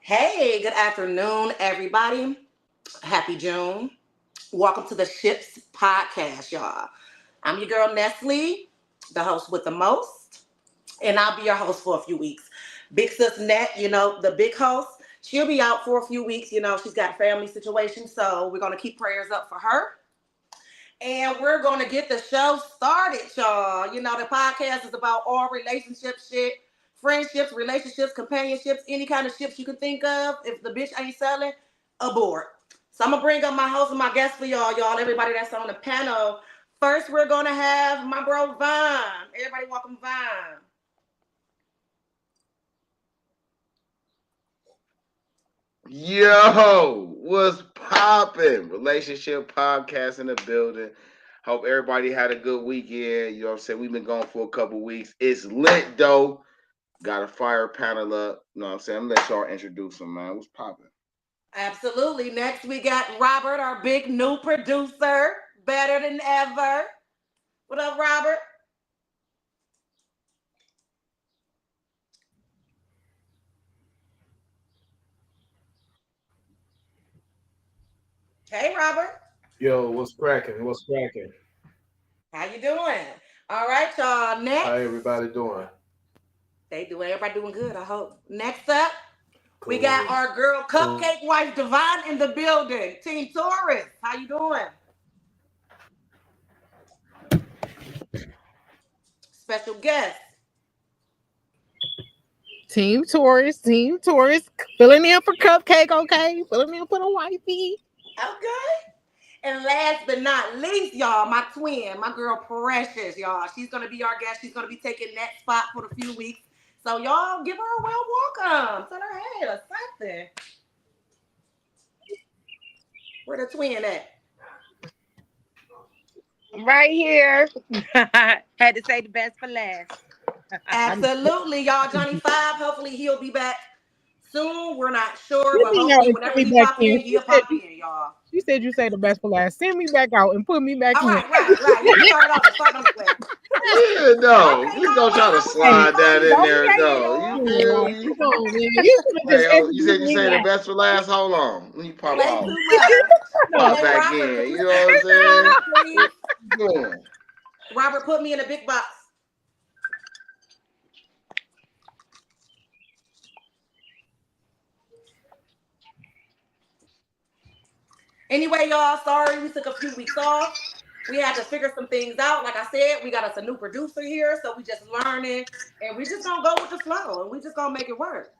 Hey, good afternoon, everybody. Happy June. Welcome to the Ships Podcast, y'all. I'm your girl, Nestle, the host with the most, and I'll be your host for a few weeks. Big Sis Net, the big host, she'll be out for a few weeks. She's got a family situation, so we're going to keep prayers up for her. And we're going to get the show started, y'all. The podcast is about all relationship shit, friendships, relationships, companionships, any kind of ships you can think of. If the bitch ain't selling, abort. So I'm going to bring up my host and my guests for y'all, everybody that's on the panel. First, we're going to have my bro, Vine. Everybody welcome Vine. Yo, what's poppin'? Relationship podcast in the building. Hope everybody had a good weekend. You know what I'm saying? We've been gone for a couple weeks. It's lit though. Got a fire panel up. You know what I'm saying? I'm gonna let y'all introduce them, man. What's poppin'? Absolutely. Next, we got Robert, our big new producer. Better than ever. What up, Robert? Hey, Robert. Yo, what's cracking? What's cracking? How you doing? All right, y'all. Next. How everybody doing? Everybody doing good, I hope. Next up, we Cool. got our girl Cupcake Wife Divine in the building. Team Taurus. How you doing? Special guest. Team Taurus, filling in for Cupcake, okay? Filling in for the wifey. Okay. And last but not least, y'all, my twin, my girl Precious, y'all. She's going to be our guest. She's going to be taking that spot for a few weeks. So y'all give her a well welcome. Tell her hey or something. Where the twin at? Right here. Had to say the best for last. Absolutely, y'all. Johnny 5, hopefully he'll be back soon. We're not sure, but hopefully whenever he pop in, he'll pop in, y'all. You said you say the best for last. Send me back out and put me back in. Right. You started off the way. Yeah, no. Okay, we gonna try to slide that in there, though. You feel me? You said you say the best for last. Hold on. Let me pop out. Pop back in. You know what I'm saying? Robert, put me in a big box. Anyway, y'all, sorry we took a few weeks off. We had to figure some things out. Like I said, we got us a new producer here, so we just learning, and we just gonna go with the flow, and we just gonna make it work.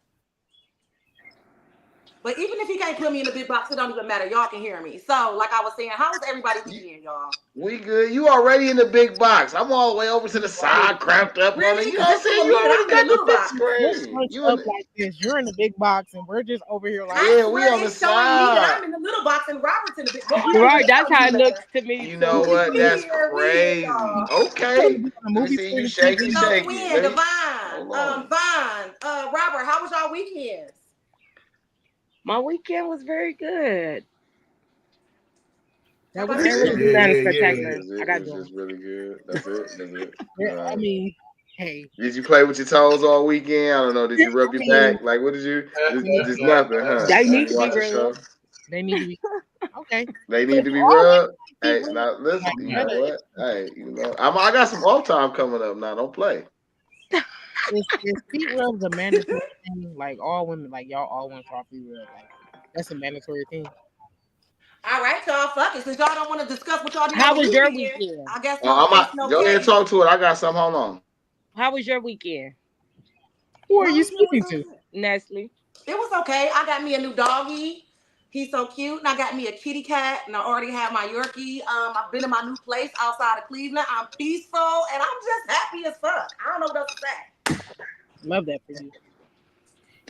But even if you can't put me in the big box, it don't even matter. Y'all can hear me. So, like I was saying, how was everybody weekend, y'all? We good. You already in the big box. I'm all the way over to the side, cramped up on it. You know what I'm saying? You already got the big screen. You're in the big box, and we're just over here like, yeah, we on the side. I'm in the little box, and Robert's in the big box. Right, that's how it looks to me. You know what? That's crazy. Okay. Let me see you shaking. Twin, Divine, Vine, Robert, how was y'all weekends? My weekend was very good. that was spectacular. I got just really good. That's it. I mean, hey. Did you play with your toes all weekend? I don't know. Did you rub your back? Like, what did you? Just nothing, huh? They need to be rubbed. They need to be okay. They need to be rubbed. Hey, now listen. You know what? Hey, I got some off time coming up now. Don't play. Is feet rubs a mandatory thing? Like all women, like y'all all want feet rubs. Like that's a mandatory thing. All right, y'all. Fuck it. Since y'all don't want to discuss what y'all did. How was your weekend? I guess. Go ahead and talk to it. I got something. Hold on. How was your weekend? Who are you speaking to? Nestle. It was okay. I got me a new doggy. He's so cute. And I got me a kitty cat. And I already have my Yorkie. I've been in my new place outside of Cleveland. I'm peaceful. And I'm just happy as fuck. I don't know what else to say. Love that for you.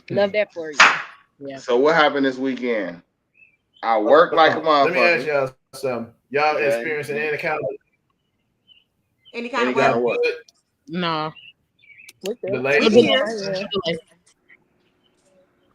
Love that for you. Yeah. So what happened this weekend? I worked like a motherfucker. Let me ask y'all something. Y'all experiencing any kind of what? Nah. Delay?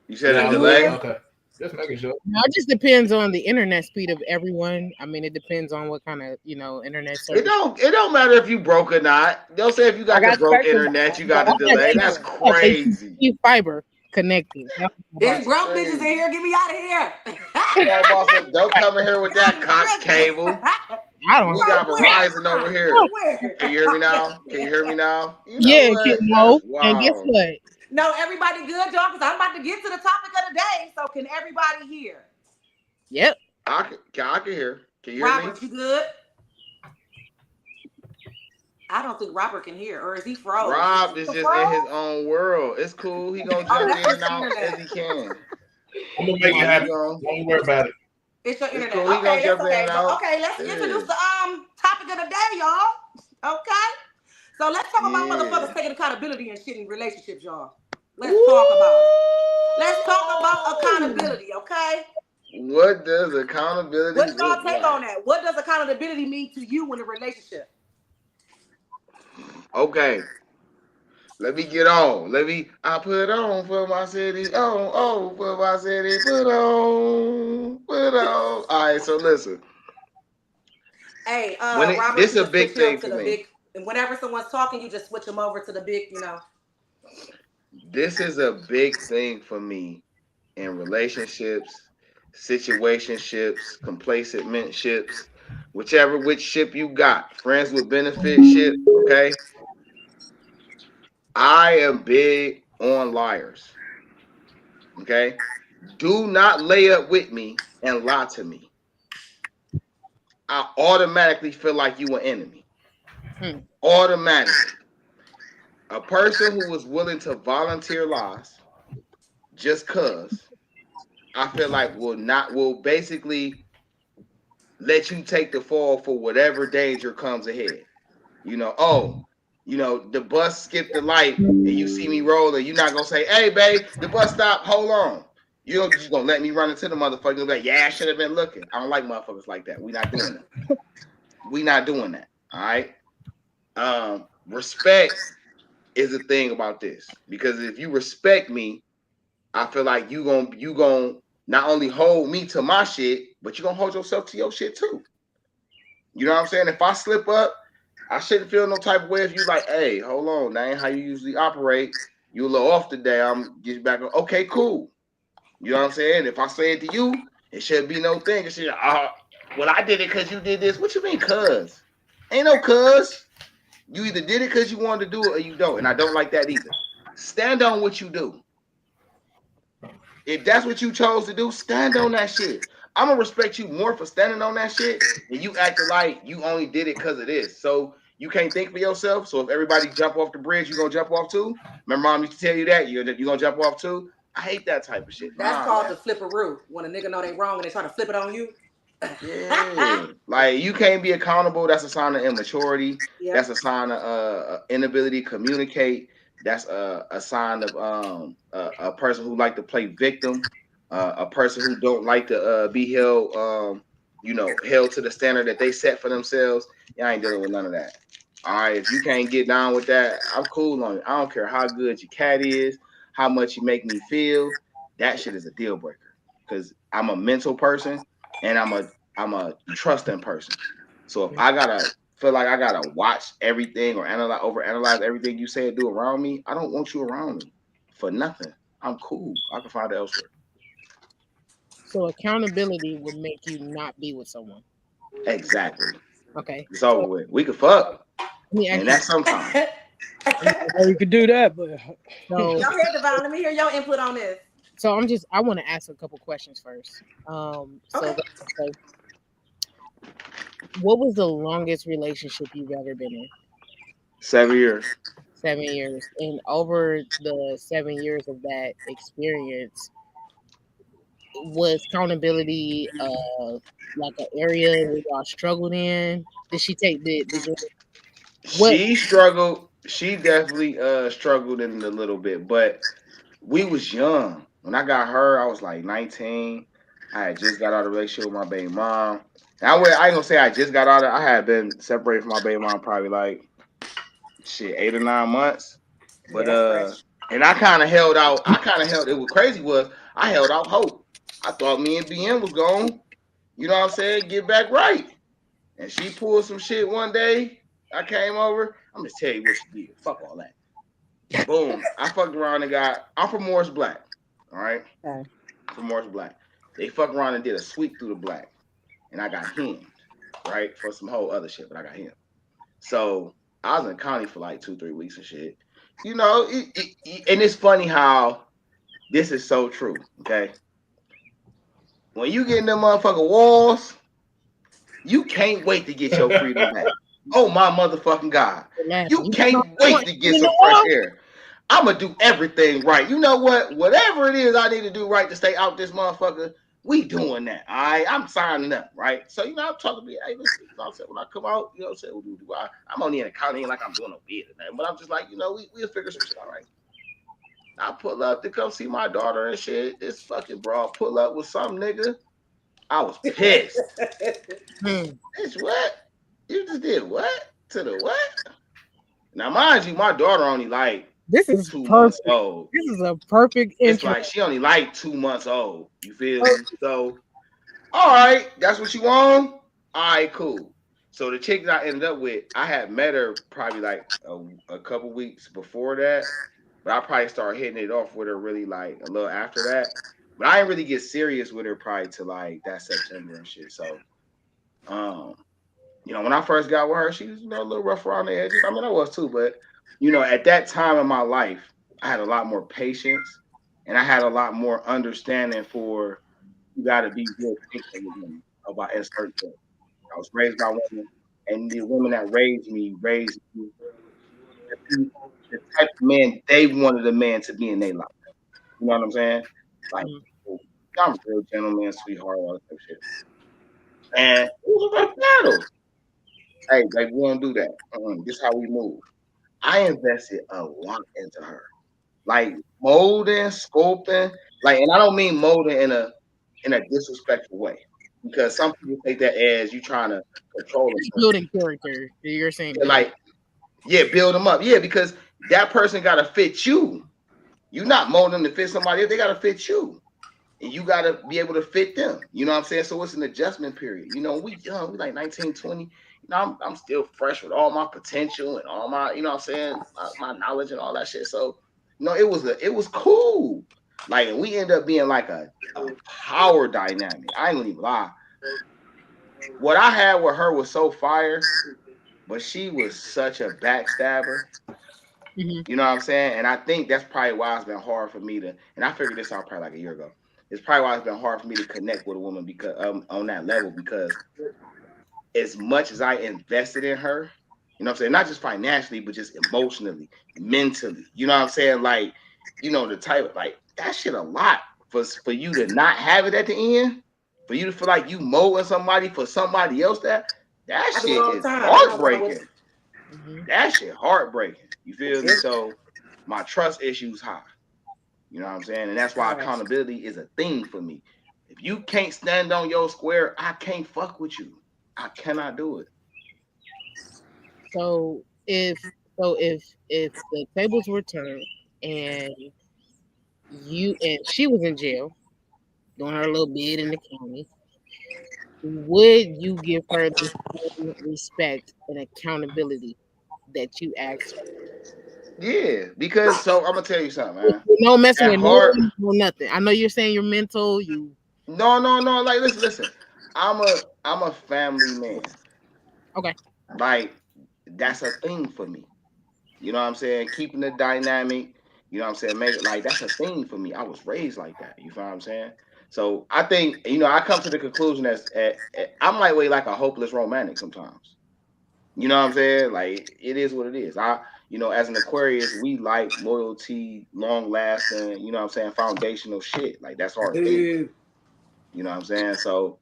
You said a delay? Okay. Just making sure. No, it just depends on the internet speed of everyone. I mean, it depends on what kind of internet service. It don't matter if you broke or not. They'll say if you got the broke internet, you got the delay. That's crazy. You fiber. connected. There's broke bitches in here. Get me out of here. Don't come in here with that Cox cable. I don't We know. got Verizon over here. Can you hear me now? Can you hear me now? You know Yeah, what? no. Wow. And guess what? No, everybody good, y'all? Because I'm about to get to the topic of the day. So can everybody hear? Yep. I can hear. Can you hear Robert, me? you good? I don't think Robert can hear, or is he froze? Rob is just in his own world. It's cool. He gonna jump in and out as he can. I'm gonna make it happen. Don't worry about it. It's your internet. Cool. He Okay, gonna that's jump in okay. and So, out. okay, let's introduce the topic of the day, y'all. Okay. So let's talk about motherfuckers taking accountability and shit in relationships, y'all. Let's talk about it. Let's talk about accountability, okay? What does accountability What's y'all look take like? on that? What does accountability mean to you in a relationship? Okay. Let me get on. I put on for my city. Oh, for my city. Put on. All right, so listen. Hey, Robert, this is you a just big switch thing him to for the me. big. And whenever someone's talking, you just switch them over to the big, This is a big thing for me in relationships, situationships, complacentships, which ship you got. Friends with benefit ship, okay? I am big on liars. Okay? Do not lay up with me and lie to me. I automatically feel like you an enemy. Automatically. A person who is willing to volunteer lies just cause I feel like will basically let you take the fall for whatever danger comes ahead. The bus skipped the light and you see me rolling, you're not gonna say, hey babe, the bus stopped, hold on. You're just gonna let me run into the motherfucker and be like, yeah, I should have been looking. I don't like motherfuckers like that. We're not doing that. We're not doing that. All right. Respect is the thing about this. Because if you respect me, I feel like you gonna not only hold me to my shit, but you're gonna hold yourself to your shit too. You know what I'm saying? If I slip up, I shouldn't feel no type of way if you like, hey, hold on, that ain't how you usually operate. You a little off today. I'm get you back on. Okay, cool. You know what I'm saying? If I say it to you, it should be no thing. It should, well, I did it because you did this. What you mean, cuz? Ain't no cuz. You either did it because you wanted to do it or you don't. And I don't like that either. Stand on what you do. If that's what you chose to do, stand on that shit. I'm gonna respect you more for standing on that shit than you acting like you only did it because of this. So you can't think for yourself. So if everybody jump off the bridge, you gonna jump off too? Remember, mom used to tell you that you gonna jump off too. I hate that type of shit. That's called the flipperoo. When a nigga know they wrong and they try to flip it on you. Yeah, like you can't be accountable. That's a sign of immaturity. Yeah. That's a sign of inability to communicate. That's a sign of a person who like to play victim. A person who don't like to be held held to the standard that they set for themselves. Yeah, I ain't dealing with none of that. All right, if you can't get down with that, I'm cool on it. I don't care how good your cat is, how much you make me feel. That shit is a deal breaker because I'm a mental person and I'm a trusting person. So if I feel like I gotta watch everything or overanalyze everything you say or do around me, I don't want you around me for nothing. I'm cool. I can find it elsewhere. So accountability would make you not be with someone. Exactly. Okay. It's over with. We could fuck. Yeah, And that's sometimes. you could do that, but Go ahead, Devon. Let me hear your input on this. So I want to ask a couple questions first. Okay. What was the longest relationship you've ever been in? 7 years. 7 years. And over the 7 years of that experience, was accountability like an area that y'all struggled in? Did she take did you She struggled. She definitely struggled in it a little bit, but we was young. When I got her, I was like 19. I had just got out of a relationship with my baby mom. I ain't gonna say I just got out of. I had been separated from my baby mom probably like 8 or 9 months. But and I kind of held out. It was crazy was I held out hope. I thought me and BM was gone. You know what I'm saying? Get back right. And she pulled some shit one day. I came over. I'm just tell you what she did. Fuck all that. Boom. I fucked around and got. I'm from Morris Black. All right. Okay. From Morris Black. They fucked around and did a sweep through the black, and I got hemmed, right, for some whole other shit, but I got hemmed. So I was in county for like 2, 3 weeks and shit. You know, and it's funny how this is so true. Okay, when you get in them motherfucking walls, you can't wait to get your freedom back. Oh my motherfucking god, you can't wait to get some fresh air. I'm gonna do everything right. You know what? Whatever it is I need to do right to stay out this motherfucker, we doing that. All right, I'm signing up, right? So you know, I'm talking to me. Hey, listen, you know what I'm saying? When I come out, you know what I'm saying? I'm only in the county, ain't like I'm doing no bid or nothing, but I'm just like, you know, we'll figure some shit out, right? I pull up to come see my daughter and shit. This fucking broad pull up with some nigga. I was pissed. Bitch, what? You just did what? To the what? Now, mind you, my daughter only like This is 2 months perfect. old. This is a perfect It's intro. like she only like 2 months old. You feel me? So, all right, that's what you want. All right, cool. So the chick that I ended up with, I had met her probably like a couple weeks before that, but I probably started hitting it off with her really like a little after that. But I didn't really get serious with her probably to like that September and shit. So, um, you know, when I first got with her, she was, you know, a little rough around the edges. I mean, I was too, but you know, at that time in my life, I had a lot more patience and I had a lot more understanding for you got to be real patient with women about a certain things. I was raised by women, and the women that raised me to be the type of man they wanted a man to be in their life. You know what I'm saying? Like, I'm a real gentleman, sweetheart, all that type of shit. And it was a rough battle. Hey, like, we don't do that. This is how we move. I invested a lot into her, like molding, sculpting, like, and I don't mean molding in a disrespectful way, because some people take that as you trying to control them. Building character. You're saying Yeah, like, yeah, build them up, yeah, because that person got to fit you. You're not molding them to fit somebody else; they got to fit you. And you got to be able to fit them. You know what I'm saying? So it's an adjustment period. You know, we young, we like 19, 20. You know, I'm still fresh with all my potential and all my, you know what I'm saying, my knowledge and all that shit. So, you know, it was cool. Like, and we end up being like a power dynamic. I ain't gonna even lie. What I had with her was so fire, but she was such a backstabber. You know what I'm saying? And I think that's probably why it's been hard for me to. And I figured this out probably like a year ago. It's probably why it's been hard for me to connect with a woman because on that level, because as much as I invested in her, you know what I'm saying, not just financially, but just emotionally, mentally. You know what I'm saying? Like, you know, the type of, like, that shit a lot for you to not have it at the end, for you to feel like you mowing somebody for somebody else. That I do it shit all the is time. I don't know heartbreaking. That shit heartbreaking. You feel me? So my trust issues high. You know what I'm saying? And that's why accountability is a thing for me. If you can't stand on your square, I can't fuck with you. I cannot do it. So if the tables were turned and she was in jail doing her little bid in the county, would you give her the same respect and accountability that you asked for? Yeah, because so I'm gonna tell you something, man. No messing At with no heart, one, no nothing. I know you're saying you're mental. You no. Like, listen. I'm a family man. okay? Like, that's a thing for me. You know what I'm saying? Keeping the dynamic, you know what I'm saying? Make it like that's a thing for me. I was raised like that. You feel what I'm saying? So I think, you know, I come to the conclusion I'm like a hopeless romantic sometimes. You know what I'm saying? Like, it is what it is. You know, as an Aquarius, we like loyalty, long lasting, you know what I'm saying, foundational shit. Like, that's our thing. You know what I'm saying? So,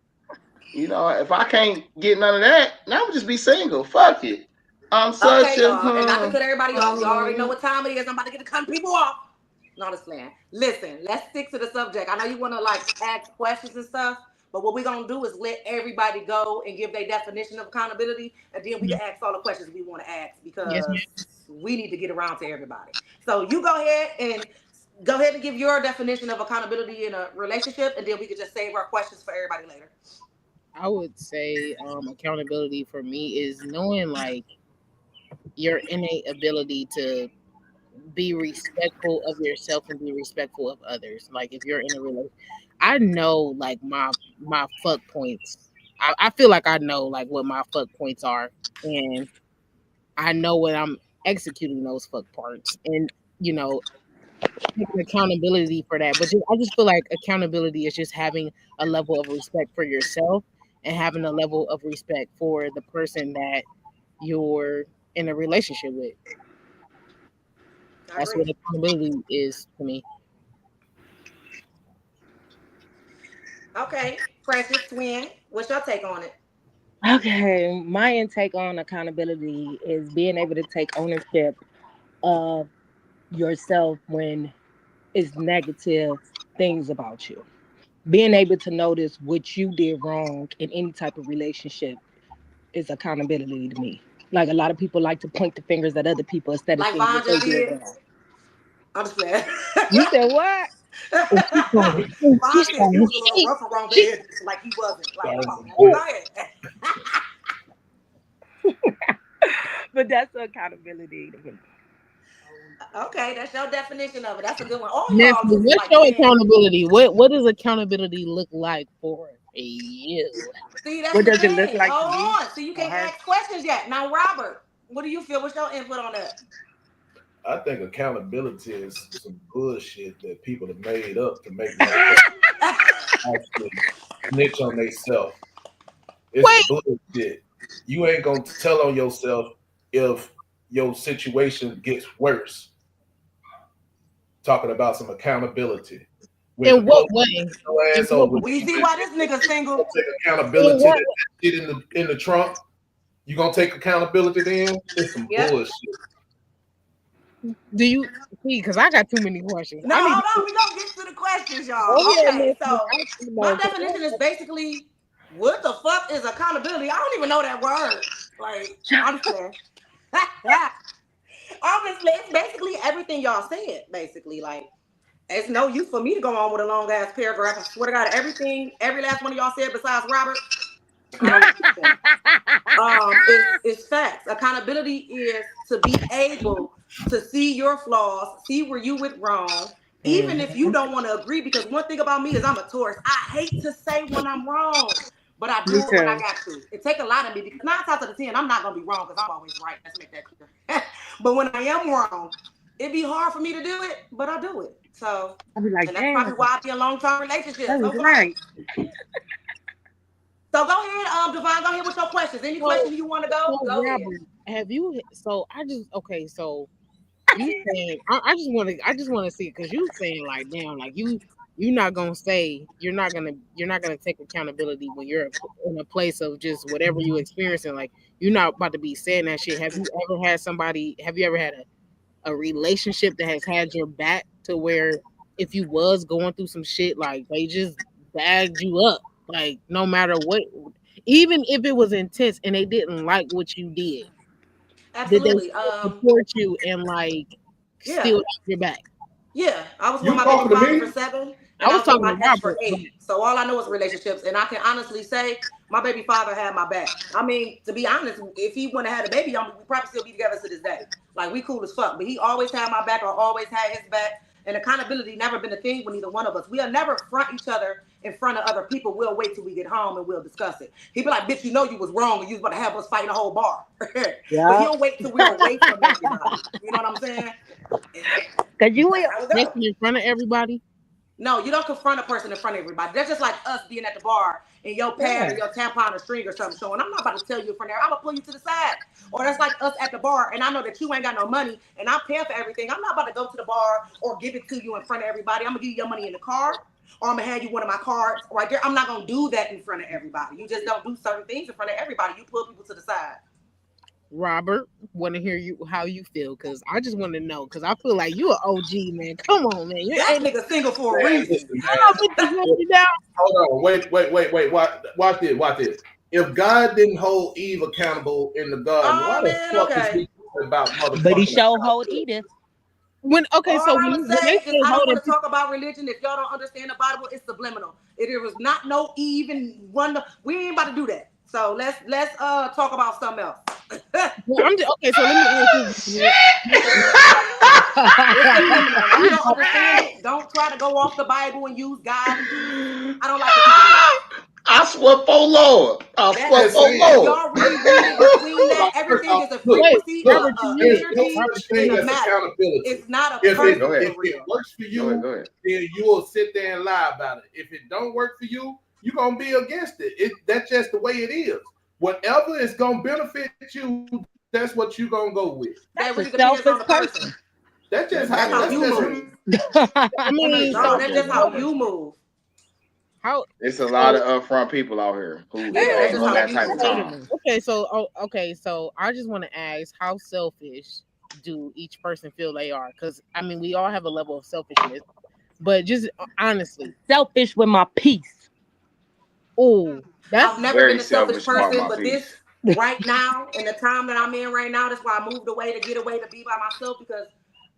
you know, if I can't get none of that, now I'm just be single. Fuck it. I'm such Okay, a y'all, and not to cut everybody off. Y'all already know what time it is. I'm about to get to cut people off. Not just playing. Listen, let's stick to the subject. I know you want to like ask questions and stuff, but what we're gonna do is let everybody go and give their definition of accountability, and then we can ask all the questions we want to ask Yes, because ma'am. we need to get around to everybody. So you go ahead and give your definition of accountability in a relationship, and then we can just save our questions for everybody later. I would say accountability for me is knowing like your innate ability to be respectful of yourself and be respectful of others. Like if you're in a relationship, I know like my fuck points. I feel like I know like what my fuck points are, and I know when I'm executing those fuck parts, and you know taking accountability for that. But I just feel like accountability is just having a level of respect for yourself and having a level of respect for the person that you're in a relationship with. I That's agree. what accountability is to me. Okay, Precious Twin, what's your take on it? Okay, my intake on accountability is being able to take ownership of yourself when it's negative things about you. Being able to notice what you did wrong in any type of relationship is accountability to me. Like a lot of people like to point the fingers at other people instead of Like seeing Vaughn what they just did did. wrong. I'm just playing. You said what? And she's trying, and Vaughn she's said you trying, was a little rough around the she, edges, like he wasn't. Like, come on, man. Sorry. Go ahead. But that's accountability to me. Okay, that's your definition of it. That's a good one. All Nestle, y'all just what's like your saying, accountability? What does accountability look like for you? see, that's What the does it look thing. like to Hold you on. See, you or can't her? ask questions yet. Now, Robert, what do you feel? What's your input on that? I think accountability is some bullshit that people have made up to make motherfuckers actually snitch on themselves. It's Wait, bullshit. You ain't gonna tell on yourself if your situation gets worse. Talking about some accountability. When the in what police way? pull your In ass what, over, Well, you you see why this nigga gonna single? take in accountability what that shit in the trunk. You gonna take accountability then? It's some Yep. bullshit. do you see? Because I got too many questions. No, I need hold to on. We gonna get to the questions, go y'all. ahead, Okay, Nestle. so I my know, 'cause definition is basically what the fuck is accountability? I don't even know that word. Like, honestly. Honestly, it's basically everything y'all said, basically. Like, it's no use for me to go on with a long ass paragraph. I swear to God, everything, every last one of y'all said besides Robert, I don't get the point. It's facts. Accountability is to be able to see your flaws, see where you went wrong, even if you Mhm. don't want to agree. Because one thing about me is I'm a Taurus. I hate to say when I'm wrong, but I Me do it when I too. got to. It take a lot of me because 9 times out of 10, I'm not gonna be wrong because I'm always right. Let's make that clear. But when I am wrong, it'd be hard for me to do it, but I do it. So, I'll be like, and that's probably damn, why I be in long-term that relationships. was Okay. right. So go ahead, Devon. Go ahead with your questions. Any so, questions you want to go? so Go ahead. Robert, have you? So I just okay. So you saying I just want to see because you saying like damn like you're not gonna say you're not gonna take accountability when you're in a place of just whatever you experiencing like you're not about to be saying that shit. Have you ever had somebody? Have you ever had a relationship that has had your back to where if you was going through some shit like they just bagged you up like no matter what, even if it was intense and they didn't like what you did they Absolutely. still support you and like Yeah. still have your back? Yeah. I was with You my baby talking to father for me? 7, I and I was was with talking my to ex for Robert, but 8. So all I know is relationships, and I can honestly say my baby father had my back. I mean, to be honest, if he wouldn't have had a baby, we probably still be together to this day. Like we cool as fuck. But he always had my back, or always had his back. And accountability never been a thing with either one of us. We'll never front each other in front of other people. We'll wait till we get home and we'll discuss it. He'd be like, bitch, you know you was wrong and you was about to have us fighting a whole bar. But Yeah. he'll wait till we're away from everybody. You know what I'm saying? And Cause you that's will. how it goes. especially in front of everybody. No, you don't confront a person in front of everybody. That's just like us being at the bar and your pad or Yeah. your tampon or string or something showing. I'm not about to tell you in front of there. I'm gonna pull you to the side. Or that's like us at the bar and I know that you ain't got no money and I'm paying for everything. I'm not about to go to the bar or give it to you in front of everybody. I'm gonna give you your money in the car or I'm gonna hand you one of my cards right there. I'm not gonna do that in front of everybody. You just don't do certain things in front of everybody. You pull people to the side. Robert, want to hear you how you feel because I just want to know because I feel like you an OG man. Come on, man. You That ain't nigga single for a Man, reason. listen, I don't get this man. money down. Hold on. Wait. Watch this. Watch this. If God didn't hold Eve accountable in the garden, why Oh the man, fuck is okay. we talking about But he motherfucking show hold accountability? Edith. When okay, so All I'm gonna when they say is say I don't holding want to talk about religion. If y'all don't understand the Bible, it's subliminal. It was not no even one. We ain't about to do that. So let's talk about something else. Well, okay. So let me ask you. Listen, people, if you don't understand it, don't try to go off the Bible and use God and Jesus. I don't like when people do that. I swear for Lord. I That swear just for saying. if Lord. y'all really read it between that, First everything off, is a look, Wait, frequency, look. Robert, do you There's no energy, such and thing a as matter. accountability. It's not a If person Go ahead. it for if it real. works for you, Go ahead. then you will sit there and lie about it. If it don't work for you, you're gonna be against it. That's just the way it is. Whatever is gonna benefit you, that's what you're gonna go with. That That's a really depends on selfish the person. person. That's how That's you just move. who. I mean, No, so that's just how you move. how? It's a lot So of upfront people out here who Yeah, that's just on how that you type of move. time. okay, so I just want to ask, how selfish do each person feel they are? Because I mean, we all have a level of selfishness, but just honestly, Selfish with my peace. oh, that's I've never been Very a selfish selfish about person, my but this piece. right now, in the time that I'm in right now, that's why I moved away to get away to be by myself because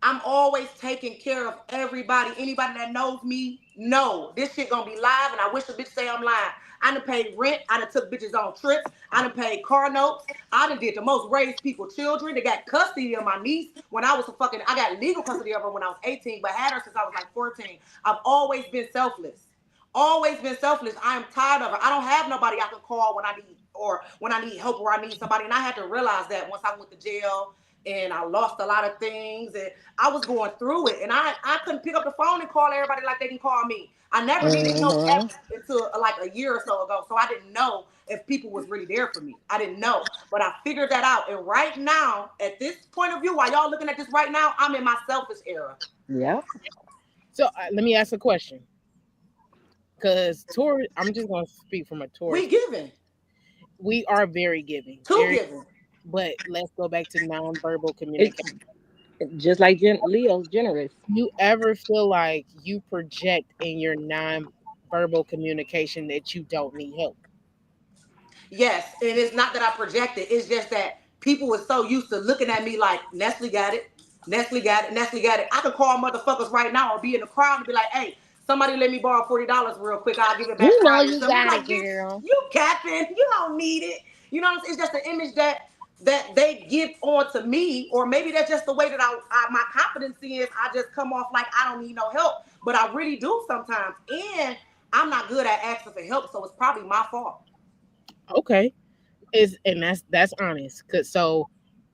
I'm always taking care of everybody. Anybody that knows me, know this shit gonna be live, and I wish a bitch say I'm lying. I done paid rent. I done took bitches on trips. I done paid car notes. I done did the most raised people children. They got custody of my niece when I was I got legal custody of her when I was 18, but had her since I was like 14. I've always been selfless. Always been selfless. I am tired of it. I don't have nobody I can call when I need help or I need somebody. And I had to realize that once I went to jail and I lost a lot of things and I was going through it and I couldn't pick up the phone and call everybody like they can call me. I never needed help ever until like a year or so ago. So I didn't know if people was really there for me. I didn't know. But I figured that out. And right now, at this point of view, while y'all looking at this right now, I'm in my selfish era. Yeah. so. Let me ask a question, because I'm just gonna speak from a We tourist. giving. We are very giving, Two giving. but let's go back to nonverbal communication. It's just like Leo's generous. You ever feel like you project in your non-verbal communication that you don't need help? Yes, and it's not that I project it. It's just that people were so used to looking at me like Nestle got it, Nestle got it, Nestle got it. I could call motherfuckers right now or be in the crowd and be like, "Hey, somebody let me borrow $40 real quick. I'll give it back You know Friday." you So I'm got like, it, "Bitch, girl. you capping? You don't need it." You know, it's just an image that they give on to me, or maybe that's just the way that my confidence is. I just come off like I don't need no help, but I really do sometimes, and I'm not good at asking for help, so it's probably my fault. Okay, is and that's honest. Cause so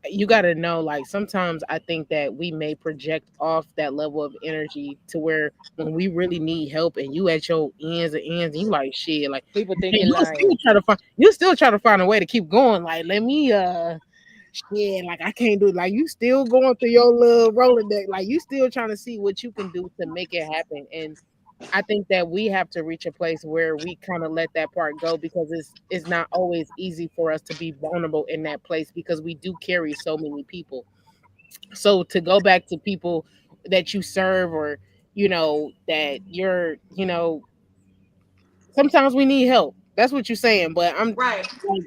you got to know, like sometimes I think that we may project off that level of energy to where when we really need help and you at your ends and you like shit, like People think and you're lying. you still try to find a way to keep going. Like let me shit, like I can't do it. Like you still going through your little Rolodex, like you still trying to see what you can do to make it happen. And I think that we have to reach a place where we kind of let that part go because it's not always easy for us to be vulnerable in that place because we do carry so many people. So to go back to people that you serve or that you're sometimes we need help. That's what you're saying, but Right.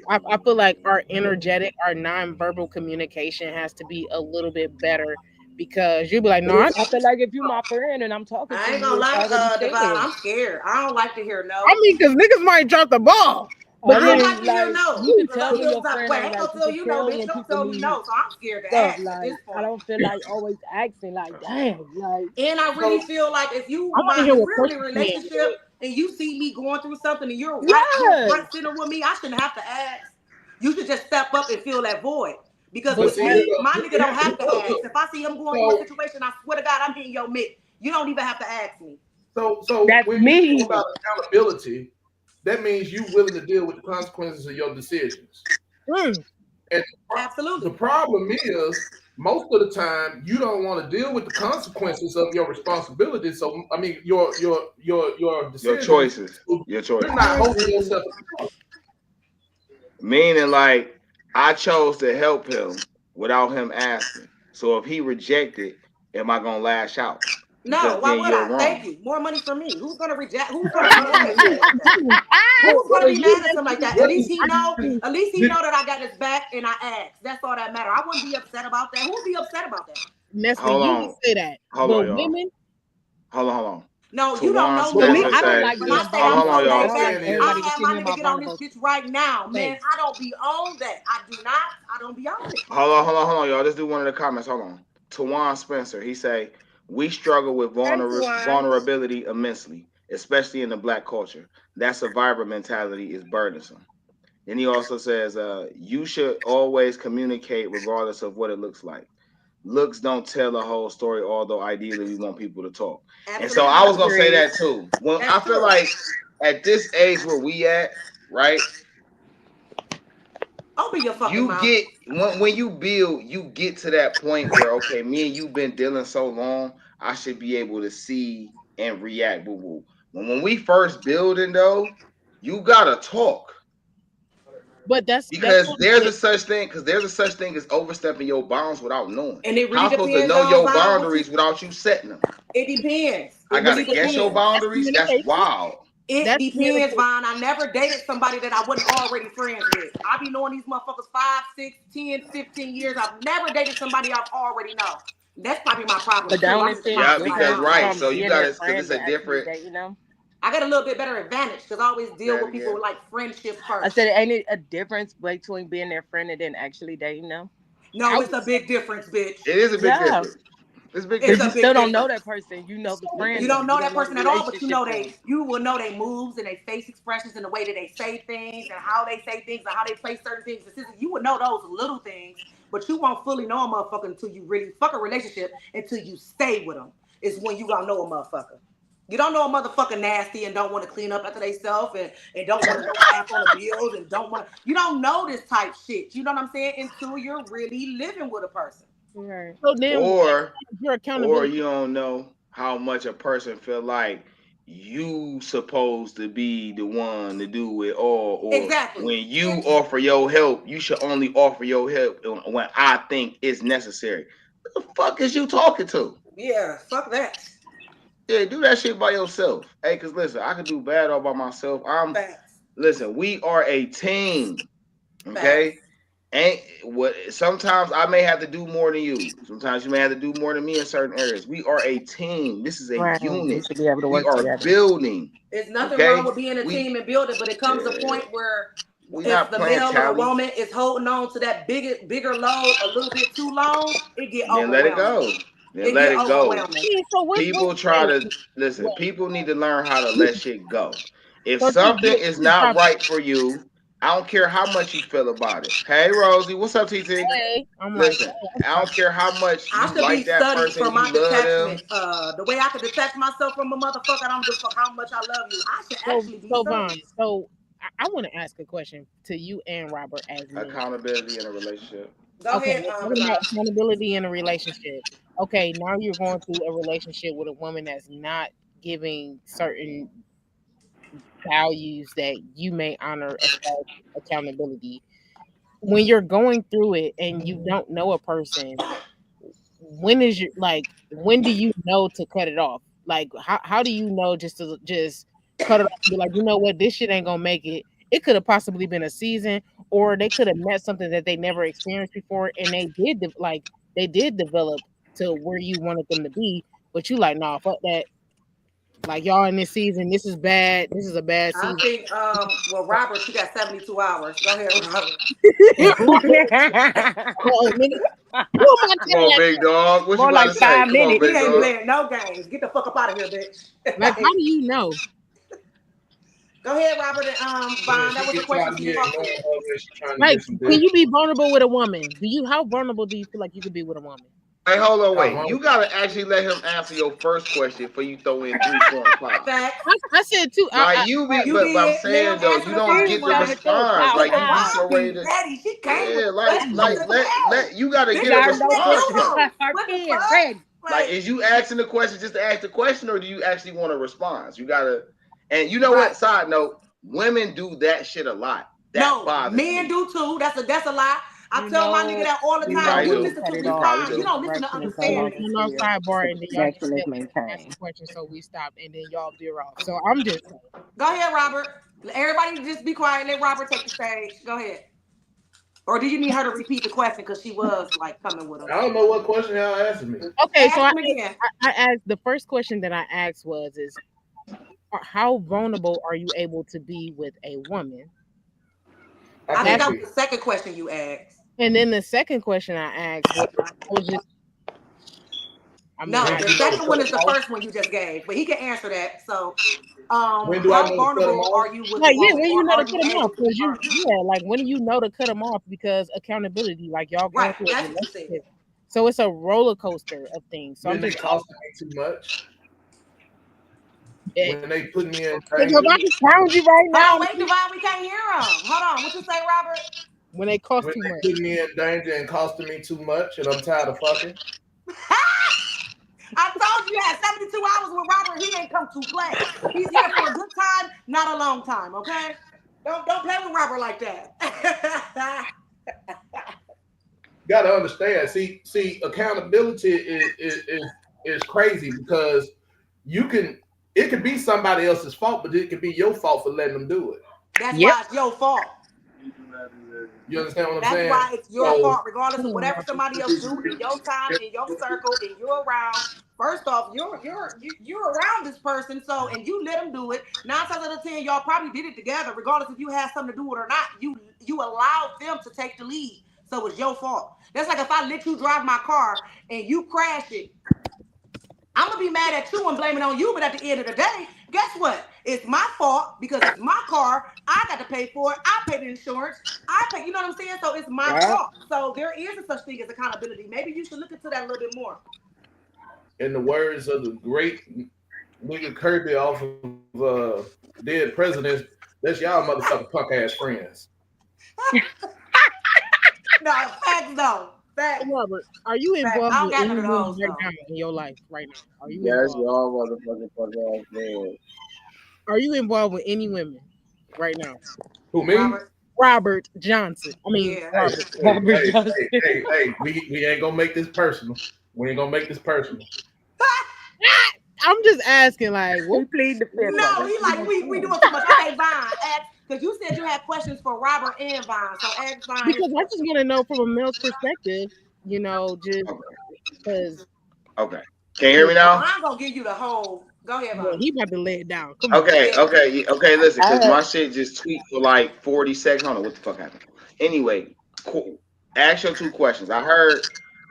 I feel like our nonverbal communication has to be a little bit better because you'll be like, no, I feel like if you my friend and I'm talking to I ain't you, gonna it's lie, already Divine. said. I'm scared. I don't like to hear I no. mean, because niggas might drop the ball, but I I then don't like mean, to hear like no you can because I tell when feel your some type of friend way. I ain't ain't right. gonna You tell can you no, tell bitch. when Don't people tell me need no. So I'm scared to stuff. ask at Like this I point. don't feel like always asking. Like damn, like And I really So feel like I want to hear if what we're in a person's saying. relationship and you see me going through something and you're yes, front center with me, I shouldn't have to ask. You should just step up and fill that void. Because but with see, me, my nigga don't have to look, ask. If I see him going through a so situation, I swear to God, I'm hitting your mitt. You don't even have to ask me. so that's when you talk me. about accountability, that means you willing to deal with the consequences of your decisions. Mm, And the Absolutely. problem is, most of the time, you don't want to deal with the consequences of your responsibility. So, I mean, your Your decisions. choices. So Your you're choices. not holding yourself accountable. Meaning like I chose to help him without him asking. So if he rejected, am I gonna lash out? No, Because why then would you're I? Thank wrong. you. More money for me. Who's gonna reject? Who's gonna be Right. mad at something like that? Who's gonna So be you mad at something like that? At least he know. At least he did, know that I got his back and I asked. That's all that matter. I wouldn't be upset about that. Who would be upset about that? Nestle, hold you would on. say that, Hold but on, y'all. women, Hold on. No, you don't Tawan know For me. me, Spencer I'm I don't say, so, like when being I this. say I'm Hold vulnerable. on, so What laid I'm y'all. back, saying I is, everybody I can have see my me in my nigga get on this vulnerable bitch right now. Man, face. I don't be on that. I do not. I don't be on it. Hold on, y'all. Let's do one of the comments. Hold on. Tawan Spencer, he say, we struggle with Hey, Tawan. vulnerability immensely, especially in the black culture. That survivor mentality is burdensome. Then he also says, you should always communicate regardless of what it looks like. Looks don't tell the whole story, although ideally we want people to talk. And so I Absolutely. was gonna say Agreed. that too. When I That's feel true. like at this age where we at, right? Open your fucking You mouth. get when you build, you get to that point where okay, me and you been dealing so long, I should be able to see and react. Boo boo. When we first building though, you gotta talk But that's because kind of there's a such thing as overstepping your bounds without knowing. And it How really I'm supposed to depends know on your Vaughn what you boundaries without you setting them? it depends. I It gotta really guess your depends. that's boundaries. That's communication. wild. It That's depends, communication. Vaughn. I never dated somebody that I wasn't already friends with. I be knowing these motherfuckers 5, 6, 10, 15 years. I've never dated somebody I've already know. That's probably my problem But too. don't I'm it just seem Yeah, toxic like because my different right. from So you being their gotta because friend it's to a actually different. dating them? I got a little bit better advantage because I always Say deal it with people again. like friendship I first. said, ain't it a difference between being their friend and then actually dating them? No, I it's would a say big difference, bitch. It is a big Yeah, difference. It's a big It's because you a difference. still big don't know difference. that person. You know the You friend don't them. You know don't that know the person at all, but relationship them. you will know their moves and their face expressions and the way that they say things and how they say things and how they play certain things. You would know those little things, but you won't fully know a motherfucker until you really fuck a relationship until you stay with them. Is when you gonna know a motherfucker. You don't know a motherfucker nasty and don't want to clean up after themselves and don't want to go half on the bills and don't want to. You don't know this type shit. You know what I'm saying? Until you're really living with a person. Right. so then Or your or accountability. you don't know how much a person feel like you supposed to be the one to do it all, or Exactly. when you offer your help, you should only offer your help when I think it's necessary. Who the fuck is you talking to? Yeah. Fuck that. Yeah, do that shit by yourself. Hey, cause listen, I can do bad all by myself. Facts. Listen, we are a team. Facts. Okay? Ain't what sometimes I may have to do more than you. Sometimes you may have to do more than me in certain areas. We are a team. This is a Right. You unit. should be able to We work are together. building. There's nothing wrong Okay? with being a We team and building, but it comes a yeah, point where we if not the playing male or the tally. woman is holding on to that bigger load a little bit too long, it get Then let it overwhelming. go. Then It let get it go. overwhelming. Yeah, so what People try to listen. wait, People need to learn how to let shit go. If so this something is is not topic. right for you, I don't care how much you feel about it. Hey Rosie, what's up, TT? Hey, I'm like, Listen, oh, I'm I don't toxic. care how much I you should be like that studied person, for you my love detachment. them. The way I could detach myself from a motherfucker, I don't give a fuck how much I love you. I should So actually be so studied. Vaughn, so I want to ask a question to you and Robert as men. Accountability in a relationship. Go Okay, ahead, we're talking about Devon. accountability in a relationship. Okay, now you're going through a relationship with a woman that's not giving certain values that you may honor as far as accountability. When you're going through it and you don't know a person, when is your like when do you know to cut it off? Like how do you know just to just cut it off and be like, you know what, this shit ain't gonna make it. It could have possibly been a season, or they could have met something that they never experienced before, and they did develop to where you wanted them to be, but you like, nah, fuck that. Like y'all in this season, this is bad. This is a bad I season. think well Robert, you got 72 hours. Go ahead, Robert. Oh, nigga, who am I Come telling on, that? big dog. What you More about like to say? five Come on, minutes. He big ain't dog. playing no games. Get the fuck up out of here, Like, bitch. how do you know? Go ahead, Robert and Yeah, Vaughn. she That was a gets out question to you here both. ignoring her when she trying to Like, get some can dick. you be vulnerable with a woman? Do you how vulnerable do you feel like you could be with a woman? Hey, hold on, How wait. long? You gotta actually let him answer your first question before you throw in three, four, and five. Facts. I said two. Like you be, You but I'm did. Let him saying though, answer you the don't first get the Tell one. the truth. response. Pow Like Cause you be pow. so Vaughn ready be to, ready. She came with yeah, the question. I said, "Hey, let you gotta bitch, get a you Got just went response through though. them. her What the kid fuck? ready. Like, Like, is you asking the question just to ask the question, or do you actually want a response? You gotta, and you know right? what? Side note: women do that shit a lot. That No, bothers men me. do too. That's a lie. I You tell my nigga know, that all the They you time. know probably You when to do. listen cut to it They off probably response. You because do. don't listen to correction is no So understand. longer no fear. sidebar, The and then y'all just protection is let me ask the maintained. question, so we stop, and then y'all veer off. So I'm just saying. Go ahead, Robert. Everybody just be quiet. Let Robert take the stage. Go ahead. Or do you need her to repeat the question because she was like coming with them? I don't know what question y'all asking me. Okay, so Ask them again. I asked the first question that I asked was is how vulnerable are you able to be with a woman? I I think can't that be. was the second question you asked. And then the second question I asked was I was just I mean No, When I do the you know to second cut one them is the off? first one you just gave, but he can answer that. So, When do I how know to cut them vulnerable off? are you with a like yeah, woman, when you or know to are cut you them able off to be because you vulnerable? yeah, like when you know to cut them off because accountability, like y'all going Right, through a that's what you said. relationship, so it's a roller coaster of things. So I'm When they just costing me too much? asking, When they put me in because I danger? can sound you right Hold now on, wait, Divine, we can't hear him. Hold on, what you say, Robert? when they cost When too much. they put me in danger and costing me too much, and I'm tired of fucking? I told you you had 72 hours with Robert. He ain't come to play. He's here for a good time, not a long time. Okay, don't play with Robert like that. Got to understand. See, accountability is crazy because you can. It could be somebody else's fault, but it could be your fault for letting them do it. That's Yep. why it's your fault. You understand what I'm That's saying? why it's your So fault, regardless of whatever somebody else do in your time, in your circle, in your around. First off, you're around this person, so and you let them do it. 9 times out of 10, y'all probably did it together, regardless if you had something to do with it or not. You allowed them to take the lead, so it's your fault. That's like if I let you drive my car and you crash it. I'm gonna be mad at you and blame it on you, but at the end of the day, guess what? It's my fault because it's my car. I got to pay for it. I pay the insurance. I pay. You know what I'm saying? So it's my Yeah. fault. So there is a such thing as accountability. Maybe you should look into that a little bit more. in the words of the great William Kirby off of Dead Presidents, that's y'all motherfucking punk ass friends. No, facts though. Facts. Robert, are you Facts. involved I don't with got none any of women those right though. now in your life right now? Are you Yes, involved? y'all motherfucking fuck ass man. Are you involved with any women right now? Who me? Robert. Robert Johnson. I mean Yeah. Hey, Robert. hey, Robert hey, Johnson. we ain't gonna make this personal. We ain't gonna make this personal. I'm just asking, like, what? He plead the fifth, No, brother. he like we doing too much. Okay, Vine. Ask because you said you had questions for Robert and Vine. So ask Vine his Because I question. just want to know from a male's perspective, just Okay. because Okay. Can you hear me now? Vine gonna give you the whole. Go ahead, Vine. he about to lay it down. Come on. Okay, Yeah. okay. Listen, I because had my shit just tweaked for like 40 seconds. I don't know what the fuck happened. Anyway, cool. Ask your two questions. I heard,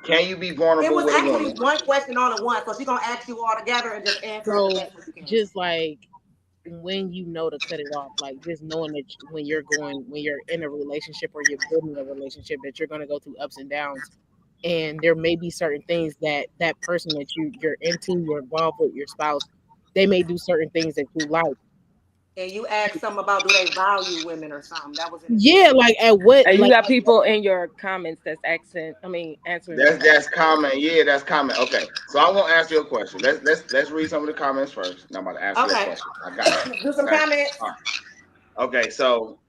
can you be It vulnerable was with a actually woman? one question on at once, so she's gonna ask you all together and just answer it the So best way you can. just like when you know to cut it off, like just knowing that when you're in a relationship or you're building a relationship, that you're going to go through ups and downs, and there may be certain things that that person that you're into, you're involved with your spouse, they may do certain things that you like. And you asked something about do they value women or something. That was in the Yeah, beginning. like at what, and you like got people in your comments that's answering your That's question. common. Yeah, that's common. Okay, so I'm gonna ask you a question. Let's read some of the comments first. And I'm about to ask you a Okay. question. I got you. Do some Okay. comments. All right. Okay. So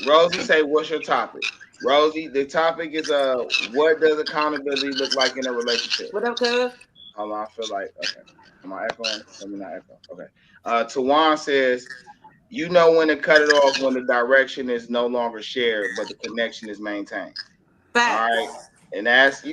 Rosie say, what's your topic? Rosie, the topic is what does accountability look like in a relationship? What up, cuz? Hold on, I feel like okay. Am I echoing? Let me not echo. Okay. Tawan says, you know when to cut it off when the direction is no longer shared, but the connection is maintained. All right. Facts. And that's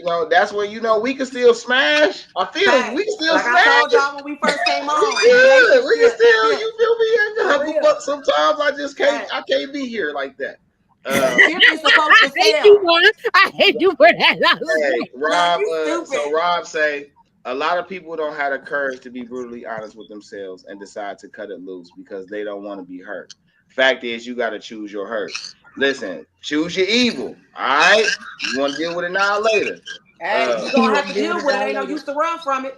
where we can still smash. I feel we Facts. can still Like I smash told it. y'all when we first came We on, good. We can relationship still, ship you feel for me? real. But sometimes Facts. I can't be here like that. The Uh ship is supposed I to hate you, sail. man. I hate you for that. hey, Look, Rob, you stupid. so Rob say a lot of people don't have the courage to be brutally honest with themselves and decide to cut it loose because they don't want to be hurt. Fact is, you got to choose your hurt. Listen, choose your evil. All right, you want to deal with it now or later. Hey, Uh, you're You gonna have want to to deal with deal it with it. now Ain't no later. use to run from it.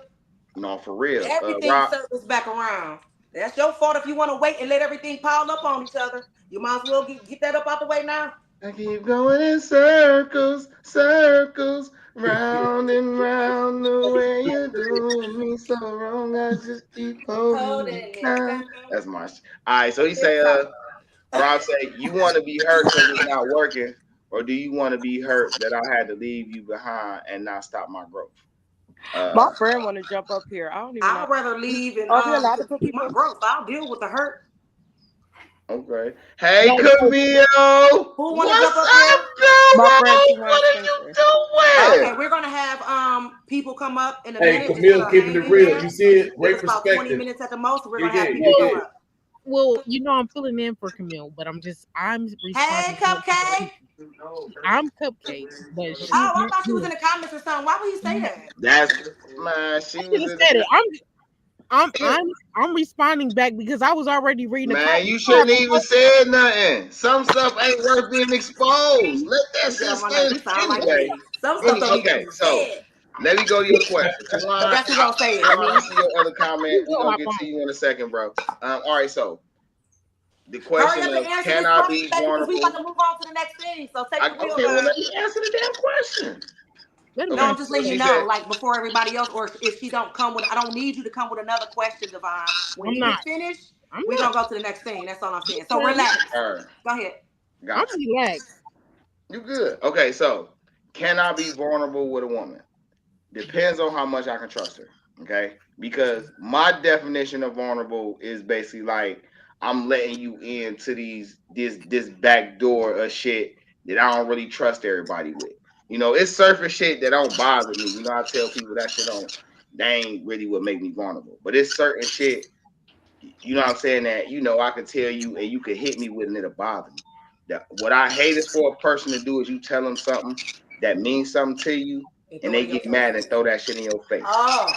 no, for real. Everything Rob, circles back around. That's your fault if you want to wait and let everything pile up on each other. You might as well get that up out the way now. I keep going in circles, circles, round and round the way you're doing me so wrong. I just keep holding Holding you it down. down. That's my. All right, so he Hip say, hop. Rob say, you want to be hurt because it's not working, or do you want to be hurt that I had to leave you behind and not stop my growth? My Uh, friend want to jump up here. I don't even know. I'd rather leave and Are we allowed to put keep my people? growth. I'll deal with the hurt. Okay. Hey, Like, Camille. Who want to What's jump up up, there? my friend Doro? T1 What are you Spencer. Okay, doing? we're gonna have people come up in a Hey, minute. Just Camille, keeping hang it in real. there. You see it? Give Great us about 20 perspective. minutes at the most. We're Yeah, gonna have yeah, people yeah, come yeah. up. Well, I'm filling in for Camille, but I'm Hey, responding back to the Cupcake. people. I'm Cupcake, but Oh, she's I not thought she was here. in the comments or something. Why would you say that? That's man. I She should was have in said it. the I'm responding back because I was already reading the man. comments. You shouldn't even said nothing. Some stuff ain't worth being exposed. Let that You get shit on my nerves. stand. You sound like Anyway, me. Some stuff don't need to okay. be So said. let me go to your question, But Tawan. guess who gonna say it? I Me. see your other comment. You We're will gonna hop get to on. you in a second, bro. All right. So the Hurry question up and of answer can this I question, be baby, because we about vulnerable? to move on to the next thing. So take the wheel, Okay. Well, let girl. me answer the damn question. Let him No, I'm Okay. answer. just So letting you she know, said, like before everybody else, or if she don't come with, I don't need you to come with another question, Devon. When I'm he not. gets finished, I'm we not. gonna go to the next thing. That's all I'm saying. So Okay. relax. all right, Go ahead. I'm got you. relaxed. You good. Okay. So can I be vulnerable with a woman? Depends on how much I can trust her. Okay. Because my definition of vulnerable is basically like I'm letting you into this back door of shit that I don't really trust everybody with. It's surface shit that don't bother me. I tell people that shit don't they ain't really what make me vulnerable. But it's certain shit, what I'm saying, that I could tell you and you could hit me with and it'll bother me. What I hate is for a person to do is you tell them something that means something to you And and throw it they in your get face. mad and throw that shit in your face. Oh,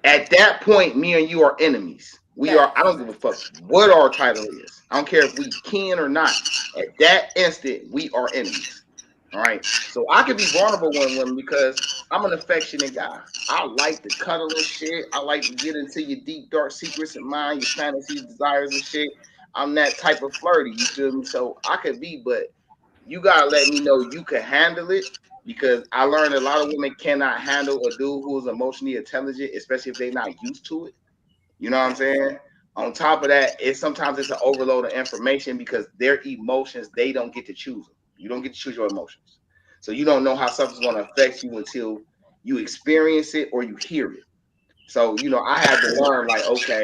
At that point, me and you are enemies. I facts. don't give a fuck what our title is. I don't care if we kin or not. At that instant, we are enemies. All right. So I can be vulnerable with women because I'm an affectionate guy. I like to cuddle and shit. I like to get into your deep, dark secrets of mind, your fantasies, desires and shit. I'm that type of flirty. You feel me? So I could be, but you gotta let me know you can handle it because I learned a lot of women cannot handle a dude who is emotionally intelligent, especially if they're not used to it. You know what I'm Facts. saying? On top of that, sometimes it's an overload of information because their emotions, they don't get to choose them. You don't get to choose your emotions. So you don't know how something's going to affect you until you experience it or you hear it. So, I had to learn like, okay,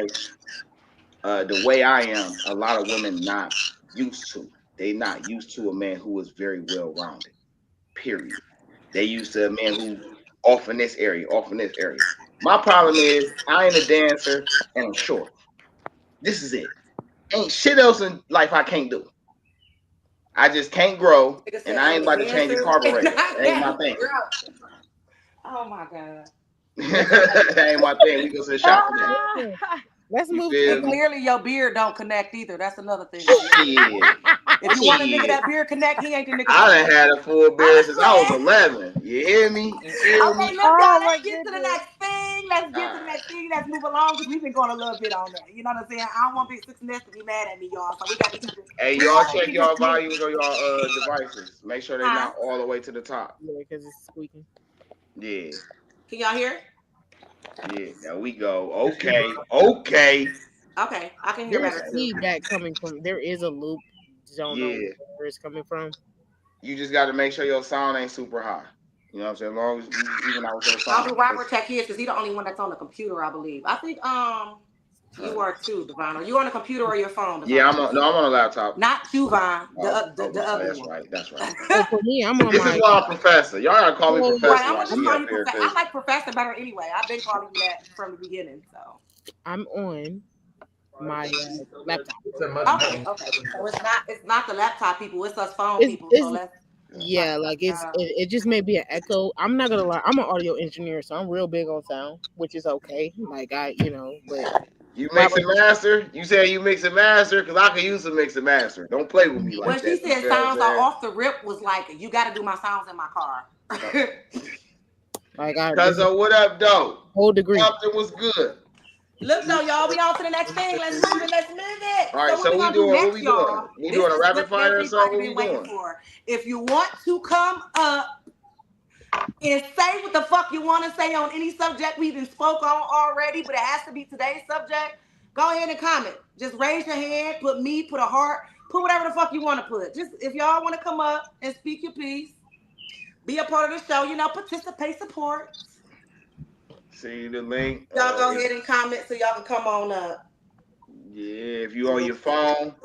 the way I am, a lot of women not used to. They not used to a man who is very well rounded. Period. They used to a man who off in this area, off in this area. My problem is I ain't a dancer and I'm short. This is it. Ain't shit else in life I can't do. I just can't grow, Nigga and said I I ain't ain't a about to change a dancer. carburetor. That ain't my Not thing. Oh my god. That ain't my thing. We go to the shop for that. Let's You move to feel And the me? clearly your beard don't connect either. That's another thing as well. Shit. If you want a nigga Shit. that beard connect, he ain't the nigga I for done you. had a full I'm beard just since I was playing. 11. You hear me? You feel Okay, me? look, y'all, Oh my let's get to the goodness. next thing. Let's All get to the right. next thing. Let's move along because we've been going a little bit on that. You know what I'm saying? I don't want Big Six Nest to be mad at me, y'all. So we got to keep it. Hey, We y'all want to check keep it y'all smooth. volumes on y'all devices. Make sure they Huh? not all the way to the top. yeah, because it's squeaking. Yeah. Can y'all hear? Yeah. There we go. Okay. Okay. Okay, I can hear There's better too. feedback coming from. There is a loop. Don't know Yeah. where it's coming from. You just got to make sure your sound ain't super high. You know what I'm saying? As long as you even out with your I'll sound. do Robert check his because he's the only one that's on the computer, I believe. I think you are too, Devon. Are you on the computer or your phone, Yeah, Devon? no, I'm on a laptop. Not you, Vine. Oh, The other that's one. right. That's right. Oh, for me, I'm on This is my. why I'm professor. Y'all gotta call me Well, Right, professor I'm when I gonna just see I'm you call up you here, Professor. I cause like Professor better anyway. I've been calling you that from the beginning. So I'm on my laptop. okay. So it's not the laptop people. It's us phone people. So It's let's yeah, like it just may be an echo. I'm not gonna lie. I'm an audio engineer, so I'm real big on sound, which is okay. Like but you mix Robert, and master. You say you mix and master, cause I can use some mix and master. Don't play with me when like she that. You said feel what I'm sounds are saying? off the rip was like you got to do my sounds in my car. Cause this is what up, though? a whole degree. Compton was good. Look though, y'all, we on to the next thing. Let's move it. Let's move it. All right, So what so we we gonna do doing what next, we y'all? doing? We This doing a is rapid what fire or something? everybody What been we waiting doing? for. If you want to come up and say what the fuck you want to say on any subject we even spoke on already, but it has to be today's subject, go ahead and comment. Just raise your hand, put me, put a heart, put whatever the fuck you want to put. Just if y'all want to come up and speak your piece, be a part of the show, participate, support. See the link. Y'all go ahead and comment so y'all can come on up. Yeah, if you on your phone,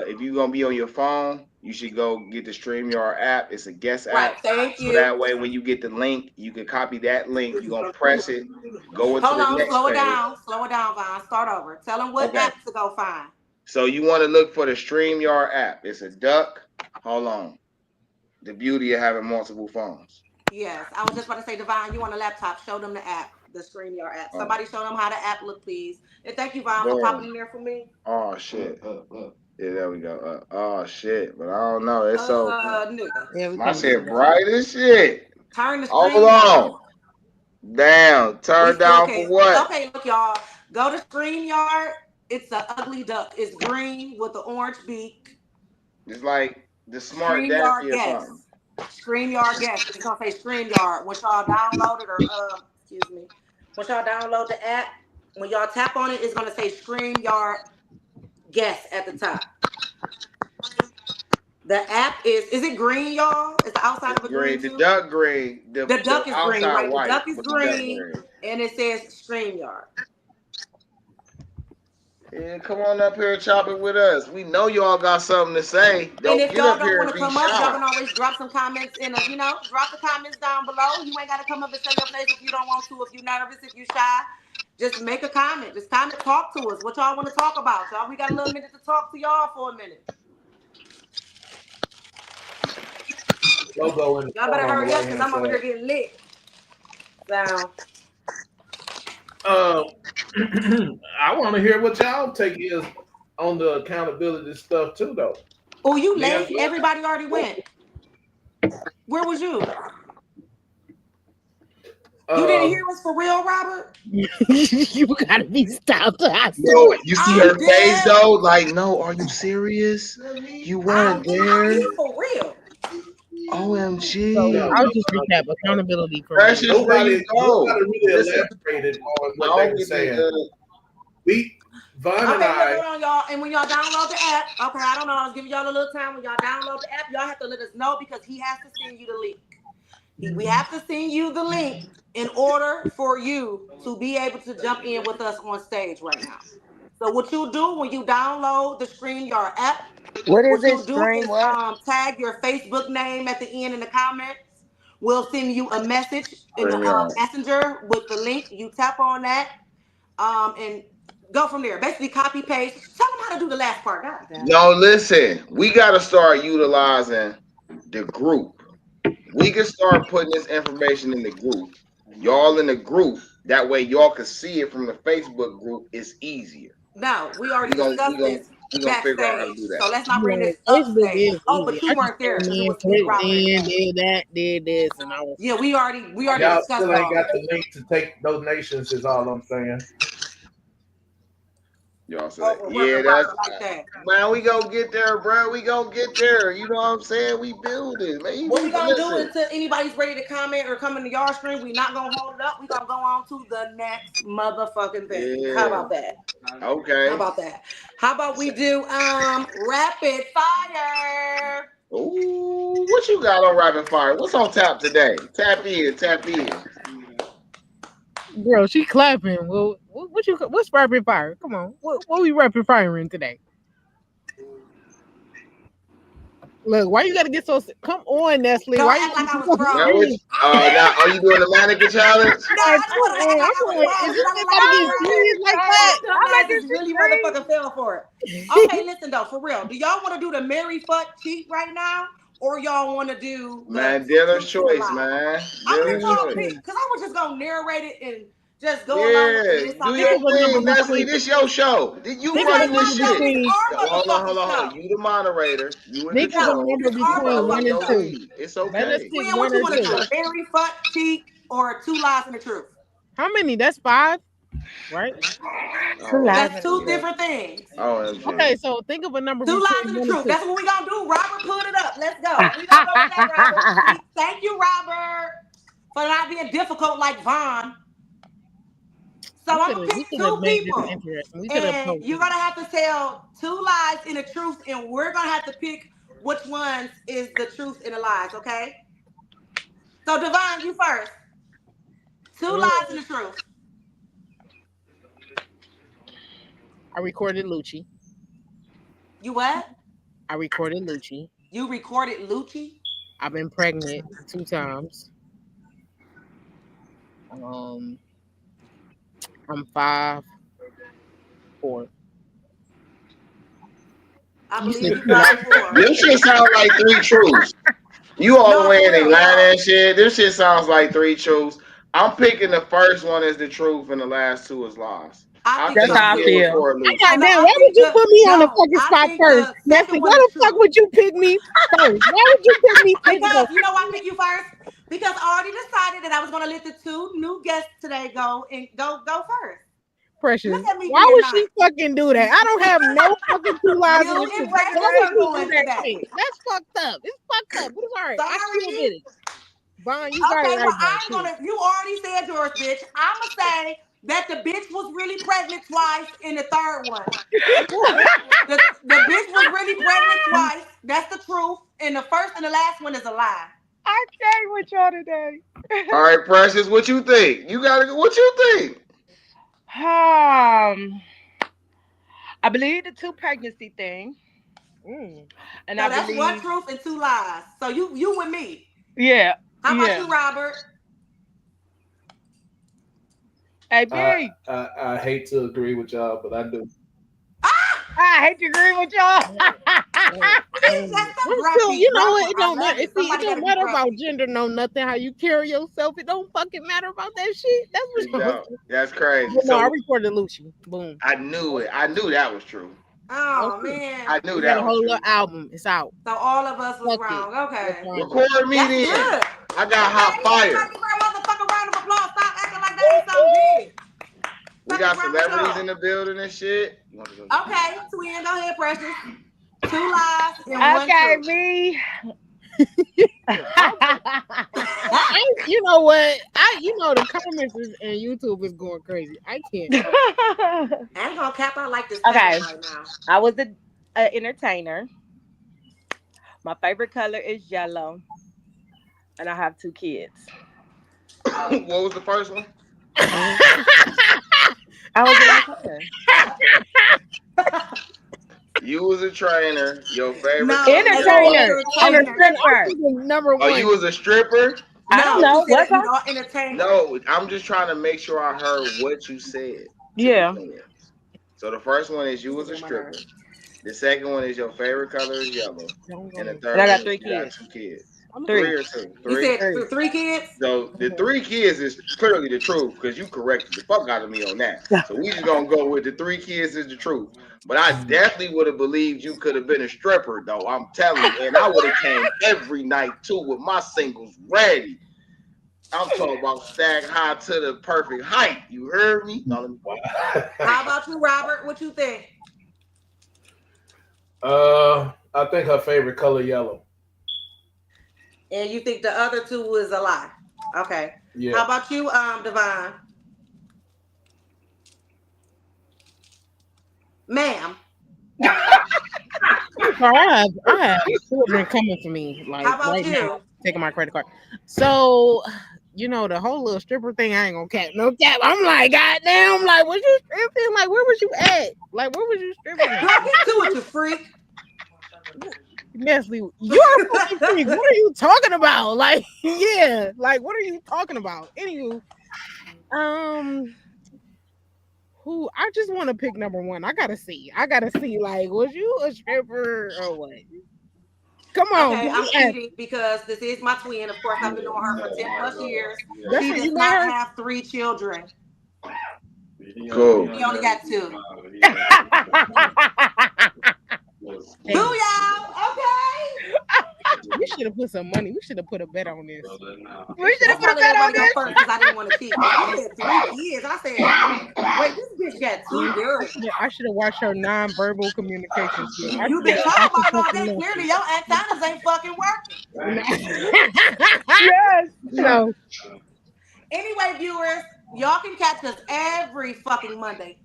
if you gonna be on your phone, you should go get the StreamYard app. It's a guest Right. app. Thank So you. that way when you get the link, you can copy that link. You're gonna press it, go into Hold the on. next Slow it page. down. Slow it down, Vaughn. Start over. Tell them what Okay. app to go find. So you want to look for the StreamYard app. It's a duck. Hold on. The beauty of having multiple phones. Yes, I was just about to say, Divine, you on a laptop. Show them the app, the StreamYard app. Oh, Somebody show them how the app look, please. And thank you, Vaughn, for popping boom. in there for me. Oh shit. Yeah, there we go. Oh shit. But I don't know. It's so Nigga. Yeah, we my can't see shit that. bright as shit. Turn the Hold screen down. on. Down. We Turn still down for can't. what? Okay, look, y'all. Go to StreamYard. It's an ugly duck. It's green with the orange beak. It's like the smart StreamYard daffy or guest. something. StreamYard guest. It's gonna say StreamYard. Once y'all download it, or excuse me, once y'all download the app, when y'all tap on it, it's gonna say StreamYard guest at the top. The app is it green, y'all? Is the outside It's of it green green. The too? duck green. The The duck is green, outside right? The white, duck is but the duck green, green. and it says StreamYard. Yeah, come on up here and chop it with us. We know y'all got something to say. And Don't if get y'all up don't here want and to be come up, y'all shy. can always drop some comments in a, drop the comments down below. You ain't got to come up and say your place if you don't want to, if you're nervous, if you're shy. Just make a comment. Just comment, talk to us. What y'all want to talk about, y'all? We got a little minute to talk to y'all for a minute. Logo in the Y'all better corner on the hurry up right because hand I'm over here side. getting lit. So, Um, I want to hear what y'all take is on the accountability stuff too, though. oh, you Now, late? Everybody already went. Where was you? You didn't hear um, us for real, Robert? You gotta be stopped. I Yo, swear. you see I'm her face dead. though? Like, no, are you serious? You weren't I'm there? here for real. So no, OMG. I'll just recap accountability for right Precious, now. where you go? nobody really Listen, elaborated on I what they don't were get the saying. We, Von and Okay, look, I, hold on, y'all. And when y'all download the app, okay, I don't know, I was giving y'all a little time. When y'all download the app, y'all have to let us know because he has to send you the link. We have to send you the link in order for you to be able to jump in with us on stage right now. So what you do when you download the StreamYard app, What is what it? you'll do Stream is what? tag your Facebook name at the end in the comments. We'll send you a message in the StreamYard. messenger with the link. You tap on that and go from there. Basically, copy paste. Tell them how to do the last part. God damn it. No, listen, we got to start utilizing the group. We can start putting this information in the group. Y'all in the group. That way, y'all can see it from the Facebook group. It's easier. No, we already We gonna we discussed gonna this we gonna figure out how to backstage. do So that. let's not bring Yeah, this Facebook upstage. is Oh, easy. but you I just weren't there came because it in, was me, clicked Robert, and in, Ness. did that, did this, and I was Yeah, we already y'all discussed still ain't all got that. the link to take donations. Is all I'm saying. Y'all say, Over working yeah, that's Robert like that. man. We gonna get there, bro. We gonna get there. You know what I'm saying? We build it, man. What we gonna do Listen, until anybody's ready to comment or come into your stream? We not gonna hold it up. We gonna go on to the next motherfucking thing. How yeah, about that? How okay. about that? How about we do rapid fire? Ooh, what you got on rapid fire? What's on tap today? Tap in, tap in. bro, she clapping. Well, what's rapid fire? Come on, what we rapid firing today? Look, why you gotta get so? Come on, Nestle. Don't Why you act like gotta I get was so drunk. Now which serious? now are you doing the mannequin challenge? No, I Like, just come wanted to act like on, I come was on. wrong Is because this I was shit like, gotta oh get serious no, like my that? I'm like, dumb ass is is really this motherfucking fell for it. Okay, crazy? listen though, for real. Do y'all want to do the Mary fuck cheat right now, or y'all want to do the Man, two dealer's truths and a choice, lie? man. I'm gonna let Dealer's Really y'all choice. pick serious. because I was just gonna narrate it and just go along with it. Yeah, It's do on your Think of a number thing, everybody. Leslie. between. This your show. You Think of a Because running my this number show, shit. this is between. our Hold on, motherfucking hold on, hold on. show. You the moderator. You in Think of a No, control. number it's our I'm between following one motherfucking and your show. two. lead. It's Let us okay. pick Quinn, what one you or want to two. do? Mary fuck cheat or two lies and the truth? How many? That's five, right? Two Oh, lives That's in the two OMG. truth. different things. OMG. Okay, so think of a number Two lies between and the one and truth. two. That's what we gonna do. Robert, put it up. Let's go. We gonna go with that, Robert. Thank you, Robert, for not being difficult like Vaughn. So I'm gonna We pick could have two made this people, interesting. We could have and posted. you're gonna have to tell two lies and the truth, and we're gonna have to pick which ones is the truth and the lies. Okay? So Divine, you first. Two Mm. lies and the truth. I recorded Lucci. You what? I recorded Lucci. You recorded Lucci? I've been pregnant 2 times. Um, I'm 5'4". I You said believe you you like 5'4". Them shit sound like three truths. You all the No, way for in real, Atlanta no. and shit. This shit sounds like three truths. I'm picking the first one as the truth and the last two as lies. I I think That's think so how I you did too. feel. record I'm Lucci. like, No, man, I why would think you put me on the fucking I spot think first? the Nestle, second why one is the fuck true. would you pick me first? Why would you pick me first? Because you know why I pick you first? Because I already decided that I was gonna let the two new guests today go and go first. Look Precious, at me why being would she nice. fucking do that? I don't have no fucking two lives in You the and truth. Precious Why would are she do going that today. shit? That's fucked up. It's fucked up. But it's all right. I still Sorry. did it. Vaughn, you got it Okay, well, right though, I'm too. gonna. You already said yours, bitch. I'ma say that the bitch was really pregnant twice in the third one. The bitch was really pregnant twice. That's the truth. And the first and the last one is a lie. I came with y'all today. All right, Precious, what you think? You gotta go. What you think? I believe the two pregnancy thing, Mm. and I So that's one believe, truth and two lies. So you with me. yeah, How about yeah. you, Robert? Hey, I, B, I hate to agree with y'all, but I do. Ah, I hate to agree with y'all. bitch, that's so I'm drop still, beat you know drop. what? It I don't love matter. it. See, it Somebody got don't to be matter drop about beat. gender, no nothing. How you carry yourself, it don't fucking matter about that shit. That's what I'm No, that's crazy. But no, I So recorded Lucci. Boom. I knew it. I knew that was true. Oh Okay. man. I knew We got a that was whole little true. album. It's out. So all of us was Fuck it. wrong. Let's Okay. find it. Record me That's then. good. I got Okay, hot everybody fire. give her a motherfucking round of applause. Stop acting like that ain't something big. We Fuck is got wrong with celebrities y'all? in the building and shit. Okay, twin, go ahead, precious. Two lies and one Okay, truth. B. You know what? The comments and YouTube is going crazy. I can't. I ain't gonna cap out like this Okay, pattern right now. I was a entertainer. My favorite color is yellow, and I have two kids. What was the first one? I was an entertainer. You was a trainer. Your favorite No, color as an yellow. Entertainer. I was a entertainer. I'm stripper. thinking number Oh, you one. was a stripper? I don't No, she know. said Was that you I? was an entertainer. No, I'm just trying to make sure I heard what you said to Yeah. begin. So the first one is you This is was a on my nerves. stripper. The second one is your favorite color is yellow. Don't And the go. And I third got one is three you got kids. two kids. I'm Three Three. or two? You Three? said Three. three kids? So the Mhm. 3 kids is clearly the truth because you corrected the fuck out of me on that. So we just gonna go with the 3 kids is the truth. But I definitely would have believed you could have been a stripper though. I'm telling you, and I would have came every night too with my singles ready. I'm talking about stack high to the perfect height. You heard me? No, let me How about you, Robert? What you think? I think her favorite color yellow. And you think the other two was a lie? Okay. Yeah. How about you, Divine? Ma'am. So I have children coming for me like How about right now, you? taking my credit card. So the whole little stripper thing. I ain't gonna cap no cap. I'm like, goddamn, like, was you stripping? Like, where was you at? Like, where was you stripping at? Girl, get to it, you freak. Nestle, you're a fucking freak. What are you talking about? Like, yeah, like, what are you talking about? Anywho, um, who I just want to pick number one. I gotta see. Like, was you a stripper or what? Come on, Okay, give I'm me answer. cheating because this is my twin. Of course, I've been knowing her for 10 plus years. That's She what does you made not her. have 3 children. cool. She only got 2. Damn, Booyah! Okay. we should have put some money. We should have put a bet on this. We should have That's put why a I let bet on everybody go this. first because I didn't want to cheat. But she said 3 kids. I said, wait, this bitch got 2 girls. I should have watched her non-verbal communication skills. I You've should been have talking asked her about it all day. something Clearly, your antennas ain't fucking working. else. Yes. No, Anyway, viewers, y'all can catch us every Monday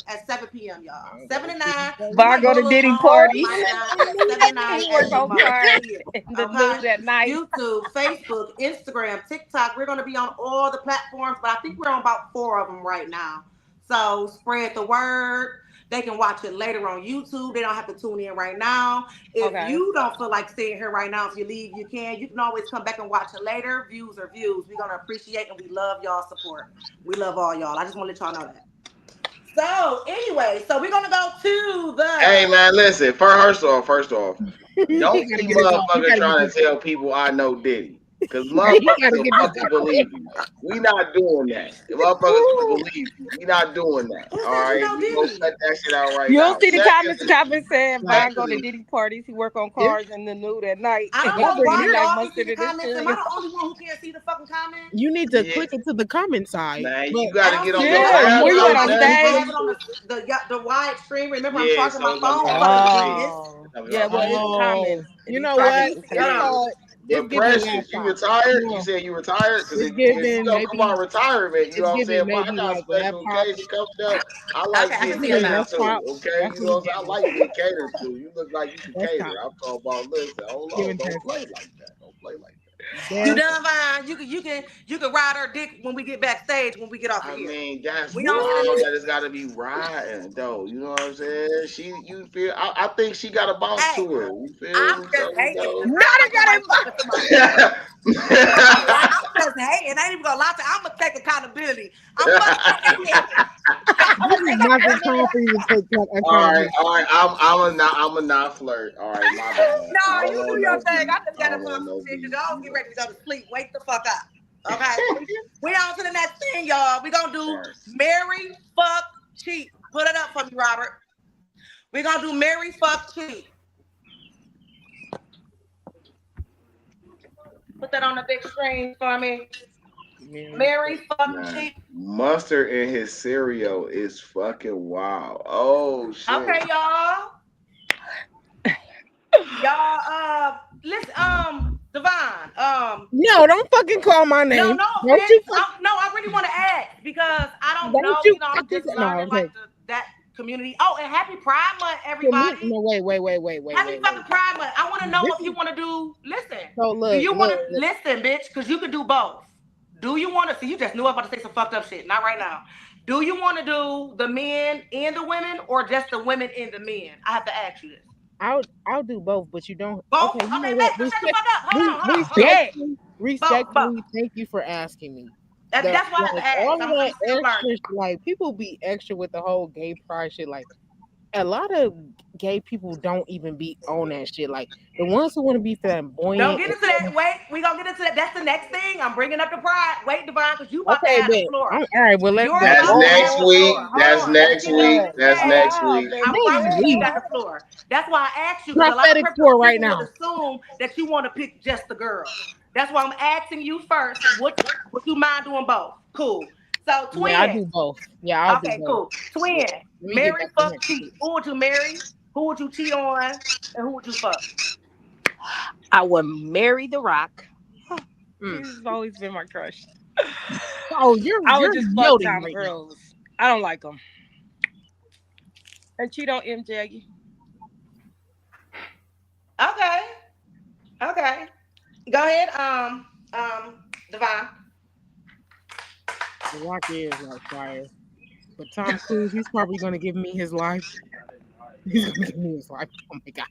at 7 p.m., y'all. 7 to 9. We might Vargo go a the little Diddy longer. We party. might not, but 7 to 9 He at work the on most. cars Period. in the Okay? news at night. YouTube, Facebook, Instagram, TikTok. We're going to be on all the platforms, but I think we're on about 4 of them right now. So spread the word. They can watch it later on YouTube. They don't have to tune in right now. If Okay. you don't feel like staying here right now, if you leave, you can. You can always come back and watch it later. Views are views. We're going to appreciate and we love y'all support. We love all y'all. I just want to let y'all know that. So, anyway, so we're going to go to the... Hey man, listen. First off, He don't gotta be get this off. He motherfucker gotta trying get to tell people I know Diddy. Cause this. He motherfuckers gotta will get this fucking out. believe you. We not doing that. If motherfuckers will believe you. We not doing that. Who All said you right. know We gonna Diddy? cut that shit out right You now. don't see the comments. Comments saying Like, Vine go to Diddy parties. He work on if cars in the nude at night. I don't Y'all know bringing why it Like y'all can see mustard the in his comments. Am I cereal. the only one who can't see the fucking comments? you need to Yeah. click into the comment side. Man, But you gotta I get don't on see your Yeah, app. where you at on I stage? have it on the wide screen. Remember, I'm Yeah, charging so my it's gonna phone. be I'm hard gonna to delete see. this. Yeah, well, it's comments. And you these know comments what? is It's hilarious. called. It's But giving Precious, you laptop. retired? No, You said you retired? Because it's if you giving don't come out maybe. of retirement, you It's know what I'm saying? giving If I maybe got a like special laptop. occasion coming up, I Okay, like I getting can see it Giving now. catered to. desktop. Okay, That's you what know it's what I'm saying? I giving. like being catered to. You look like you can Desktop. cater. I'm talking about, listen, hold on, Giving don't play desktop. like that. Don't play like that. You Desk. done, Vine? You can ride her dick when we get backstage when we get off of I here. mean, that's We on to the wild next. that it's got to be riding, though. You know what I'm saying? You feel, I think she got a bounce Hey, to her. You feel I'm me? just So, you hating know. because I don't want nobody talking to my shit. I'm just hating. I ain't even gonna lie to you. I'm gonna take accountability. I'm fucking hating. I'm This gonna is take not the accountability. time for you to take accountability. All right. I'm a not flirt. All right, my bad. No, I don't you do want your no thing. beef. I just I gotta don't talk want some no shit beef. because I was You getting know ready to go what to sleep. Wake the fuck up. Okay. We on to the next thing, y'all. We gonna do I'm saying? marry, fuck, cheat. Put it up for me, Robert. We gonna do marry, fuck, cheat. Put that on the big screen for me. Marry, fuck, Man, cheat. mustard in his cereal is fucking wild. Oh shit. Okay, y'all. Y'all, listen, Devon, No, don't fucking call my no, name. no Don't offense. you fuck. No, I really want to ask because I don't Don't know. you I'm fucking. just No, learning okay. like that community. Oh, and happy Pride Month, For me, everybody. no, wait. Happy fucking Pride Month. I want to know This if you is want to do. Listen, so. do Look, you want look, to look. listen, bitch? Because you can do both. Do you want to see? You just knew I was about to say some fucked up shit. Not right now. Do you want to do the men and the women, or just the women and the men? I have to ask you this. I'll do both, but you don't. Both? Okay, you know Okay, what? bet. So shut the fuck up. Hold on. Yeah. Both. Respectfully, thank you for asking me. That's why I have Like to ask. all of I'm that still extra, learning. like people be extra with the whole gay pride shit. Like a lot of gay people don't even be on that shit. Like the ones who want to be Don't flamboyant get and into that. Wait, we gonna get into that. That's the next thing. I'm bringing up the pride. Wait, Devon, because you about to okay, have the but floor. I'm all right. Well, let's You're go. That's about to next have the week. floor. Hold on. Let's get to this That's stage. next week. I Next promise you, you week, got the floor. That's why I asked you, because a lot of prophetic pour right people would now. assume that you want to pick just the girls. That's why I'm asking you first. Would you mind doing both? Cool. So, Yeah, I twin. do both. Yeah, I'll do Okay, both. cool. Twin. Let me get Marry, back on fuck, that cheat. shit. Who would you marry? Who would you cheat on? And who would you fuck? I would marry The Rock. Mm. He's always been my crush. Oh, I would you're just fuck yielding Tom right now. Cruise. I don't like him. And cheat on MJ. Okay. Okay. Go ahead, Devon. The Rock is like fire, but Tom Cruise, he's probably gonna give me his life. He's gonna give me his life. Oh my god!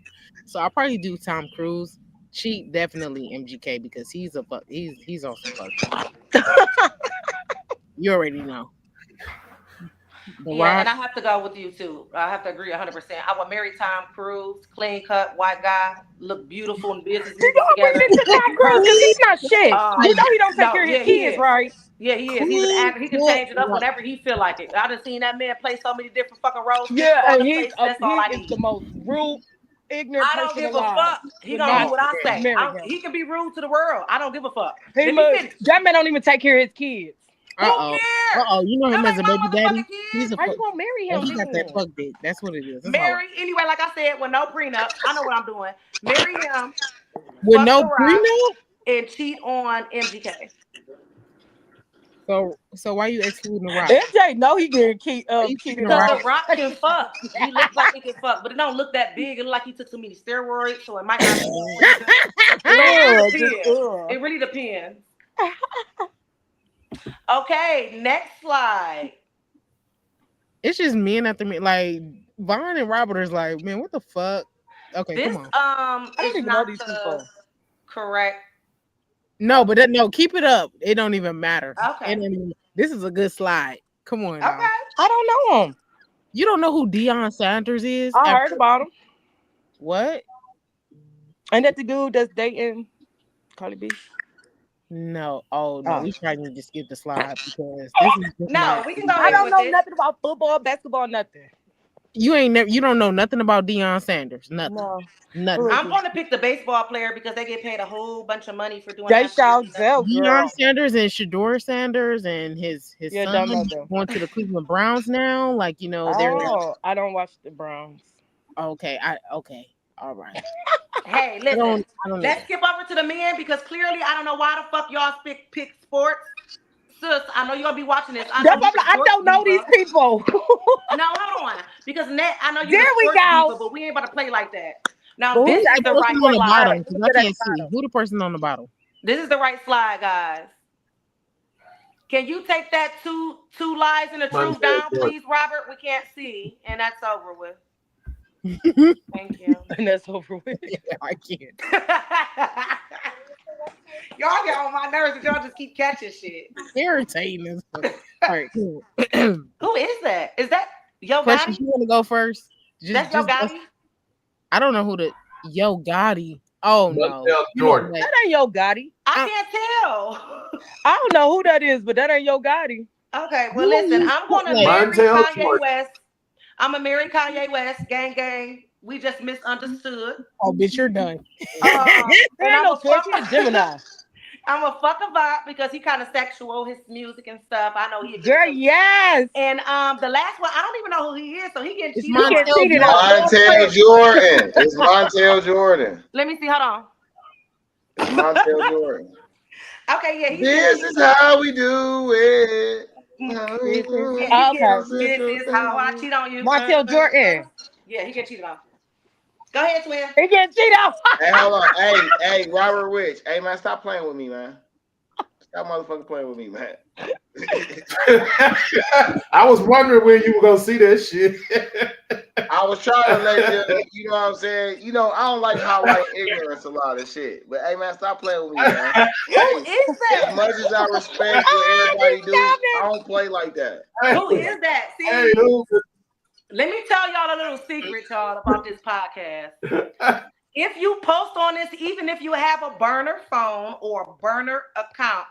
So I'll probably do Tom Cruise. Cheat definitely MGK because he's a fuck. He's on some fuck shit. You already know. The Yeah, Rock. and I have to go with you too. I have to agree 100%. I would marry Tom Cruise, clean cut, white guy, look beautiful in business You movies know I'm bringing together. it to Tom Cruise because he's not shit. You know he don't take No, care of his yeah, he kids, is. right? Yeah, he is. He's an Clean actor. He can cut. change it up Like, whenever he feel like it. I done seen that man play so many different fucking roles since Yeah, going and to places. That's all he I is need. the most rude, ignorant I don't person give a alive. fuck. He Would gonna not do what I say. marry him. He can be rude to the world. I don't give a fuck. He Let me must, finish. that man don't even take care of his kids. Who uh cares? oh. You know him That as ain't a my baby daddy. motherfucking He's kid. a How fuck. you gonna marry Oh, him he got that then? fuck dick. That's what it is. That's all right. Marry, anyway, like I said, with no prenup. I know what I'm doing. Marry him, With fuck no the rock, prenup. and cheat on MGK. So why you excluding the Rock? MJ know he getting Why you keeping cheated the Because Rock? the on. rock can fuck. He looks like he can fuck, but it don't look that big. It look like he took too many steroids, so it might not be really good. So it really Just depends. It really depends. Okay, next slide. It's just men after me. Like Vaughn and Robert is like, man, what the fuck? Okay, This come on. I don't is even know not these the people. correct. No, but no, keep it up. It don't even matter. Okay. It don't even, this is a good slide. Come on now. Okay. I don't know him. You don't know who Deion Sanders is? I heard about him. What? Ain't that the dude that's dating Cardi B? No. Oh no, Oh. we probably need to skip the slide because this is just No, not. we can go I ahead don't with know it. nothing about football, basketball, nothing. You ain't never. You don't know nothing about Deion Sanders. Nothing. No. Nothing. Who is I'm it? going to pick the baseball player because they get paid a whole bunch of money for doing They that. shall tell, Deion girl. Sanders and Shador Sanders and his Yeah, son don't know them. going to the Cleveland Browns now. Like, you know, they're Oh, I don't watch the Browns. okay. Okay. All right. Hey, I listen. don't know. Let's skip over to the men because clearly I don't know why the fuck y'all pick sports. Sis, I know you're gonna be watching this. I know That's you're what I'm like, I sports don't know these diva. people. No, hold on. Because I know you're There the we sports go. diva, but we ain't about to play like that. Now But Who's this who's is the the person right on the slide. bottom? Because I Look at can't the see. bottom. Who the person on the bottom? This is the right slide, guys. Can you take that two lies and the truth down, please, Robert? We can't see, and that's over with. Thank you. And that's over with. I can't. Y'all get on my nerves, and y'all just keep catching shit. Irritating as fuck. All right, cool. Who is that? Is that Yo Precious, Gotti? you want to go first? That's Yo Gotti? I don't know who the Yo Gotti. Oh no, Montel Jordan. That ain't Yo Gotti. I can't tell. I don't know who that is, but that ain't Yo Gotti. Okay, well listen, I'm gonna Montel marry Kanye Jordan. West. I'm gonna marry Kanye West. Gang, gang. We just misunderstood. Oh, bitch, you're done. And There ain't I'm no a fuck. Twitch. He's Gemini. I'm a fuck a vibe because he kind of sexual, his music and stuff. I know he. Girl, yes. And the last one, I don't even know who he is, so he getting It's cheated on. Montel cheated on. Montel Jordan. It's Montel Jordan. Let me see. Hold on. It's Montel Jordan. Okay, yeah. This is how we do it. This is how I cheat on you. Montel Jordan. Yeah, he get cheated on. Go ahead, twin. He getting cheated on. Hey, hold on. Hey, Robert Rich. Hey, man, stop playing with me, man. Stop motherfucking playing with me, man. I was wondering when you were gonna see that shit. I was trying to let you know what I'm saying? You know, I don't like highlight ignorance a lot of shit. But hey man, stop playing with me, man. Who is that? As much as I respect what everybody do, I don't play like that. Who is that? See, Hey, who? let me tell y'all a little secret, y'all, about this podcast. If you post on this, even if you have a burner phone or a burner account,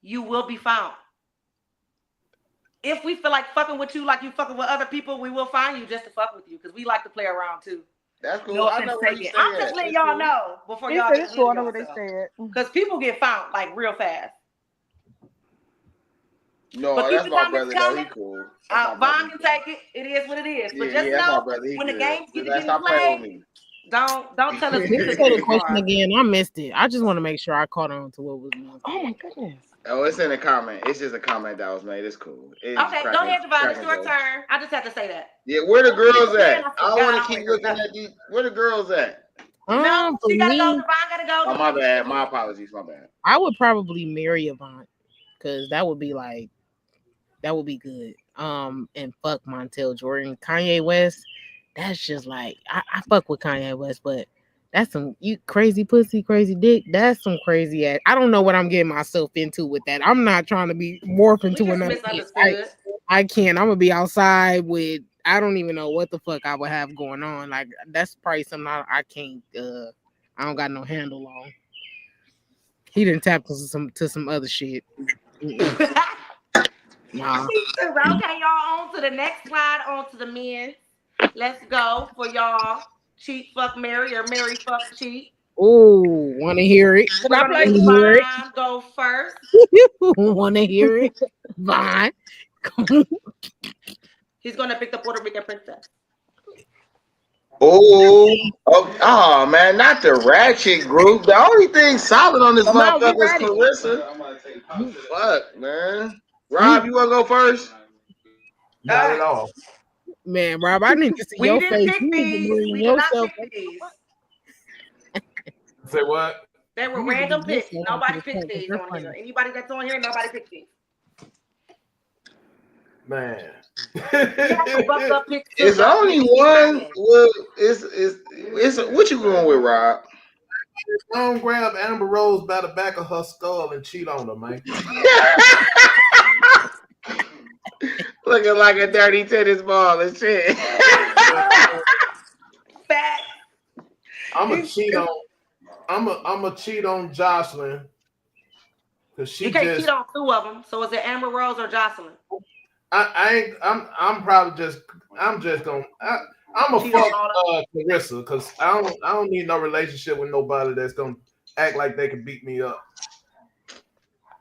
you will be found. If we feel like fucking with you like you fucking with other people, we will find you just to fuck with you because we like to play around too. That's cool. No I know where you stay I'm just at. letting It's y'all cool. know before He y'all said get it's cool. I know what they said. because people get found like real fast. No, But keep that's the my comments brother though. coming. He cool. Vaughn can take it. It is what it is. But just Yeah, that's my know brother. He when the good. games get to getting Stop playing with played, me. don't tell us we Let's took say it the too question far. again. I missed it. I just want to make sure I caught on to what was going on. Oh my goodness. Oh, it's in a comment. It's just a comment that was made. It's cool. It's Okay, go ahead, Devon. It's your turn. I just have to say that. Yeah, where the girls at? I don't want to God, keep looking at these. Where the girls at? No, For she gotta go. me, Devon gotta go. Oh, my bad. My apologies. My bad. I would probably marry Avant because that would be good. And fuck Montel Jordan, Kanye West. That's just like I fuck with Kanye West, but that's some you crazy pussy, crazy dick. That's some crazy ass. I don't know what I'm getting myself into with that. I'm not trying to be morph into another. I can't. I'm gonna be outside with. I don't even know what the fuck I would have going on. Like that's probably something I can't. I don't got no handle on. He didn't tap to some other shit. Nah. Okay, y'all, on to the next slide, on to the men. Let's go for y'all. Cheat, fuck, marry, or marry, fuck, cheat. Oh, want to hear it? Can I play Vaughn go first? Want to hear it? Vaughn. He's gonna pick the Puerto Rican princess. Oh, man, not the ratchet group. The only thing solid on this motherfucker is Clarissa. Fuck, man. Rob, you wanna go first? Not at all. Man, Rob, I need to see your face. You need to bring yourself. Say what? They were random picks. Nobody picked these on here. Anybody that's on here, nobody picked these. Man. We got some fucked up pictures too. It's Y'all only make me one. mad. Well, it's what you going with, Rob? Don't grab Amber Rose by the back of her skull and cheat on her, man. Looking like a dirty tennis ball and shit. Fat. I'm gonna cheat on. I'm a cheat on Jocelyn because You she can't cheat just. on two of them. So is it Amber Rose or Jocelyn? I ain't. I'm probably just. I'm just gonna. I'm a Cheat on fuck all of them. Clarissa because I don't need no relationship with nobody that's gonna act like they can beat me up.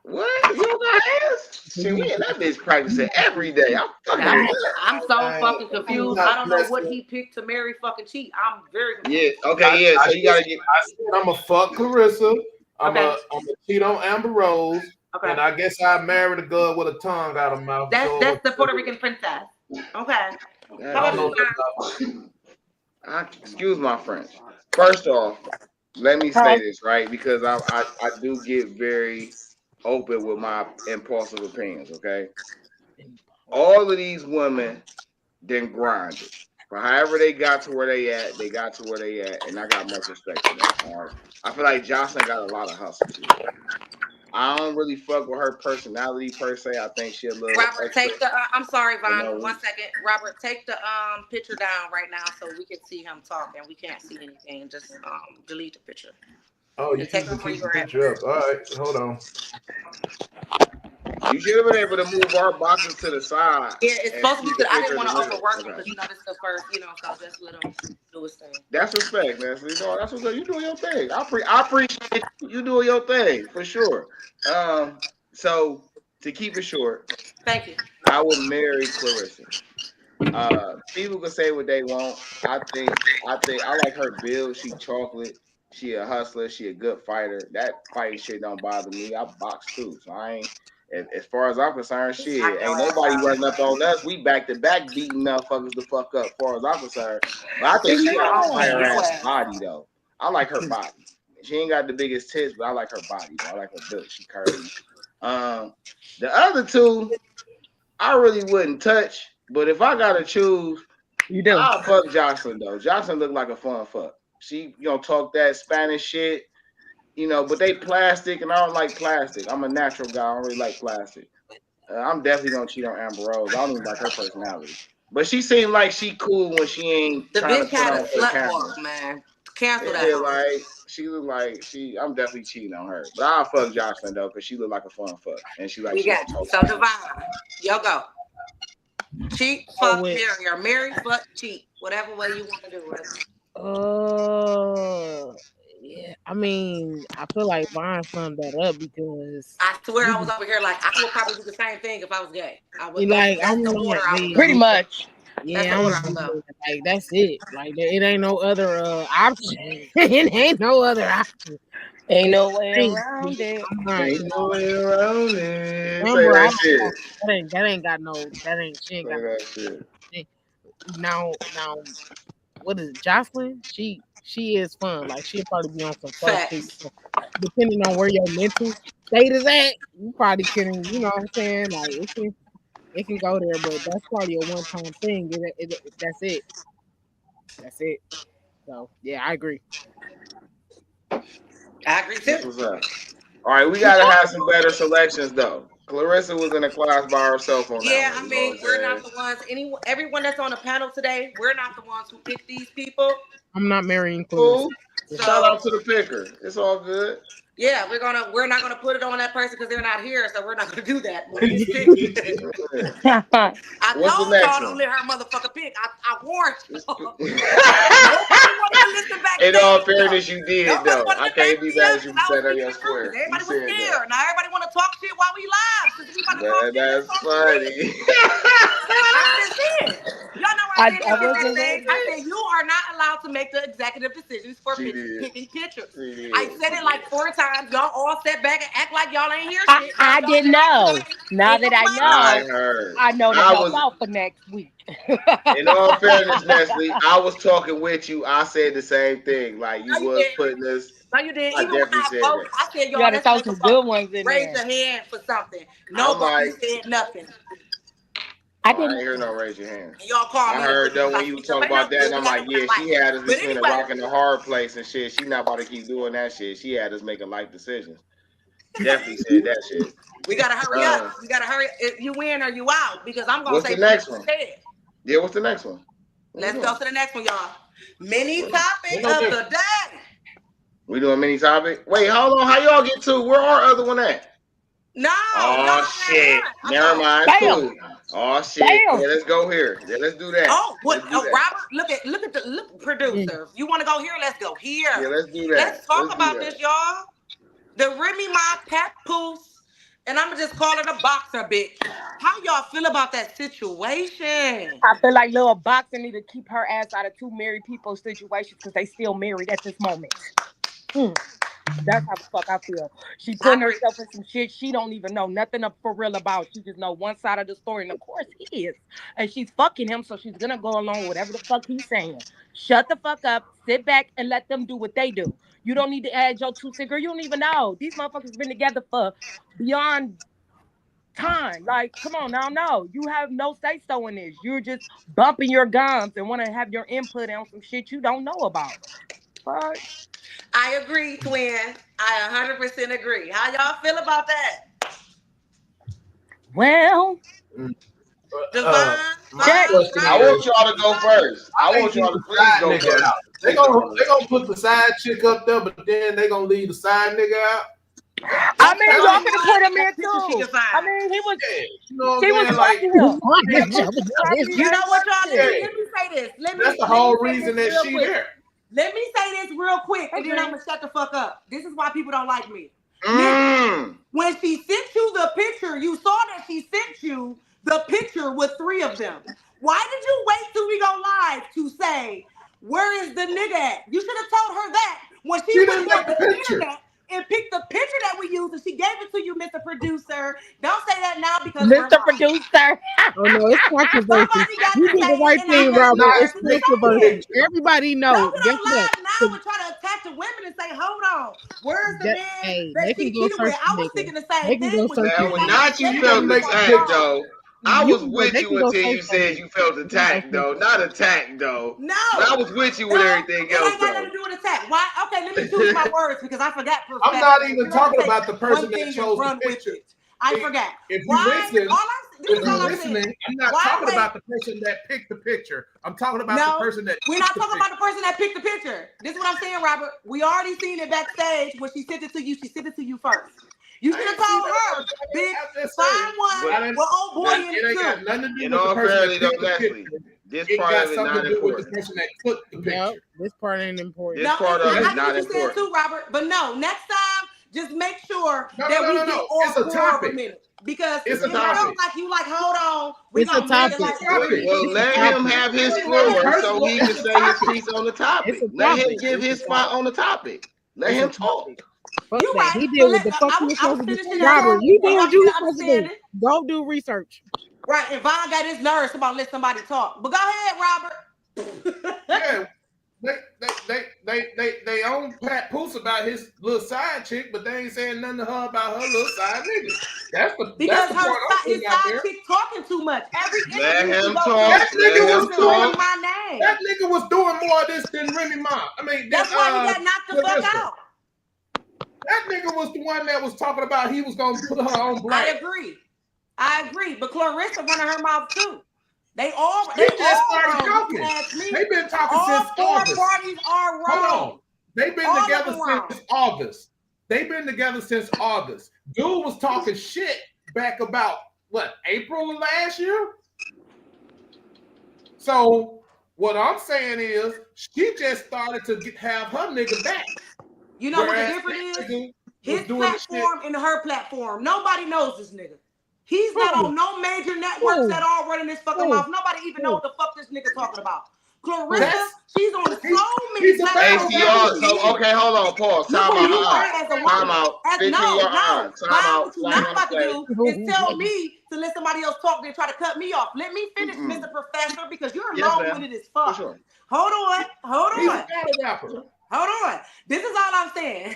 What? You don't got hands? Shit, me and that bitch practicing every day. I'm fucking I'm, with I'm so Man, fucking I'm confused. not I don't know what messing. he picked to marry fucking cheat. I'm very that. Yeah. confused. Okay. Yeah. So you gotta get. I said I'm a fuck Clarissa. Okay. I'm a cheat on Amber Rose, Okay. and I guess I married a girl with a tongue out of mouth. That's the Puerto Rican princess. Okay. I How don't about know you, nothing John? Excuse my French. First off, let me Huh? say this right because I do get very open with my impulsive opinions. Okay. All of these women then grinded. But however they got to where they got to where they at, and I got much respect for that. All right. I feel like Jocelyn got a lot of hustle to her. I don't really fuck with her personality per se. I think she a little Robert, extra take the. I'm sorry, for Vaughn. no 1 reason. second. Robert, take the picture down right now so we can see him talk and we can't see anything. Just delete the picture Oh, you and take need it to from where keep you the were at. picture up. All right, hold on. You should have been able to move our boxes to the side Yeah, it's and supposed to be keep the good. I didn't picture in want the to middle. overwork him Okay. because this is the first, so just let him do his thing. That's respect, Nestle. No, that's what's up. You doing your thing. I appreciate you doing your thing for sure. So to keep it short, Thank you. I would marry Clarissa. People can say what they want. I think I like her build. She chocolate. She a hustler. She a good fighter. That fighting shit don't bother me. I box too, so I ain't. As far as I'm concerned, Just knock shit, ain't your ass nobody out. running up on us. We back to back beating motherfuckers the fuck up. As far as I'm concerned, but I think she got a I'll beat fire your ass ass. body though. I like her body. She ain't got the biggest tits, but I like her body though. I like her build. She curvy. Um, the other two, I really wouldn't touch. But if I gotta choose, You do. I'll fuck Jocelyn though. Jocelyn look like a fun fuck. She talk that Spanish shit, but they plastic and I don't like plastic. I'm a natural guy. I don't really like plastic. I'm definitely gonna cheat on Amber Rose. I don't even like her personality. But she seemed like she cool when she ain't The trying to bitch put had a on for the slut camera. walk, man. Cancel that Yeah, hoe. like she look like I'm definitely cheating on her. But I'll fuck Jocelyn though, because she look like a fun fuck. And she We got don't talk so Spanish. Divine. Yo go. Cheat, Oh, fuck, with marry, or marry, fuck, cheat. Whatever way you want to do it. uh, yeah. I mean, I feel like Vaughn summed that up because I swear I was you, over here like I would probably do the same thing if I was gay. I would. you That's like that's I'm the not order I would the go. pretty much. That's Yeah, the I'm order I would go. like that's it. Like it ain't no other option. It ain't no other option. Ain't no way Ain't- around it. I'm not, Ain't no way around it. Say Amber, I that don't shit. know. That ain't got no. That ain't. She ain't Say got no. that shit. Now, what is it, Jocelyn? She is fun. Like she'll probably be on some fuck shit. Facts. Depending on where your mental state is at, you probably can. You know what I'm saying? Like it can go there, but that's probably a one time thing. That's it. That's it. So yeah, I agree. I agree That's too. what's up. All right, we gotta have some better selections though. Clarissa was in a class by herself on that Yeah, one. I You know what mean, I'm we're saying? not the ones. Everyone that's on the panel today, we're not the ones who pick these people. I'm not marrying Clarissa. Cool. Shout So out to the picker. It's all good. yeah, we're not gonna put it on that person because they're not here. So we're not gonna do that. But we didn't pick. Yeah. I What's the told next y'all don't one? let her motherfucker pick. I warned y'all. Nobody wanted to listen In backstage all though. fairness, you did Nobody though. wanted I to back can't be me mad up at you because for I was standing on speaking your the truth. Because square. You everybody was said that. scared. Now everybody want to talk shit while we live. Since we about to talk Man, shit, let's that's talk some shit. funny. I just said. Y'all know what I said I that shit wasn't backstage. I ready. said you are not allowed to make the executive decisions for She did. picking pictures. She I did. said She it like did. 4 times. Y'all all sat back and act like y'all ain't hear I, shit. Now I y'all didn't sit back know. quiet Now and that I I complain. know, heard. I know to I help was, out for next week. in all fairness, Nestle, I was talking with you. I said the same thing. Like you No, you was didn't. putting this. No, you didn't. I Even when definitely I said voted, that. I said, You y'all, got to let's throw make a some vote. good ones in Raise there. your hand for something. I'm Nobody like, said nothing. I Oh, I ain't didn't. hear no raise your hand. And y'all call I me heard put though you when on you was speaker, talking but no, about that, we and I'm got to like, do yeah, that she had us But between a anyway, rock and a hard place and shit. She not about to keep doing that shit. She had us making life decisions. Definitely said that shit. we got to hurry up. We got to hurry. If you win or you out, because I'm gonna What's say the what next you one? said. Yeah, what's the next one? What we Let's doing? go to the next one, y'all. Mini What topic no of different. the day. We doing mini topic? Wait, hold on. How y'all get to where our other one at? No, y'all Oh have shit. one. I Never thought. mind. It's Damn. cool. Oh shit. Damn. Yeah, let's go here. Yeah, let's do that. Oh, what? Let's do Oh, that. Robert, look at the producer. You want to go here? Let's go here. Yeah, let's do that. Let's talk Let's do about that. this, y'all. The Remy Ma Papoose, and I'm gonna just call it a boxer, bitch. How y'all feel about that situation? I feel like little boxer need to keep her ass out of two married people situations because they still married at this moment. That's how the fuck I feel. She I putting agree. herself in some shit she don't even know nothing up for real about. She just know one side of the story, and of course he is. And she's fucking him, so she's gonna go along with whatever the fuck he's saying. Shut the fuck up, sit back, and let them do what they do. You don't need to add your 2 cents, girl. You don't even know. These motherfuckers been together for beyond time. Like, come on now, no. You have no say so in this. You're just bumping your gums and want to have your input on some shit you don't know about. Fuck. I agree, twin. I 100% agree. How y'all feel about that? Well, Divine, My check. Fine, question I Robert, want is, y'all to go first. I they want leave y'all to the please side go nigga first. out. They Please go gonna first. they gonna put the side chick up there, but then they gonna leave the side nigga out. I That's the mean, That's y'all only could have one put him in that in picture she too. can find. I mean, yeah, you know what she I'm was saying? Like, fucking him. Good That job. pussy probably You know ain't what, worth y'all? shit. yeah, Let me say this. that's the Let me whole say this reason that real she quick. there. Let me say this real quick, and then I'm Okay. gonna shut the fuck up. This is why people don't like me. Nigga, Mmm. when she sent you the picture, you saw that she sent you the picture with 3 of them. Why did you wait till we go live to say, where is the nigga at? You should have told her that when she She went didn't make on the the picture. internet and picked the picture that we used and she gave it to you, Mr. Producer. Don't say that now because we're Mr. live. Producer. Oh no, it's controversy. Somebody got You to did say the it, right and I thing, It's want the Robert. not It's person to make the say controversy. it. picture. Everybody Don't know. get Guess on what? live now and try to attack the women and say, hold on, where's the man Hey, that they she can go cheated search with? the I was nigga. thinking the same They can go thing, which search is Now, his when why name. I not you She said felt didn't the make the fuck attacked picture. off. though. I was with They you can go until search you that said nigga. you felt They can go attacked search though. him. Not attacked though. But I No, was with you with no, everything it else ain't got though. nothing to do with attack. Why? Okay, let me choose my words because I forgot I'm not perspective. even We're gonna talking take about the person one that thing and chose the run with picture. it. I forgot. If you Why? listen, This if is all you I'm saying. listening, I'm not Why talking wait? about the person that picked the picture. I'm talking about the No, person that we're took not the talking picture. about the person that picked the picture. This is what I'm saying, Robert. We already seen it backstage when she sent it to you. She sent it to you first. You should I have ain't seen told that her, first. bitch, I'm just saying. find one But I didn't. with old boy that, in It it ain't too. got nothing to do in with the all person that fairly though, picked the Leslie, picture. this It part got of it something not to do with the important. person that took the Yep, picture. this part ain't important. This No, part of I it's get what not you're saying important. too, Robert. But no, next time, just make sure No, no, that no, we no, get no. all It's a 4 of topic. them in it. Because It's It's a a it felt topic. topic. like you like, hold on, we It's a gonna make It's it a topic. like topic. every Well, It's a let him topic. have his we ain't gotta floor make First so of all, he can it's a say his topic. piece on the It's topic. a Let him topic. give It's a his spot topic. on the topic. Let It's a him talk. topic. Fuck You that. right, He did but what the fuck he was I supposed was to do. finishing up, Robert, you did and what I'm you still was supposed to do. understanding. Go do research. Right, and Vaughn got his nerves about let somebody talk. But go ahead, Robert. Yeah, they own Pat Poose about his little side chick, but they ain't saying nothing to her about her little side nigga. That's Because the point I'm his putting out side there. chick talking too much. Every Let interview she him go talk. to, That she nigga Let was him using Remy doing talk. my name. that nigga was doing more of this than Remy Ma. I mean, than That's why he got knocked the fuck Clarissa. out. That nigga was the one that was talking about he was gonna put her on I blast. agree. But Clarissa running her mouth too. They She all just started wrong. If you talking. ask me, They've been talking all since 4 August. parties are Hold wrong. on. They've been All of together them wrong. since August. They've been together since August. Dude was talking shit back about what, April of last year? So what I'm saying is she just started to have her nigga back. You know what the Whereas difference that is? nigga was His doing the shit. platform and her platform. Nobody knows this nigga. He's not Who? on no major networks Who? at all running this fucking Who? mouth. Nobody even know Who? what the fuck this nigga talking about. Clarissa, Who? That's she's on so many he's a Hey, platforms. battle see Look y'all. who rapper. she So is. okay, hold on. Pause. Look Time who you out. are as a Time woman. out. As 50 no, yard. Time Vaughn, out. what you Flag not on the about to play. do is tell me to let somebody else talk and try to cut me off. Let me finish, Mm-mm. Mr. Professor, because you're Yes, ma'am. long-winded as For fuck. sure. Hold on. He's a battle rapper. Hold on. This is all I'm saying.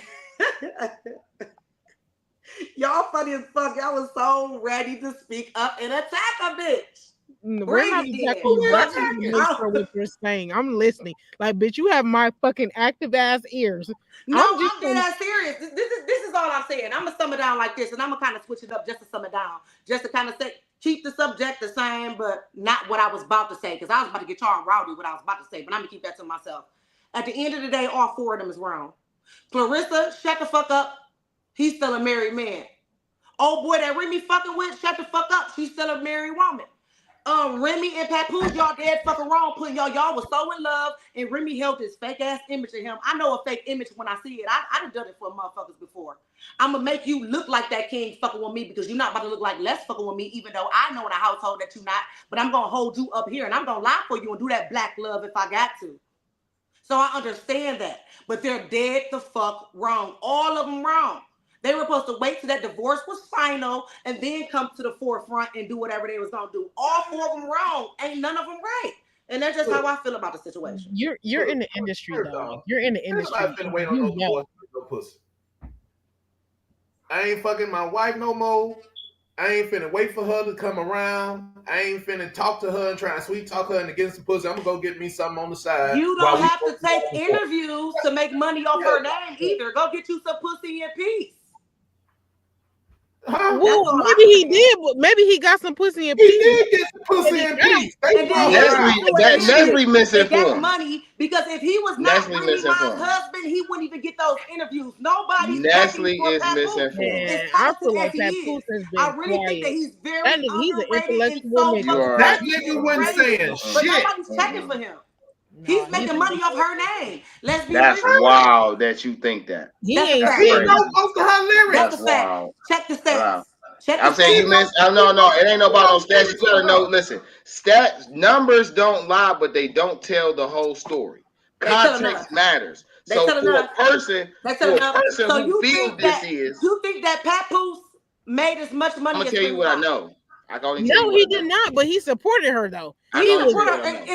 Y'all funny as fuck. Y'all was so ready to speak up and attack a bitch. We're Bring not it attacking then. you, but I Fuck just want to it. make sure what you're saying. I'm listening. Like, bitch, you have my fucking active ass ears. No, I'm just I'm dead trying. ass serious. This is all I'm saying. I'm gonna sum it down like this, and I'm gonna kind of switch it up just to sum it down, just to kind of say keep the subject the same, but not what I was about to say, because I was about to get y'all rowdy what I was about to say, but I'm gonna keep that to myself. At the end of the day, all four of them is wrong. Clarissa, shut the fuck up. He's still a married man. Oh boy, that Remy fucking with, shut the fuck up. She's still a married woman. Remy and Papoose, y'all dead fucking wrong. Putting y'all was so in love, and Remy held this fake ass image of him. I know a fake image when I see it. I done done it for motherfuckers before. I'm gonna make you look like that king fucking with me because you're not about to look like less fucking with me, even though I know in a household that you're not. But I'm gonna hold you up here, and I'm gonna lie for you and do that black love if I got to. So I understand that, but they're dead the fuck wrong. All of them wrong. They were supposed to wait till that divorce was final and then come to the forefront and do whatever they was gonna do. All four of them wrong. Ain't none of them right. And that's just how I feel about the situation. You're in the industry though. Like, you're in the industry. Everybody finna wait on You those know. boys to get no pussy. I ain't fucking my wife no more. I ain't finna wait for her to come around. I ain't finna talk to her and try and sweet talk her into getting some pussy. I'm gonna go get me something on the side. You while don't we have go to take back and forth. interviews to make money off her name either. Go get you some pussy in peace. Huh? Well, all maybe I'm he saying. did. But maybe he got some pussy in He peace. did get some pussy And in he peace. They And then brought he her went out. to Nestle, an Nestle interview and gave him misinformed. money because if he was not Nestle Remy Ma's misinformed. husband, he wouldn't even get those interviews. Nobody's checking Nestle for is Papoose. misinformed. Man, As I talented feel as like he Papoose is, has I been really think that quiet. he's very He's an underrated and intellectual so You nigga. fucking are. That talented nigga and wasn't crazy. saying But shit. nobody's checking for him. No, He's making money off her name. Let's be That's real. wild that you think that. he That's a ain't That's fact. He shit. crazy. knows most of her lyrics. That's That's a fact. wild. Check the Wow. stats. Check the I'm saying you stats. miss. No. It ain't about no stats. You gotta know. Listen, stats numbers don't lie, but they don't tell the whole story. They telling us. Context matters. They So telling us. They for telling a us. person So who feels this is, you think that Papoose made as much I'm money gonna as tell you Remy what I Ma? know. I can only tell you No, what he I did know. not. But he supported her though. I He can He only was. tell you supported what her. I know.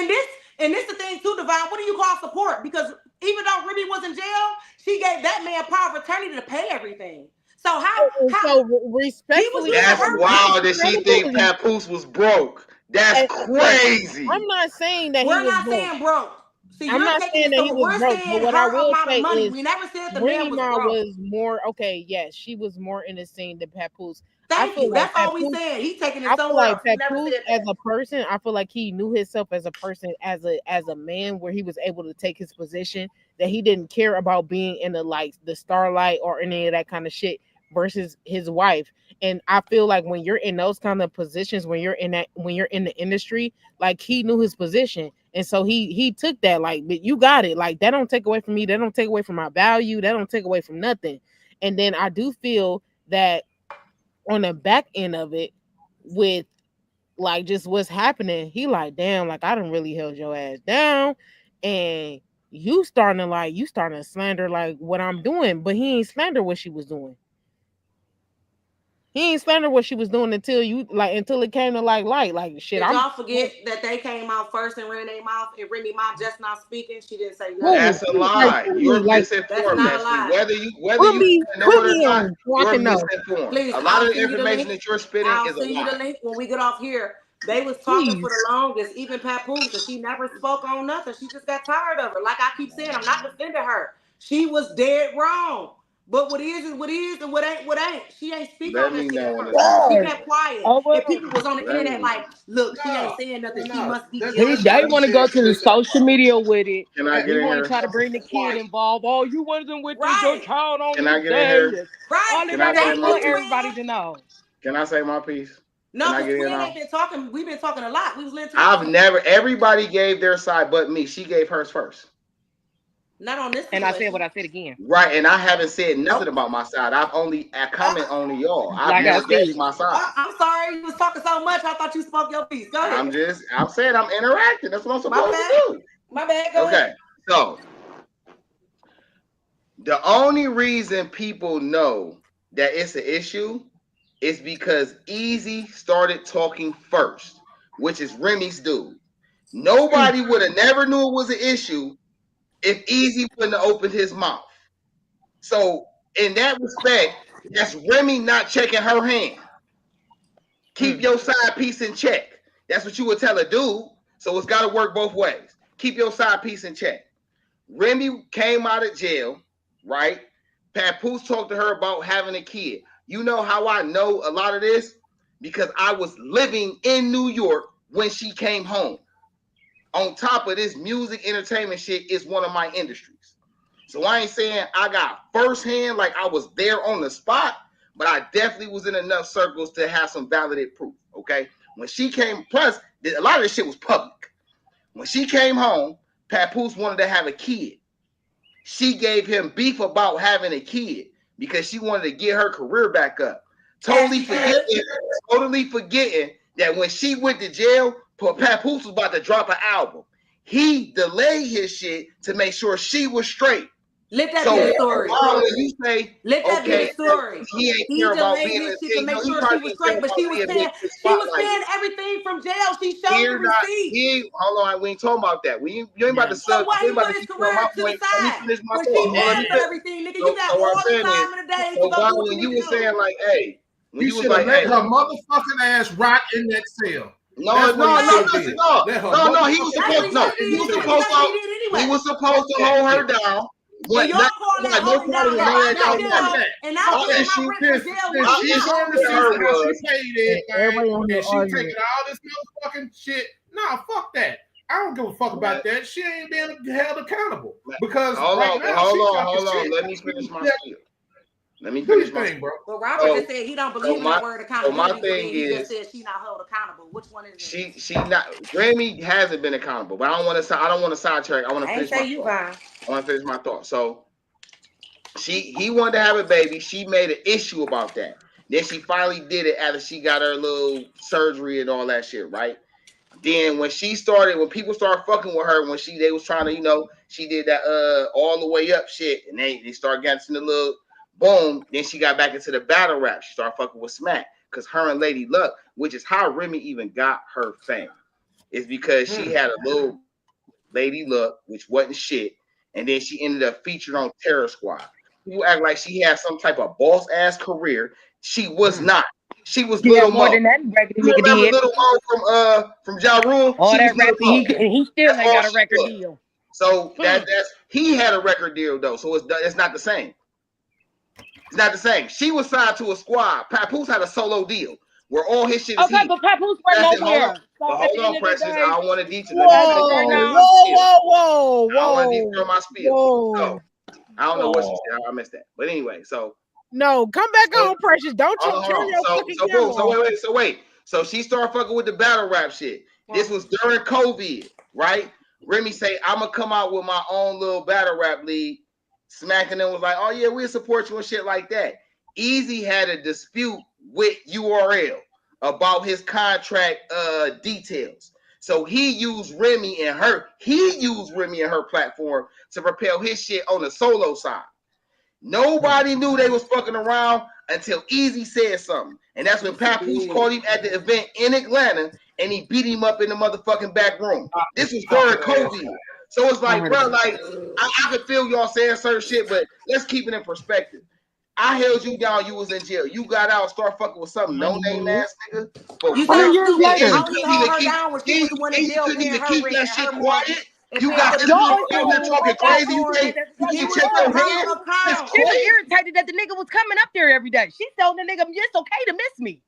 And this the thing too, Divine. What do you call support? Because even though Remy was in jail, she gave that man power of attorney to pay everything. So And how so he was respectfully, using That's her money? wild that she think accountability. Papoose was broke. That's And crazy. I'm not saying that he We're was not broke. saying broke. See, I'm you're not taking saying it. that So he when was we're broke. But saying what I her will amount of say money, is we never said the man Remy was Ma broke. was more okay. Yes, she was more in the scene than Papoose. I Thank feel you. like That's all we Papoose. said. He's taking it I feel somewhere like else. We never Papoose said as that. a person, I feel like he knew himself as a person, as a man, where he was able to take his position, that he didn't care about being in the starlight or any of that kind of shit versus his wife. And I feel like when you're in those kind of positions, when you're in the industry, like he knew his position. And so he took that, like, but you got it. Like, that don't take away from me, that don't take away from my value, that don't take away from nothing. And then I do feel that on the back end of it, with like just what's happening, he like, damn, like I done really held your ass down, and you starting to slander like what I'm doing, but he ain't slander what she was doing. He ain't slander what she was doing until it came to light. Like shit, Did y'all forget that they came out first and ran their mouth and Remy Ma just not speaking? She didn't say nothing. who That's a like lie. put You're me like That's misinformed, not a Nestle. lie. Whether you know put it or me not, on so I you're can know. misinformed. Please, A lot of I'll the send you the information link. that you're spitting I'll is a send you the lie. link when we get off here. They was talking for Please. the longest, even Papoose, and she never spoke on nothing. She just got tired of her. Like I keep saying, I'm not defending her. She was dead wrong. But what is, and what ain't. She ain't speak Let on that me shit know at when first. it's time. She God. kept quiet. Oh, And well. people was on the Let internet me. like, look, she ain't No, saying nothing. She no. must be That's He, guilty. they like you want to said. go to the social media with it. Can I get He in want to here? try to bring the kid involved. Oh, you wasn't with your Right. child on Can I this get in day. here? Right. All of Can I that say ain't They my for knew, piece? everybody twin. to know. Can I say my piece? Can No, I because get in twin now? ain't been talking. We've been talking a lot. We was listening to I've you. never. Everybody gave their side, but me. She gave hers first. Not on this And I said situation. what I said again. Right, and I haven't said nothing Nope. about my side. I Uh, comment on y'all. I've Like I never gave said. my side. I'm sorry you was talking so much. I thought you spoke your piece. Go ahead. I'm saying I'm interacting. That's what I'm My supposed to bad. do. My bad. Go Okay, ahead. so the only reason people know that it's an issue is because Easy started talking first, which is Remy's dude. Nobody would have never knew it was an issue if Easy wouldn't have opened his mouth. So in that respect, that's Remy not checking her hand. Keep your side piece in check. That's what you would tell a dude. So it's got to work both ways. Keep your side piece in check. Remy came out of jail, right? Papoose talked to her about having a kid. You know how I know a lot of this? Because I was living in New York when she came home. On top of this, music entertainment shit is one of my industries. So I ain't saying I got firsthand, like I was there on the spot, but I definitely was in enough circles to have some validated proof, okay? When she came, plus, a lot of this shit was public. When she came home, Papoose wanted to have a kid. She gave him beef about having a kid because she wanted to get her career back up. Totally forgetting that when she went to jail, Papoose was about to drop an album. He delayed his shit to make sure she was straight. Let that be the story. When you say, let that be the story. He ain't care about being his shit to make sure she was straight, but she was paying everything from jail. She showed the receipt. Hold on, we ain't talking about that. You ain't about to so why he put his career to the side? When she paid for everything, nigga, you got all the time in the day to go do what when you you were saying like, hey, when you was like, let her motherfucking ass rot in that cell. No. He was supposed to hold her down. What y'all call that holding down? And now she's my rent from jail. She paid everything, and she taking all this motherfucking shit. Nah, fuck that. I don't give a fuck about that. She ain't being held accountable because hold on. Let me finish my spiel. Let me finish my thing, bro. But Robert just said he don't believe in the word accountability. My thing he just said she not held accountable. Which one is it? She not. Grammy hasn't been accountable, but I don't want to sidetrack. I want to finish my thought. I want to finish my thought. So he wanted to have a baby. She made an issue about that. Then she finally did it after she got her little surgery and all that shit, right? Then when people started fucking with her, when they was trying to, she did that all the way up shit, and they started getting to the little boom. Then she got back into the battle rap. She started fucking with Smack because her and Lady Luck, which is how Remy even got her fame, is because she had a little Lady Luck, which wasn't shit, and then she ended up featured on Terror Squad. People act like she had some type of boss ass career. She was not. She was Little Mo. You remember Little Mo from Ja Rule? All that rap, he still ain't got a record deal. So that's he had a record deal though, so it's not the same. It's not the same. She was signed to a squad. Papoose had a solo deal where all his shit is okay, but Papoose went nowhere. Hold on, Precious. I don't want to detail. Whoa. I don't want to detail my spiel. So, I don't know what she said. I missed that. But anyway, so no, come back on, Precious. Don't you turn your fucking camera on. So wait. So she started fucking with the battle rap shit. This was during COVID, right? Remy say, I'm gonna come out with my own little battle rap league. Smacking them was like, oh yeah, we'll support you and shit like that. Easy had a dispute with URL about his contract details. So he used Remy and her platform to propel his shit on the solo side. Nobody knew they was fucking around until Easy said something. And that's when Papoose called him at the event in Atlanta and he beat him up in the motherfucking back room. This was during COVID. So it's like, bro, like, I could feel y'all saying certain shit, but let's keep it in perspective. I held you down, you was in jail. You got out, start fucking with some no-name ass nigga. But you said you hold her down when she was the one in jail paying her rent and her mortgage. You got this nigga talking crazy. You can't check your hand. She was irritated that the nigga was coming up there every day. She told the nigga, it's okay to miss me.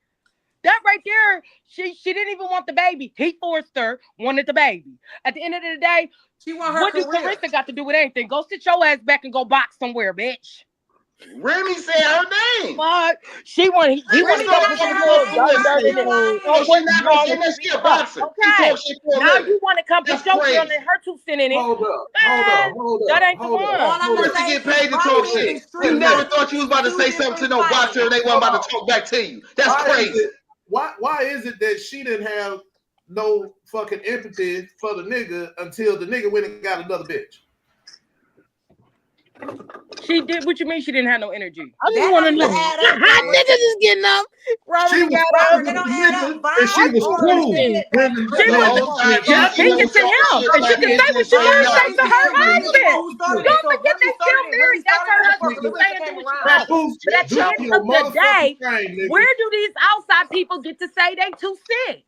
That right there, she didn't even want the baby. He forced her, wanted the baby. At the end of the day, she want her what does Carissa got to do with anything? Go sit your ass back and go box somewhere, bitch. Remy said her name. Fuck. He wanted to go put some dirty She a boxer. Okay. Now you want to come put your girl and her 2 cents in it. Hold up. That ain't the one. But you get paid to talk shit. You never thought you was about to say something to no boxer and they weren't about to talk back to you. That's crazy. Why is it that she didn't have no fucking empathy for the nigga until the nigga went and got another bitch? She did. What you mean she didn't have no energy? I just want to know. Niggas is getting up. She was cool. Just thinking to him. And she can say what she wants to say to her husband. Don't forget they still married. That's her husband. You saying what you want. But at the end of the day, where do these outside people get to say they too sick?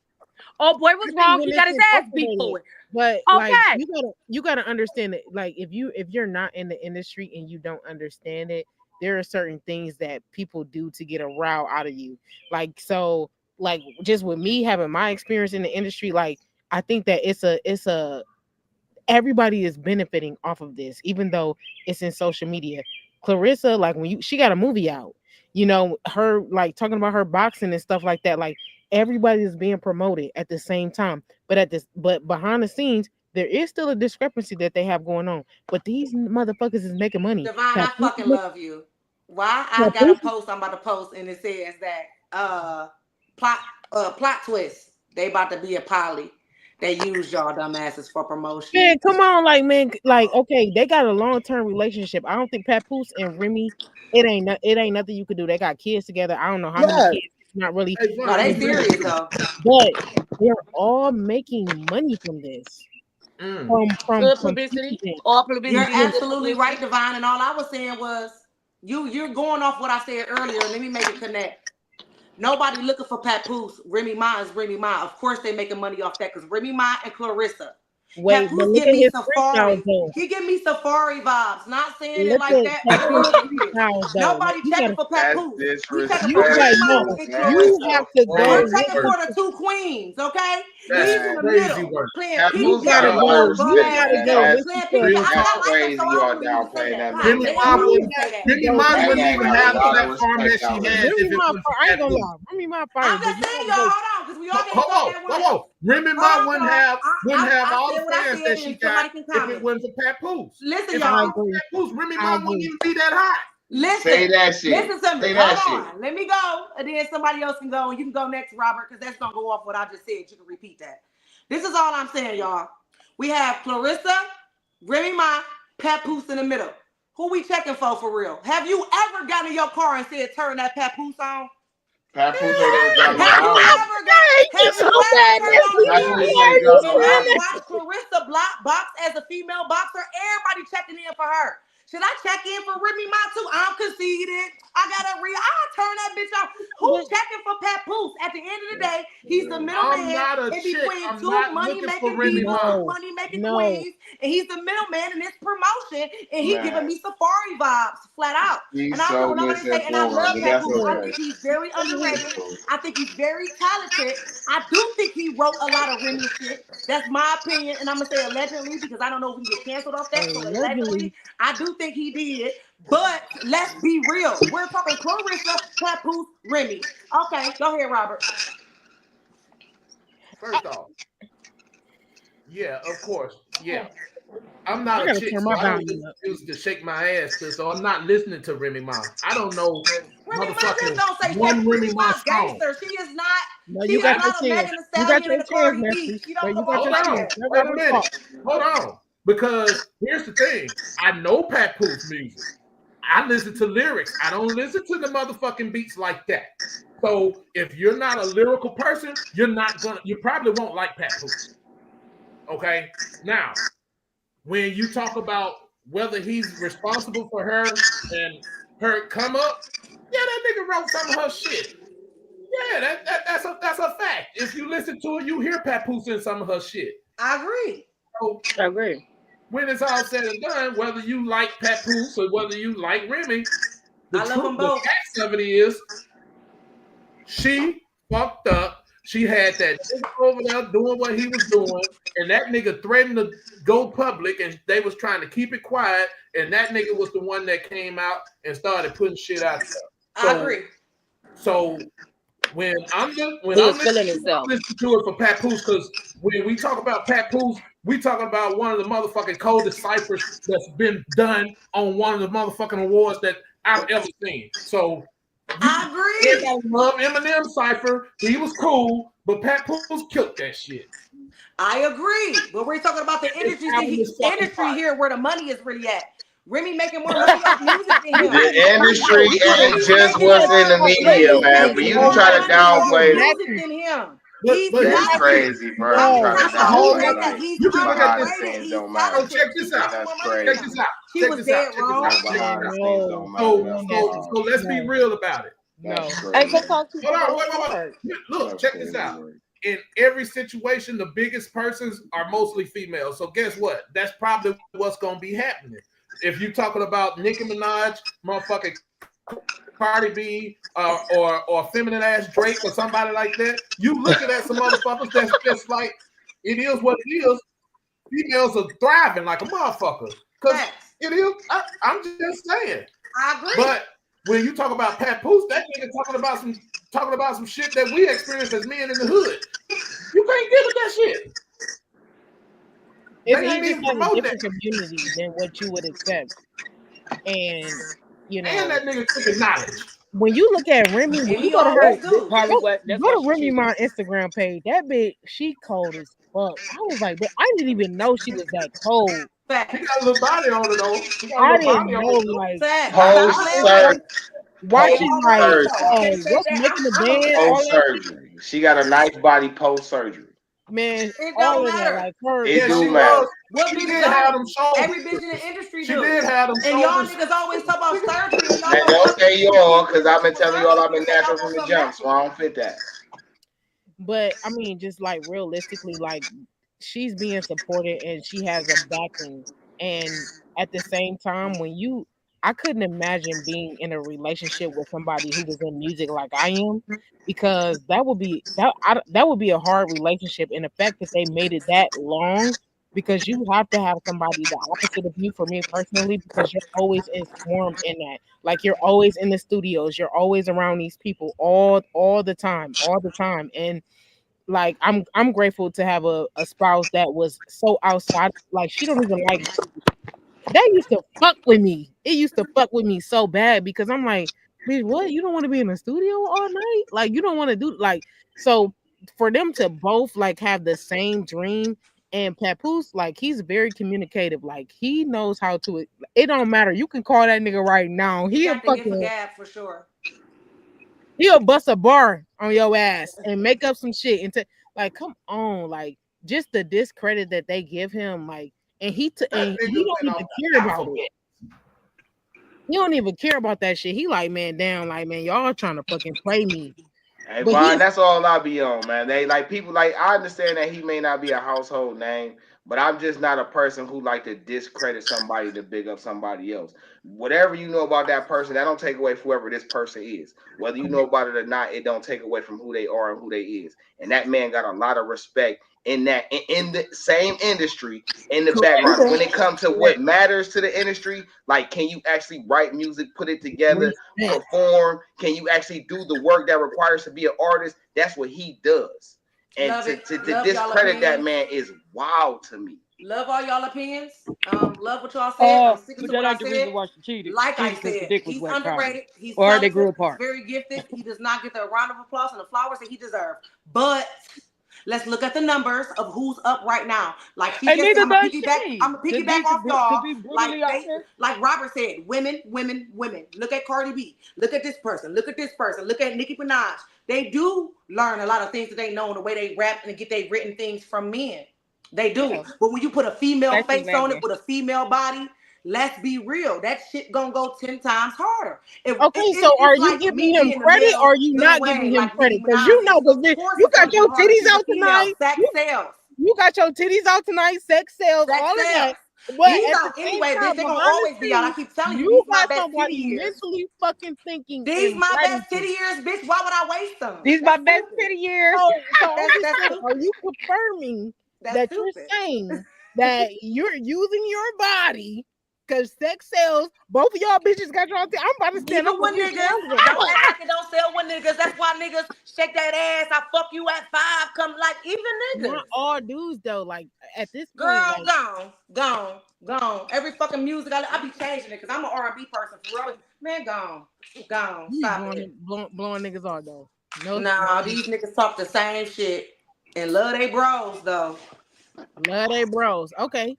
Oh boy was I think wrong. when He it's got his ass beat inculcated, for it. but like Okay. you gotta understand it. Like if you're not in the industry and you don't understand it, there are certain things that people do to get a row out of you. Like so, like just with me having my experience in the industry, like I think that it's a everybody is benefiting off of this, even though it's in social media. Clarissa, like when she got a movie out, her like talking about her boxing and stuff like that. Like everybody is being promoted at the same time, but behind the scenes, there is still a discrepancy that they have going on. But these motherfuckers is making money. Divine, I Papoose fucking love you. Why I got a Papoose- post I'm about to post and it says that plot twist. They about to be a poly. They use y'all dumbasses for promotion. Man, come on, like man, like okay, they got a long term relationship. I don't think Papoose and Remy, it ain't nothing you could do. They got kids together. I don't know how many Right. kids. It's not really, Hey, No, Vaughn, they you been serious though. but they're all making money from this. mm. From Good competing. publicity. All You're publicity is good absolutely right, publicity. Divine. And all I was saying was you're going off what I said earlier. Let me make it connect. Nobody looking for Papoose. Remy Ma is Remy Ma. Of course they making money off that because Remy Ma and Clarissa. Wait, but Papoose look give at me his freestyles safari. though. He give me safari vibes. Not saying it Look like at that, but Papoose I'm serious. freestyles though. Like Nobody checking for That's Papoose. We checking for you Remy like Ma disrespectful. no, and That's you Clarissa. have to go We're with checking crazy. for the the two queens, okay? He's That's in Man, the crazy middle, work. playing you Papoose peekaboo, gotta got go. little bum You ass gotta nigga. go. that's Listen Playing to peekaboo. Real I talk. that's like him, so crazy. I You don't are really need to say downplaying that. that God Remy man. damn, Ma I you need to wouldn't. say have that. to Remy go. Ma That wouldn't man even got a have the lot of platform respect that she out here. has Remy if it Ma, wasn't I for ain't that gonna dude. lie. Remy Ma fire, I'm but just you saying, gotta y'all. go. Hold on, because we all can't talk at once. Hold on. Remy Hold Ma on, y'all. wouldn't have I all said the what I fans said, that she and got somebody can if it comment. wasn't for Papoose. Listen, If it I y'all. wasn't for agree. Papoose, Remy I Ma wouldn't agree. even be that high. Say Listen. that shit. Listen to me. Say Hold that shit. on. Let me go, and then somebody else can go, and you can go next, Robert, because that's gonna go off what I just said. You can repeat that. This is all I'm saying, y'all. We have Clarissa, Remy Ma, Papoose in the middle. Who we checking for real? Have you ever gotten in your car and said, "Turn that Papoose on"? Papoose ain't never got me Have you out. ever got? Have So you ever bad, turned on the Nestle. Papoose TV ain't got me and out. just watched Clarissa box as a female boxer? Everybody checking in for her. Should I check in for Remy Ma too? I'm conceited. I got I'll turn that bitch off. Who's checking for Papoose? At the end of the day, he's the I'm middleman not a in chick. between I'm two not looking for money-making Remy people, Ma. two No, money-making no. queens, and he's the middleman in this promotion, and he giving Man, me safari vibes flat out. And he's I don't know so what I'm gonna say, and I misinformed, love but that's Papoose. I okay. think he's very It's underrated. cool. I think he's very talented. I do think he wrote a lot of Remy shit. That's my opinion, and I'm gonna say allegedly because I don't know if we can get canceled off that. So Allegedly. allegedly, I do think he did. But let's be real. We're talking Clarissa, Papoose, Remy. Okay, go ahead, Robert. First off, yeah, of course. Yeah. I'm I not a gotta chick, turn so my I don't volume listen up. to music to shake my ass to, so I'm not listening to Remy Ma. I don't know Remy Ma just motherfucking don't say one shake. Remy Remy Ma Ma's song. gangster. She is not. No, She you is got your not a chance. Megan Thee You got Stallion your and a chance, Cardi B. Nestle. She Wait, don't you come got off your Hold like on. chance. that. Let Wait a Robert minute. talk. Hold on. Because here's the thing. I know Papoose music. I listen to lyrics. I don't listen to the motherfucking beats like that. So if you're not a lyrical person, you probably won't like Papoose. Okay? Now, when you talk about whether he's responsible for her and her come up, yeah, that nigga wrote some of her shit. Yeah, that's a fact. If you listen to it, you hear Papoose in some of her shit. I agree. So I agree. when it's all said and done, whether you like Papoose or whether you like Remy, the I love them the both. facts of it is she fucked up. She had that nigga over there doing what he was doing, and that nigga threatened to go public, and they was trying to keep it quiet, and that nigga was the one that came out and started putting shit out there. I agree. So when I'm He was feeling himself. listening to it for Papoose, because when we talk about Papoose, we talking about one of the motherfucking coldest ciphers that's been done on one of the motherfucking awards that I've ever seen. So I agree. everybody love Eminem cipher. He was cool, but Papoose killed that shit. I agree. But we're talking about the His album is fucking industry fire. here where the money is really at. Remy making more money off music than him. The industry ain't He's just making what's in the more. media, He's man. For making you to more try to money off downplay it, music Nestle. than him. But He's that's talented. crazy, bro. I'm You just No. trying to trying that's to a whole downplay illustrate nother. that like he's You can look at behind the this. underrated. scenes He's don't matter. So talented. check He's this out. making That's more money than Check crazy. this him. out. She Check was this out. dead Check this wrong. out. That Check this behind the out. scenes No. don't matter. So That's No, so wild. so let's be no. real about it. No. That's Hey, crazy. so talk to Hold on, both wait. sides. Look, That's check this crazy out. work. in every situation, the biggest persons are mostly female. So guess what? That's probably what's gonna be happening. If you're talking about Nicki Minaj, motherfucking Cardi B, or feminine ass Drake or somebody like that, you looking at some motherfuckers that's just like it is what it is. Females are thriving like a motherfucker because Facts. it is. I'm just saying. I agree. But when you talk about Papoose, that nigga talking about some shit that we experienced as men in the hood. You can't get with that shit. If They he ain't just even has a promoting different that. community than what you would accept, and you And know, that nigga took knowledge. when you look at Remy, when And you he go to her, always That's do. probably go, what. That's go why to she Remy cheated. my Instagram page. That bitch, she cold as fuck. I was like, but I didn't even know she was that cold. She Facts. got a little body on her though. She got a I little didn't body on know, her. like, Facts. Stop Post playing with her. surgery. They watching Post always like so. You surgery. can't say what's that. making the I'm band, upset. all Post that shit, surgery. She got a nice body post surgery. man, It don't all of that, matter. like her, It Yeah, do she her matter. was. What She bitch did have them don't? shoulders. Every bitch in the industry She do. did have them And y'all shoulders. niggas always talk about surgery and y'all Now know don't fucking say you all, because I've been with telling you all I've surgery been and say y'all natural from want the something jump, so natural. I don't fit that. but I mean, just like realistically, like she's being supported and she has a backing. And at the same time, I couldn't imagine being in a relationship with somebody who was in music like I am, because that would be a hard relationship. And the fact that they made it that long, because you have to have somebody the opposite of you, for me personally, because you're always informed in that. Like you're always in the studios, you're always around these people all the time. And like I'm grateful to have a spouse that was so outside. Like she don't even like that used to fuck with me. It used to fuck with me so bad because I'm like, bitch, what? You don't want to be in the studio all night? Like you don't want to do like so for them to both like have the same dream. And Papoose, like he's very communicative. Like he knows how to. It don't matter. You can call that nigga right now. He got the gift of gab for sure. He'll bust a bar on your ass and make up some shit and like, come on, like just the discredit that they give him, like, and That he nigga don't went even off care the about it. alphabet. He don't even care about that shit. He like, man, damn, like, man, y'all trying to fucking play me. Hey But Vaughn, he, that's all I be on, man. They like people like I understand that he may not be a household name, but I'm just not a person who like to discredit somebody to big up somebody else. Whatever you know about that person, that don't take away from whoever this person is. Whether you know about it or not, it don't take away from who they are and who they is. And that man got a lot of respect in that in the same industry in the background. When it comes to what matters to the industry, like can you actually write music, put it together, respect. perform? Can you actually do the work that requires to be an artist? That's what he does. And Love it. to Love y'all discredit that opinions. man is wild to me. Love all y'all opinions. Love what y'all said. I'm sticking But to that what I ain't the reason said. why she cheated. Like I Cheated because the said, dick was he's wet, probably. underrated. He's Or they talented. grew He's apart. very gifted. He does not get the round of applause and the flowers that he deserves. But let's look at the numbers of who's up right now. Like she And just said, neither I'm gonna does piggyback. she. I'm gonna piggyback off To y'all. be Like brutally honest. like Robert said, women, women, women. Look at Cardi B. Look at this person. Look at this person. Look at Nicki Minaj. They do learn a lot of things that they know in the way they rap and get they written things from men. They do. Yeah. But when you put a female Especially face on it Megan. with a female body, let's be real. That shit gonna go 10 times harder. Okay, so are It's you like giving me him being the credit or male are you Lil not giving Wayne, him like Nicki credit? Because Minaj you know, is. because Of course you it's got gonna be your harder. titties She's a out female. tonight. Sex sells. You got your titties out tonight, sex sales, Sex all of that. sells. But These at the out same anyway, bitch. time, They gonna behind the always be out. I scenes, keep telling you, you these my got best titty somebody years. mentally fucking thinking These and my writing best for titty you. years, bitch. Why would I waste them? These my That's best stupid. 50 years. So I'm just That's saying, are stupid. you confirming That's that you're stupid. saying that you're using your body because sex sells? Both of y'all bitches got your own. I'm about to stand up Even for when this niggas one. don't act like it don't sell with niggas. That's why niggas shake that ass. I fuck you at 5. Come like even niggas. Not all dudes though. Like at this point, Girl, like gone. Every fucking music I be changing it because I'm an R&B person for real. Man, gone. you be Stop it. blowing niggas off though. No, Nah, these niggas talk the same shit and love they bros though. love they bros. Okay,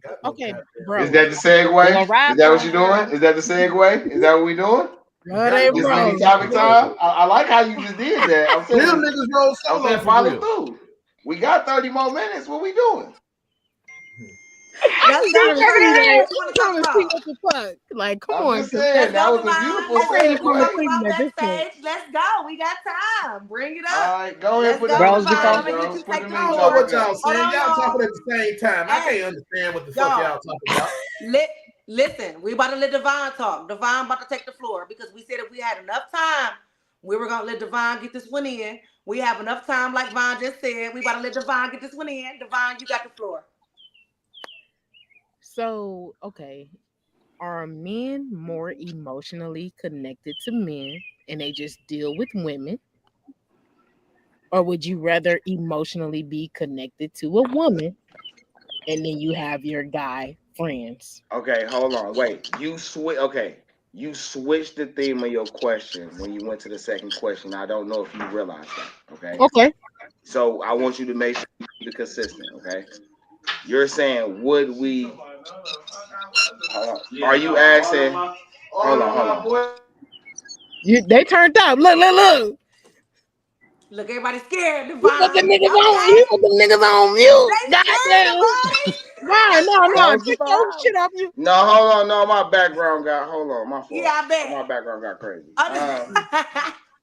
Got no okay, goddamn Is bros. that the They gonna segue? Is ride that for what him, you're girl. doing? Is that the segue? Is that what we doing? Love got they no This mini bros. goddamn topic solo. time? I like how you just did that. Real niggas roll I'm solo saying for follow real. through. We got 30 more minutes. What we doing? Y'all Let's I'm go, trying to see, Divine. like, What you I'm want to talk trying to see about? what the fuck. Like, come I'm on, just 'cause saying Let's that go, was a Divine. beautiful Let's I'm see ready what you for segue. talking the about at this point. backstage. Let's go. We got time. Bring it All up. right, go ahead, Let's put the go, Bros, music Divine. before on, I'm gonna get bro. you Put the take I the don't music know on floor. what right now. y'all Hold saying. on, Y'all y'all. talking at the same time. I Hey, can't understand what the fuck y'all. y'all talking about. Listen, we about to let Devon talk. Devon about to take the floor because we said if we had enough time, we were gonna let Devon get this one in. We have enough time, like Von just said. We about to let Devon get this one in. Devon, you got the floor. So, okay, are men more emotionally connected to men and they just deal with women? Or would you rather emotionally be connected to a woman and then you have your guy friends? Okay, hold on. Wait. You switched the theme of your question when you went to the second question. I don't know if you realized that. Okay. Okay. So I want you to make sure you keep it consistent. Okay. You're saying, would we? Hold on. Are you asking? Hold on. They turned up. Look. Look, everybody scared, He put the Devon. niggas on. Okay. He put the niggas on mute. They scared, Goddamn. Devon. No. No, Take your shit off you. no, hold on. No, my background got. Hold on, my fault. Yeah, I bet. My background got crazy.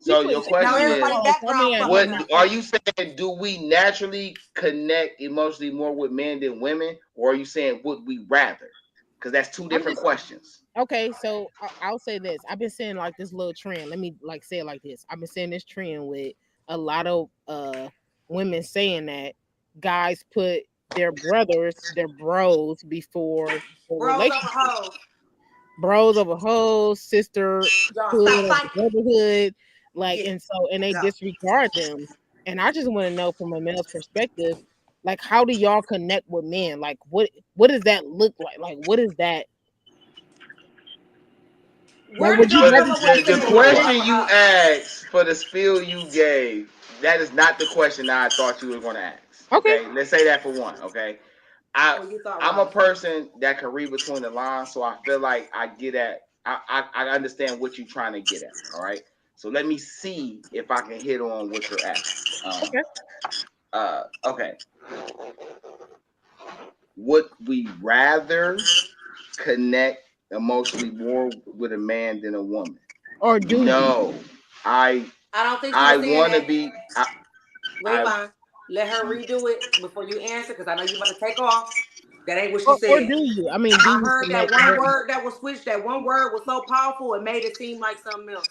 He So put your shit Now question is, everybody on. So, I background mean, fucked what up. are you saying? Do we naturally connect emotionally more with men than women, or are you saying would we rather? Because that's two I'm different just questions. okay. So I'll say this. I've been seeing like this little trend. Let me like say it like this. I've been seeing this trend with a lot of women saying that guys put their brothers, their bros before the Bros over relationship. hoes. Bros of a whole sisterhood Y'all stop of a fighting. brotherhood, like, Yeah. and they Yeah. disregard them. And I just want to know from a male's perspective, like, how do y'all connect with men? Like, what does that look like? Like, what is that? Like, Where would did you y'all The, come rather up with the, the the connect saying with bros them? question over you hoes? asked for the spiel you gave, that is not the question I thought you were going to ask. Okay, Okay, let's say that for one. Okay, I Well, you thought I'm a wrong. person that can read between the lines, so I feel like I get at I understand what you're trying to get at. All right, so let me see if I can hit on what you're asking. okay. Okay, would we rather connect emotionally more with a man than a woman? Or do you? No, I I don't think she I was saying want to that. be. Wait, I Vaughn. Let her redo it before you answer, because I know you about to take off. That ain't what she Or said. do you? I mean, do I you heard that connect one more? word that was switched. That one word was so powerful, it made it seem like something else.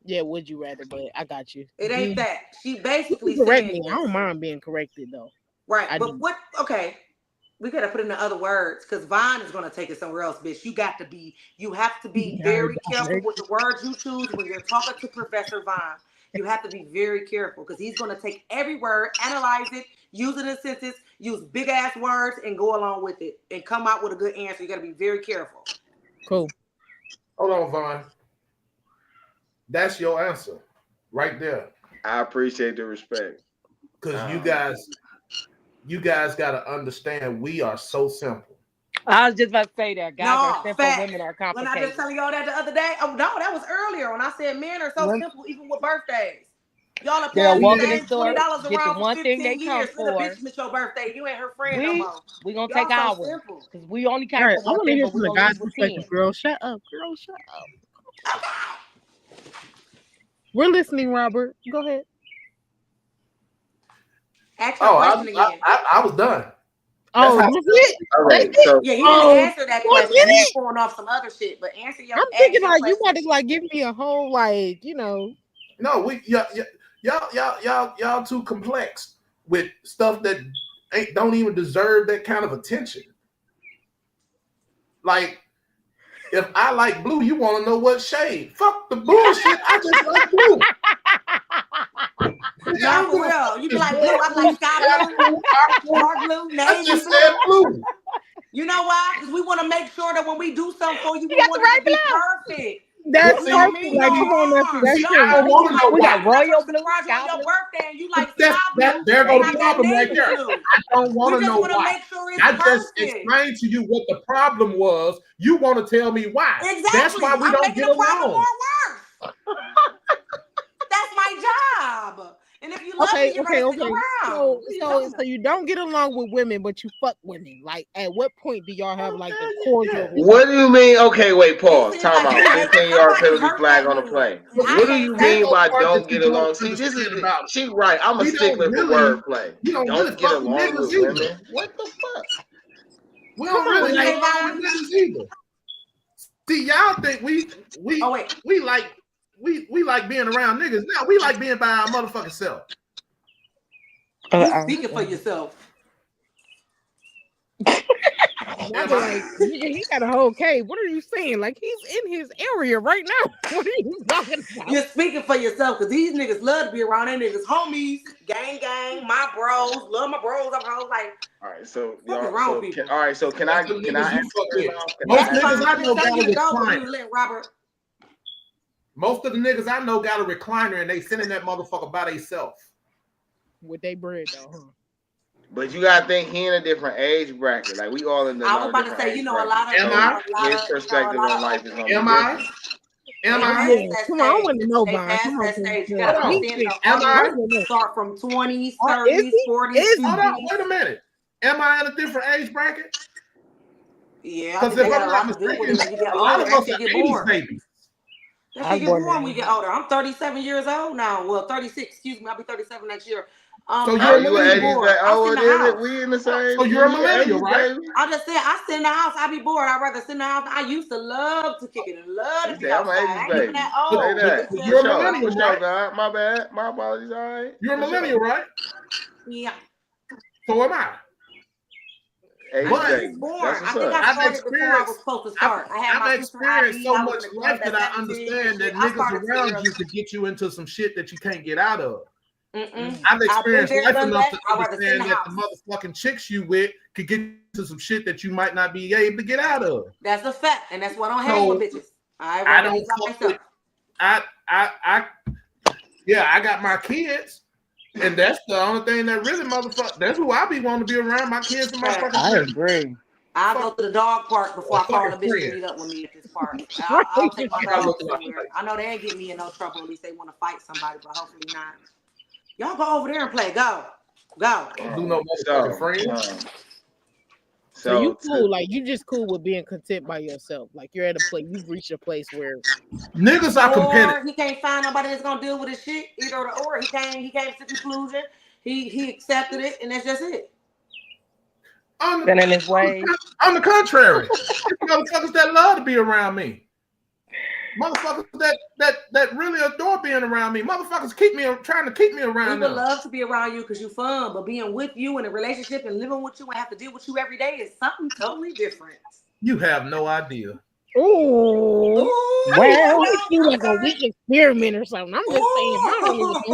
Yeah, would you rather? But I got you. It Do ain't you? that. She You can basically correct saying me. I yes. don't mind being corrected though. Right. I But do. what, okay. We gotta put it in the other words because Vaughn is gonna take it somewhere else, bitch. You have to be very careful with the words you choose when you're talking to Professor Vaughn. You have to be very careful because he's gonna take every word, analyze it, use it in a sentence, use big ass words, and go along with it and come out with a good answer. You gotta be very careful. Cool. Hold on, Vaughn. That's your answer right there. appreciate the respect. Because Um, you guys got to understand we are so simple. I was just about to say that guys are No, simple, fact. women are When I just complicated. telling y'all that the other day, oh no, that was earlier when I said men are so When simple, even with birthdays. Y'all are they'll passing the walk in Yeah. the same store, $20 get the around for one thing they 15 come years. Let a for. bitch miss your birthday. You ain't her friend no We more. we gonna take Y'all so ours simple. because we only All came right. for I one want to thing, hear but we from the gonna guy's leave with perspective, 10. girl. Shut up, girl. Shut up. We're listening, Robert. Go ahead. Ask your Oh, question again. I was done. That's Oh, how that's it. all That's right, it. so Yeah, he didn't Oh, answer that that's question. He was it. pulling off some other shit. But I'm ask thinking your like you question about to again. like give me a whole like no, we y'all too complex with stuff that ain't don't even deserve that kind of attention. Like if I like blue, you want to know what shade? Fuck the bullshit. I just like blue. Bitch, I No, don't for give a fuck real. if You be it's like blue. dark I'm blue, like sky sky blue, blue, aqua blue. dark blue, I navy just said blue. blue. You know why? Because we want to make sure that when we do something for you, You we got the want it right to be blow. perfect. But that's You see, don't perfect. mean Like, no come on, Nessie, harm. see, that's You know I how true. don't many want to times know We we why. got open up royal some blue, surprise you on sky your blue. birthday and you But like sky blue there and go the I got problem right navy there. blue. I don't want We to just know want to why. make sure it's I just perfect. explained to you what the problem was. You want to tell me why. That's why Exactly. we I'm don't making get the problem along. more worse. That's my job. And if you love me, you're gonna stick around. So you don't get along with women, but you fuck women. Like, at what point do y'all have like a cordial? What do you mean? Okay, wait, pause. Time out. Like, 15-yard penalty flag on the play. What do you mean by don't get along? See, this is she right. I'm a stickler for wordplay. Don't get along with women. What the fuck? We don't really get along with niggas either. See, y'all think we like being around niggas. No, we like being by our motherfucking self. You speaking for yourself. Like, he got a whole cave. What are you saying? Like, he's in his area right now. What are you talking about? You're speaking for yourself because these niggas love to be around their niggas, homies, gang, my bros, love my bros. I'm always like, all right, so what's wrong with people? So can I answer most niggas I know got a recliner. Robert. Most of the niggas I know got a recliner and they sitting that motherfucker by themselves. With they bread though, huh? But you gotta think he in a different age bracket. Like we all in the. I was about to say, you know, a lot of his perspective on life is gonna be Am different. Come on, I want to know, Bond. Come on, stage. You gotta understand. Start from 20s, 30s, 40s. Hold on, wait a minute. Am I in a different age bracket? Yeah, because if I'm not mistaken, a lot of us are 80s babies. That shit get boring when we get older. I'm 37 years old now. Well, 36. Excuse me. I'll be 37 next year. So you're a millennial. We in the same. So you're a millennial, right? I just said I sit in the house. I be bored. I'd rather sit in the house. I used to love to kick it and love to be outside. I ain't even that old. You're a millennial, right? God. My bad. My apologies. All right. You're a millennial, right? Yeah. So am I. Hey, I born. I think I started before I was supposed to start. I've experienced so much life that I understand that niggas around you could get you into some shit that you can't get out of. I've experienced life enough to understand that the motherfucking chicks you with could get to some shit that you might not be able to get out of. That's a fact, and that's what I don't hang with bitches. I don't fuck with. I got my kids. And that's the only thing that really motherfucker. That's who I be wanting to be around, my kids and my fucking. I agree. I'll go to the dog park before I call a bitch to meet up with me at this park. I'll take my dog somewhere. I know they ain't get me in no trouble. At least they want to fight somebody, but hopefully not. Y'all go over there and play. Go. Don't do no motherfucking friends. So you cool, like you just cool with being content by yourself. Like you're at a place, you've reached a place where niggas are competitive. He can't find nobody that's gonna deal with his shit. Either or he came to the conclusion. He accepted it, and that's just it. Been in his way. On the contrary, motherfuckers that love to be around me. Motherfuckers that really adore being around me. Motherfuckers trying to keep me around. People love to be around you because you're fun, but being with you in a relationship and living with you and have to deal with you every day is something totally different. You have no idea. Ooh. Well, it's you like a week experiment or something. I'm just saying. I don't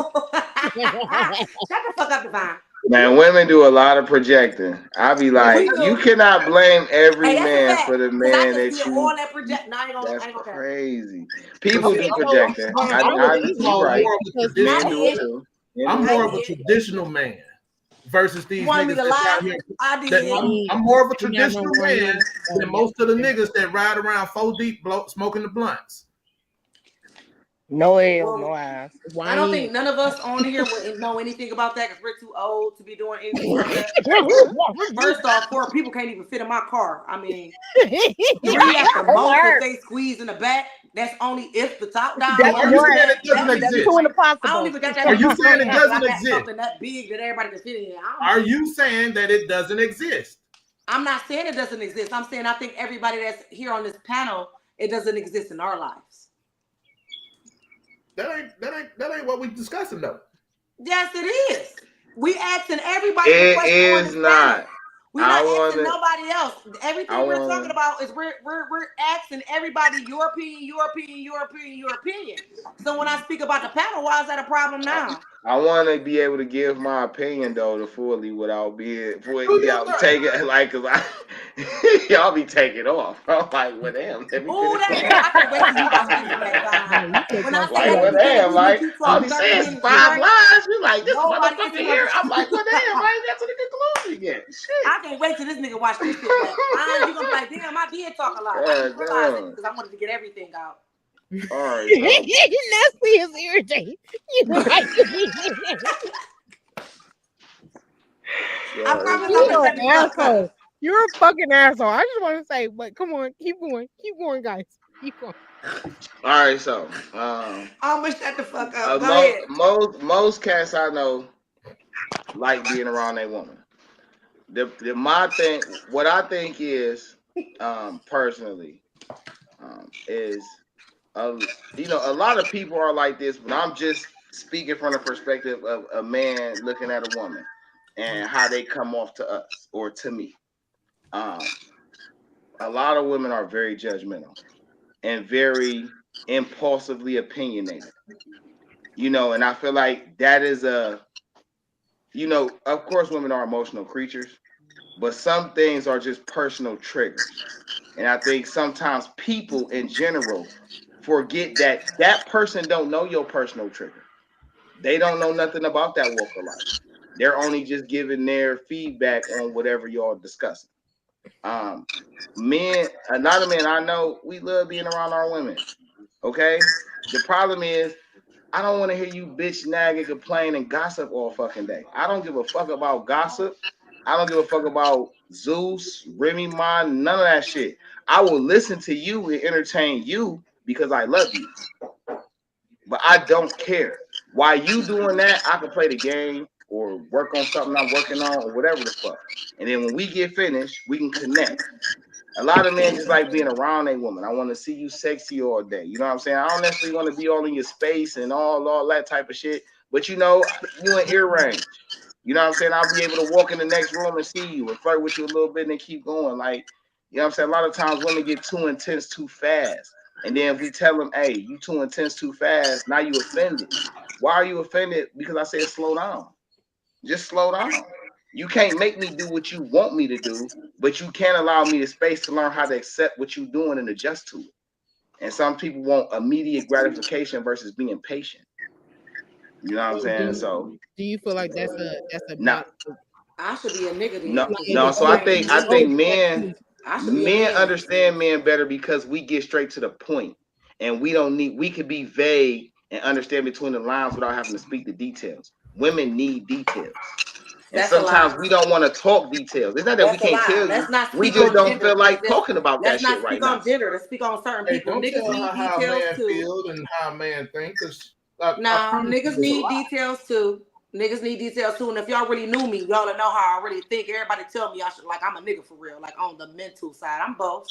Shut the fuck up, Divine. Man, women do a lot of projecting. I be like, you cannot blame every man for the man that you. All that that's crazy. People do projecting. You're right. I'm more of a traditional man versus these niggas that's out here. I'm more of a traditional man than most of the niggas that ride around 4 deep smoking the blunts. No L, no ass. I don't think none of us on here would know anything about that because we're too old to be doing anything like that. First off, 4 people can't even fit in my car. I mean, you have to most if they squeeze in the back. That's only if the top down. Are you saying it doesn't exist? I don't even got that. Are you saying it doesn't exist? Something that big that everybody can fit in. Are you saying that it doesn't exist? I'm not saying it doesn't exist. I'm saying I think everybody that's here on this panel, it doesn't exist in our lives. That ain't what we discussing though. Yes, it is. We asking everybody. It is not. We're not asking nobody else. Everything we're talking about is we're asking everybody your opinion. So when I speak about the panel, why is that a problem now? I want to be able to give my opinion though to fully without being y'all take it like cause y'all be taking off. I'm like, well, damn. I can wait till you guys when I say well, damn, like all he says 5 lines. You like this motherfucker here? I'm like, well, damn, I ain't got to the conclusion yet. Shit. I can't wait till this nigga watch this shit. You gonna be like, damn, I did talk a lot. Because I wanted to get everything out. All right, so Nestle is irritating. You right. I so promise I'm You're gonna an shut the fuck up. asshole. You're a fucking asshole. I just want to say, but come on, keep going, guys, keep going. all right, so I'm gonna shut the fuck up. Go ahead. most cats I know like being around a woman. The my thing, what I think is, personally, is, a lot of people are like this, but I'm just speaking from the perspective of a man looking at a woman and how they come off to us or to me. Um, a lot of women are very judgmental and very impulsively opinionated, and I feel like that is of course, women are emotional creatures, but some things are just personal triggers. And I think sometimes people in general forget that that person don't know your personal trigger. They don't know nothing about that walk of life. They're only just giving their feedback on whatever y'all discussing. Um, a lot of men I know, we love being around our women. Okay. The problem is I don't want to hear you bitch nag and complain and gossip all fucking day. I don't give a fuck about gossip. I don't give a fuck about Zeus, Remy Ma, none of that shit. I will listen to you and entertain you because I love you. But I don't care. While you doing that, I can play the game or work on something I'm working on or whatever the fuck. And then when we get finished, we can connect. A lot of men just like being around a woman. I want to see you sexy all day. You know what I'm saying? I don't necessarily want to be all in your space and all that type of shit. But you in ear range. You know what I'm saying? I'll be able to walk in the next room and see you and flirt with you a little bit and then keep going. Like, you know what I'm saying? A lot of times women get too intense too fast. And then if we tell them, hey, you too intense too fast, now you offended. Why are you offended? Because I said slow down. Just slow down. You can't make me do what you want me to do, but you can allow me the space to learn how to accept what you're doing and adjust to it. And some people want immediate gratification versus being patient. You know what I'm So saying? So do you feel like that's a now, bad I should be a nigga then, no, because like you no. So I explain think to I me. think oh I should be a men man. understand men better because we get straight to the point, and we could be vague and understand between the lines without having to speak the details. Women need details. And That's a sometimes lie. we don't want to talk details. It's not that we That's a can't lie. tell you. Let's not We speak just on don't gender. feel like talking about that Let's shit not right speak now. on gender. Let's speak on certain Hey, people. don't Niggas tell her need how a details man too. feels and how a man think, because I Nah, promise you niggas it's a need lie. details too. Niggas need details too. And if y'all really knew me, y'all would know how I really think. Everybody tell me I should like I'm a nigga for real. Like on the mental side, I'm both.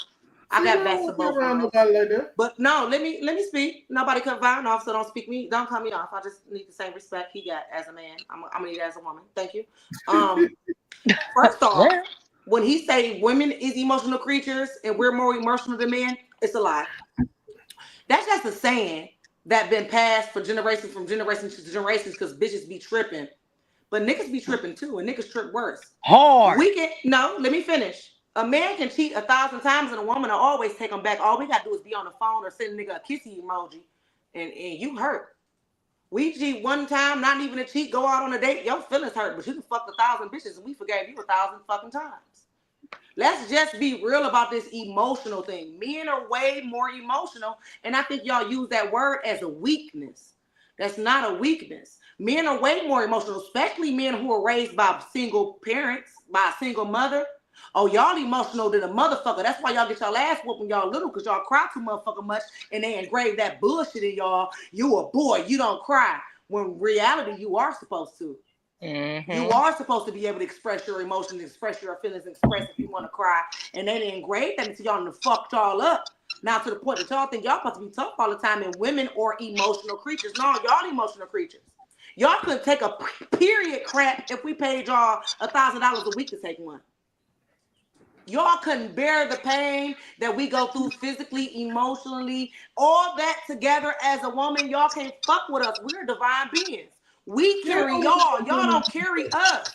I See, got I best of don't be both around worlds. nobody like that. But no, let me speak. Nobody cut Vine off, so don't speak me. Don't cut me off. I just need the same respect he got as a man. I'm gonna need it as a woman. Thank you. Um, First off, Well, when he say women is emotional creatures and we're more emotional than men, it's a lie. That's just a saying that been passed for generations from generations to generations because bitches be tripping. But niggas be tripping too, and niggas trip worse. hard. We can no, let me finish. A man can cheat 1,000 times and a woman will always take him back. All we gotta do is be on the phone or send a nigga a kissy emoji and you hurt. We cheat one time, not even a cheat, go out on a date, your feelings hurt, but you can fuck 1,000 bitches and we forgave you 1,000 fucking times. Let's just be real about this emotional thing. Men are way more emotional, and I think y'all use that word as a weakness. That's not a weakness. Men are way more emotional, especially men who are raised by single parents, by a single mother. Oh, y'all emotional than a motherfucker. That's why y'all get y'all ass whooped when y'all little, because y'all cry too motherfucking much, and they engrave that bullshit in y'all. You a boy, you don't cry. When reality, you are supposed to. You Mm-hmm. are supposed to be able to express your emotions, express your feelings, express if you want to cry. And they didn't engrave that into y'all and fucked y'all up. Now to the point that y'all think y'all supposed to be tough all the time and women are emotional creatures. No, y'all emotional creatures. Y'all couldn't take a period crap if we paid y'all $1,000 a week to take one. Y'all couldn't bear the pain that we go through physically, emotionally, all that together as a woman. Y'all can't fuck with us. We're divine beings. We They carry don't y'all. Y'all don't carry us.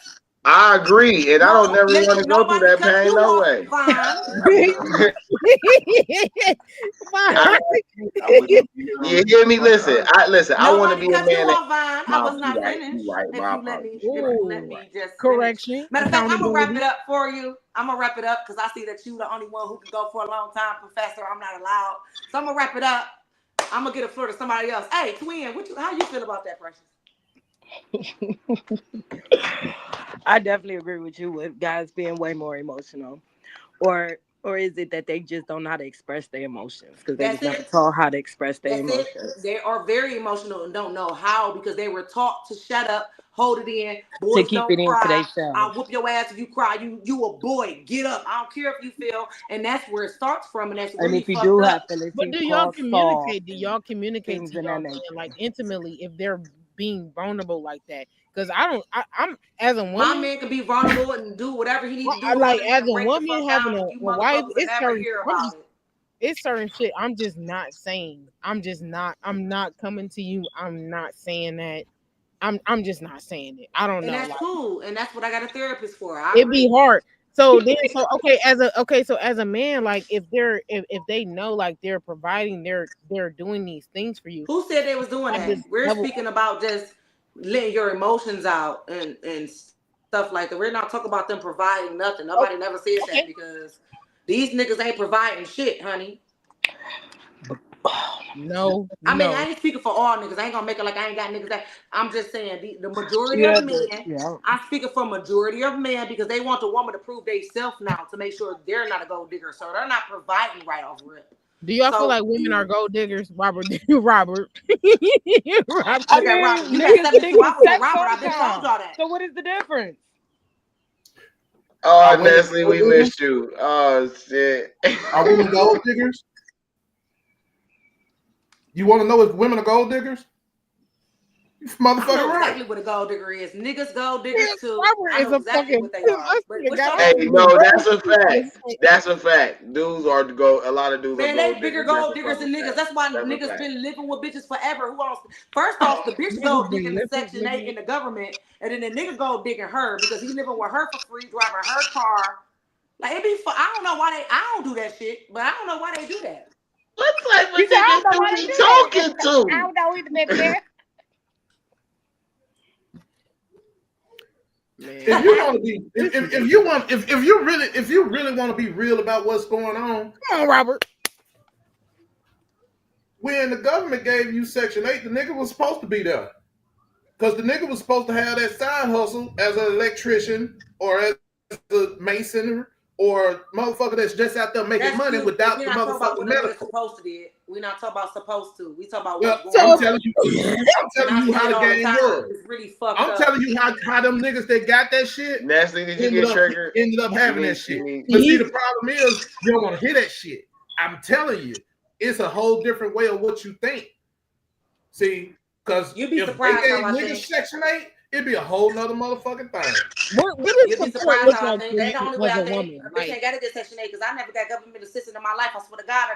I agree, and I don't No, never want listen, to go through nobody that cut you pain. No off, way. Vine. I, you hear me? Listen. I want to Nobody be a cut you man that. off, Vine. I No, was you not right. finished. You right. If My you let me, apologies. You if right. you let Ooh, me just finish. correction, Matter of fact, I'm gonna wrap accountability. it up for you. I'm gonna wrap it up because I see that you the only one who can go for a long time, Professor. I'm not allowed, so I'm gonna wrap it up. I'm gonna get a floor to somebody else. Hey, twin, how you feel about that, Precious? I definitely agree with you with guys being way more emotional, or is it that they just don't know how to express their emotions because they was That's never it. taught how to express their That's it. emotions They are very emotional and don't know how because they were taught to shut up, hold it in. to Boys keep don't it in for cry. themselves? I'll whoop your ass if you cry. You a boy. Get up. I don't care if you feel. And that's where it starts from, and that's And really if you fucked do have up. feelings, But he's do y'all called soft communicate? Do y'all communicate things to in that y'all man nature. like intimately if they're being vulnerable like that? Because I don't. I'm as a My woman. man can be vulnerable and do whatever he need to I do like other as than a break the woman fuck having down, and you a wife. motherfuckers will It's never certain. hear about it. It's certain shit. I'm just not saying. I'm not coming to you. I'm not saying that. I'm just not saying it. I don't And know. that's Like cool. And that's what I got a therapist for. I it'd be agree. hard. So okay, so as a man, like if they know like they're providing, they're doing these things for you Who said they was doing on that? this We're level. speaking about just letting your emotions out and stuff like that. We're not talking about them providing nothing. Oh, Nobody never says that okay. because these niggas ain't providing shit, honey. No, I mean, I no. ain't speaking for all niggas. I ain't gonna make it like I ain't got niggas that. I'm just saying the majority Yeah, of men. yeah. I'm speaking for majority of men because they want the woman to prove they self now to make sure they're not a gold digger, so they're not providing right off rip. Do y'all feel So like women are gold diggers? Robert, Robert, Robert. I look at Robert. mean, You got niggas stick 72 with hours with sex Robert. all I've the been told time. y'all that. So what is the difference? Oh, Are women Nestle, gold we diggers? missed you. Oh shit. Are women gold diggers? You want to know if women are gold diggers? You I motherfucking know right. exactly what a gold digger is. Niggas gold diggers Yes, too. Robert I is know a exactly fucking. what they are. I But swear to what's God, your Hey, take? no, that's a fact. That's a fact. Dudes are go. A lot of dudes are Man, they gold bigger diggers. That's gold a diggers fucking than niggas. fact. That's why That's a niggas fact. been living with bitches forever. Who else? First off, the bitch niggas gold been digging the living, Section 8 in living. the government, and then the nigga gold digging her because he living with her for free, driving her car. Like it be fun. I don't know why they. I don't do that shit, but I don't know why they do that. What type You of say I niggas don't know you why they be do that. talking I to? don't know either, baby girl. If Man, you want to be, if you really want to be real about what's going on, come on, Robert. when the government gave you Section 8, the nigga was supposed to be there. Because the nigga was supposed to have that side hustle as an electrician or as a mason or motherfucker that's just out there making That's money cute, but without we're the not talking about motherfucking what the nigga medical. supposed to do. We're not talking about supposed to. We talking about Well, what's So, going I'm on. telling you, I'm And telling I you say how it the all the game time. was. It's really fucked I'm up. telling you how them niggas that got that shit Nestle, did you ended get up triggered? having that You shit. need. But see, the problem is you don't want to hear that shit. I'm telling you, it's a whole different way of what you think. See, because You'd be if they surprised how gave I niggas think. Section 8, it'd be a whole nother motherfucking thing. what does You'd be support surprised look how I like think. for That's you the only way as I a think. woman? A bitch Like, ain't got to get Section 8 because I never got government assistance in my life. I swear to God,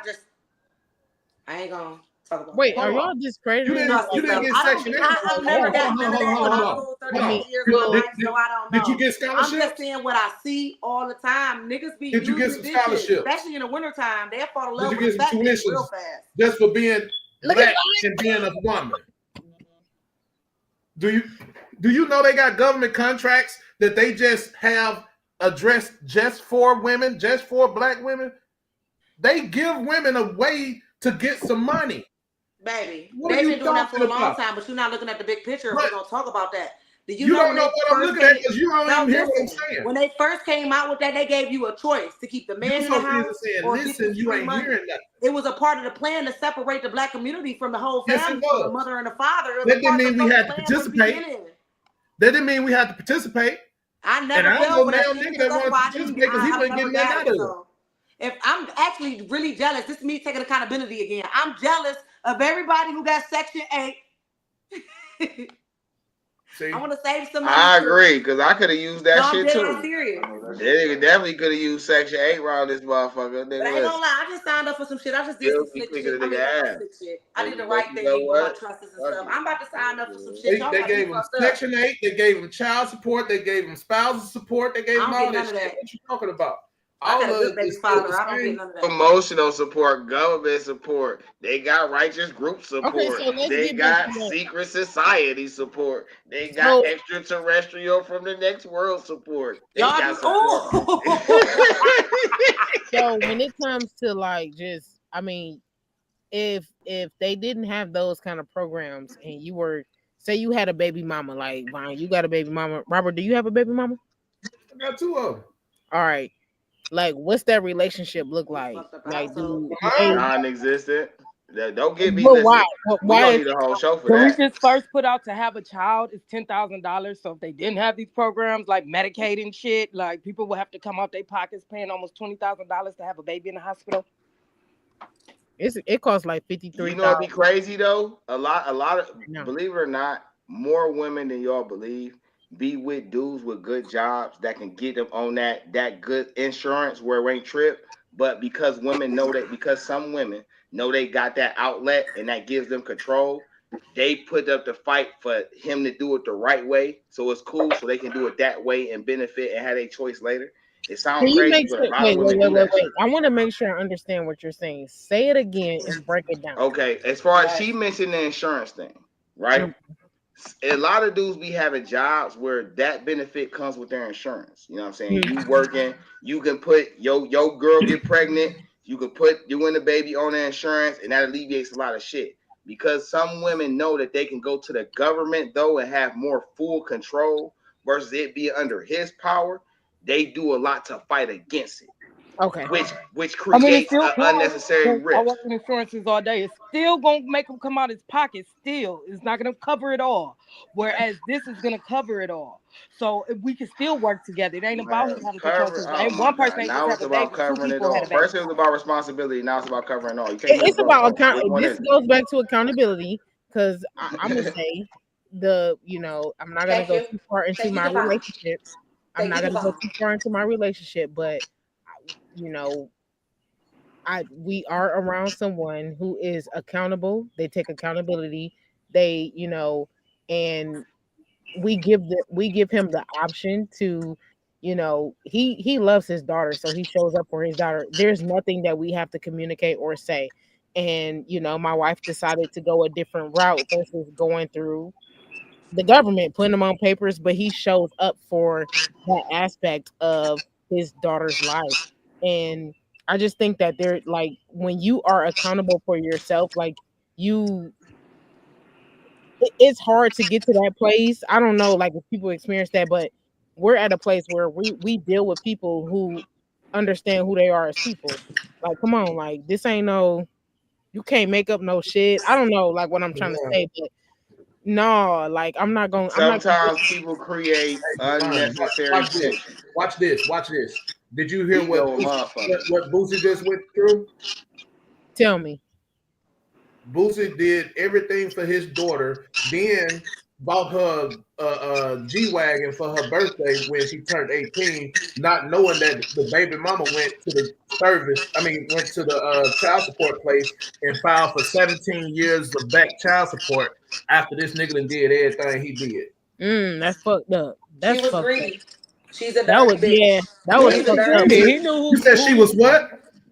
I ain't gonna talk about wait, that. are Hold y'all on. discrediting Trust You me, like didn't fellas. get I don't. Section 8? I've Hold never on, hold got on, none hold of on, that, hold but on, I hold on. ruled Hold 36 on. years of my life, Did, so I don't did you know. get I'm just scholarships? saying what I see all the time. Niggas be Did you get using some bitches, scholarships? especially in the wintertime. They'll fall in Did love you with get a some fat bitch real tuitions fast. just for being look at black and being a woman? Do you know they got government contracts that they just have addressed just for women, just for black women? They give women a way to get some money. Baby, What are they've you been doing that for talking a long about? time, but you're not looking at the big picture if we're But gonna talk about that. Do you you know don't when know they what I'm first looking at gave because you don't no even hear what I'm listen, saying. when they first came out with that, they gave you a choice to keep the You man in the so busy house saying, or get listen, this you free ain't money. hearing nothing. It was a part of the plan to separate the black community from the whole Yes, it family, from the was. mother and the father. It was That a didn't part of mean the we fucking had to plan from the participate. beginning. That didn't mean we had to participate. I And never I don't fell know for now that shit nigga because that that's wanted to why participate because he I wasn't never getting nothing got out it. of it. So if I'm actually really jealous, this is me taking accountability again. I'm jealous of everybody who got Section 8. See? I want to save some money I too. agree, because I could have used No, that I'm shit dead ass too. serious. That nigga definitely could have used Section 8 around this motherfucker. But Nigga, I ain't gonna listen. lie, I just signed up for some shit. I just did You'll some be slick kicking shit. a I nigga mean, not no ass. slick shit. I did the But right you know thing with my what? trusts and Fuck stuff. it. I'm about to sign up for some shit. Y'all They got me gave him fucked up. Section 8, they gave him child support, they gave him spousal support, they gave I him don't all get that none of shit. that. What you talking about? I All got a of good it baby is still father. the I don't get same. none of that. Emotional support, government support. They got righteous group okay, support. so let's They get back to got that. secret society support. They got So, extraterrestrial from the next world support. They Y'all got just, support. oh. so when it comes to like just, I mean, if they didn't have those kind of programs and you were say you had a baby mama, like Vine, you got a baby mama. Robert, do you have a baby mama? I got two of them. All right. Like what's that relationship look We like? fucked up the Like household. do they Non-existent. Don't get me. but why? Listen, we Why gonna is need a it whole show for The that. reaches first put out to have a child is $10,000. So if they didn't have these programs like Medicaid and shit, like people would have to come out their pockets paying almost $20,000 to have a baby in the hospital. it costs like You know it'd be 53,000 crazy though. A lot of now. believe it or not, more women than y'all believe be with dudes with good jobs that can get them on that good insurance where it ain't trip. But because women know that, because some women know they got that outlet and that gives them control, they put up the fight for him to do it the right way. So it's cool, so they can do it that way and benefit and have a choice later. It Can sounds you crazy, make but a sure lot of wait, wait, women wait, do wait, that wait. shit. I want to make sure I understand what you're saying. Say it again and break it down. Okay, as far as Yes. she mentioned the insurance thing, right? Mm, A lot of dudes be having jobs where that benefit comes with their insurance. You know what I'm saying? mm. You working, you can put your girl get pregnant, you can put you and the baby on the insurance, and that alleviates a lot of shit. Because some women know that they can go to the government though and have more full control versus it being under his power. They do a lot to fight against it, Okay. which I mean, it's creates still an close. unnecessary I risk. work in insurances all day. It's still gonna make him come out his pocket. Still, it's not gonna cover it all. Whereas this is gonna cover it all. So if we can still work together. It ain't about him Man, having control cover. because Oh ain't my one person God! ain't just Now have it's a about baby. Two covering it people had a all. baby. First it was about responsibility. Now it's about covering all. You can't do It's both about though. account. Which one This is goes back to accountability because I'm gonna it? say I'm not gonna Thank go you. too far into Thank you, my Devon. relationship. I'm Thank not you, gonna go Devon. too far into my relationship, but you know, I we are around someone who is accountable. They take accountability. They, and we give him the option to, he loves his daughter, so he shows up for his daughter. There's nothing that we have to communicate or say. And my wife decided to go a different route versus going through the government putting him on papers, but he shows up for that aspect of his daughter's life. And I just think that they're like when you are accountable for yourself, like you it's hard to get to that place. I don't know like if people experience that, but we're at a place where we deal with people who understand who they are as people. Like, come on, like this ain't no you can't make up no shit. I don't know like what I'm trying to Yeah. say, but no, like I'm not gonna Sometimes people create Fine. unnecessary Watch this. tension. Watch this. Watch this. Did you hear Ego a motherfucker. What Boosie just went through? tell me. Boosie did everything for his daughter, then bought her a G wagon for her birthday when she turned 18, not knowing that the baby mama went to the service. I mean, went to the child support place and filed for 17 years of back child support after this nigga done did everything he did. That's fucked up. She That's was fucked up. greedy. She's a That dirty was yeah, bitch. that was She's a fucked dirty up. You bitch. He knew said she who was what?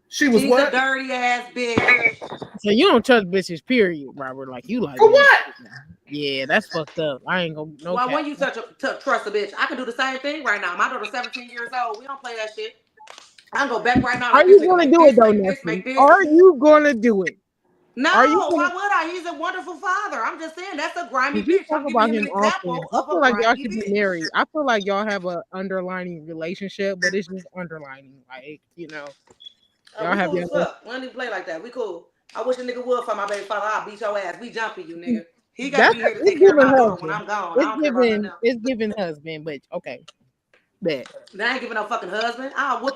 She was She's a what? dirty ass bitch. So you don't trust bitches, period, Robert. Like you like For man. what? Yeah, that's fucked up. I ain't gonna no Well, cap. when you trust a bitch, I can do the same thing right now. My daughter's 17 years old. We don't play that shit. I can go back right now. Are Like this you nigga gonna make do it this, though, make this, Nestle? make this. Are you gonna do it? Are you No, gonna why would I? He's a wonderful father. I'm just saying that's a grimy because you bitch. talk I'm giving about him an him often. example I of feel a like y'all grimy should be bitch. married. I feel like y'all have a underlining relationship, but it's just underlining. Like, y'all We have cool your as fuck. We don't even play like that. We cool. I wish a nigga would for my baby father. I'll beat your ass. We jumping you, nigga. He got to that's be here to it's take care of giving my daughter when husband. I'm gone. I It's don't care about nothing giving else. it's giving husband, but okay. Bet. I ain't giving no fucking husband. I'll whoop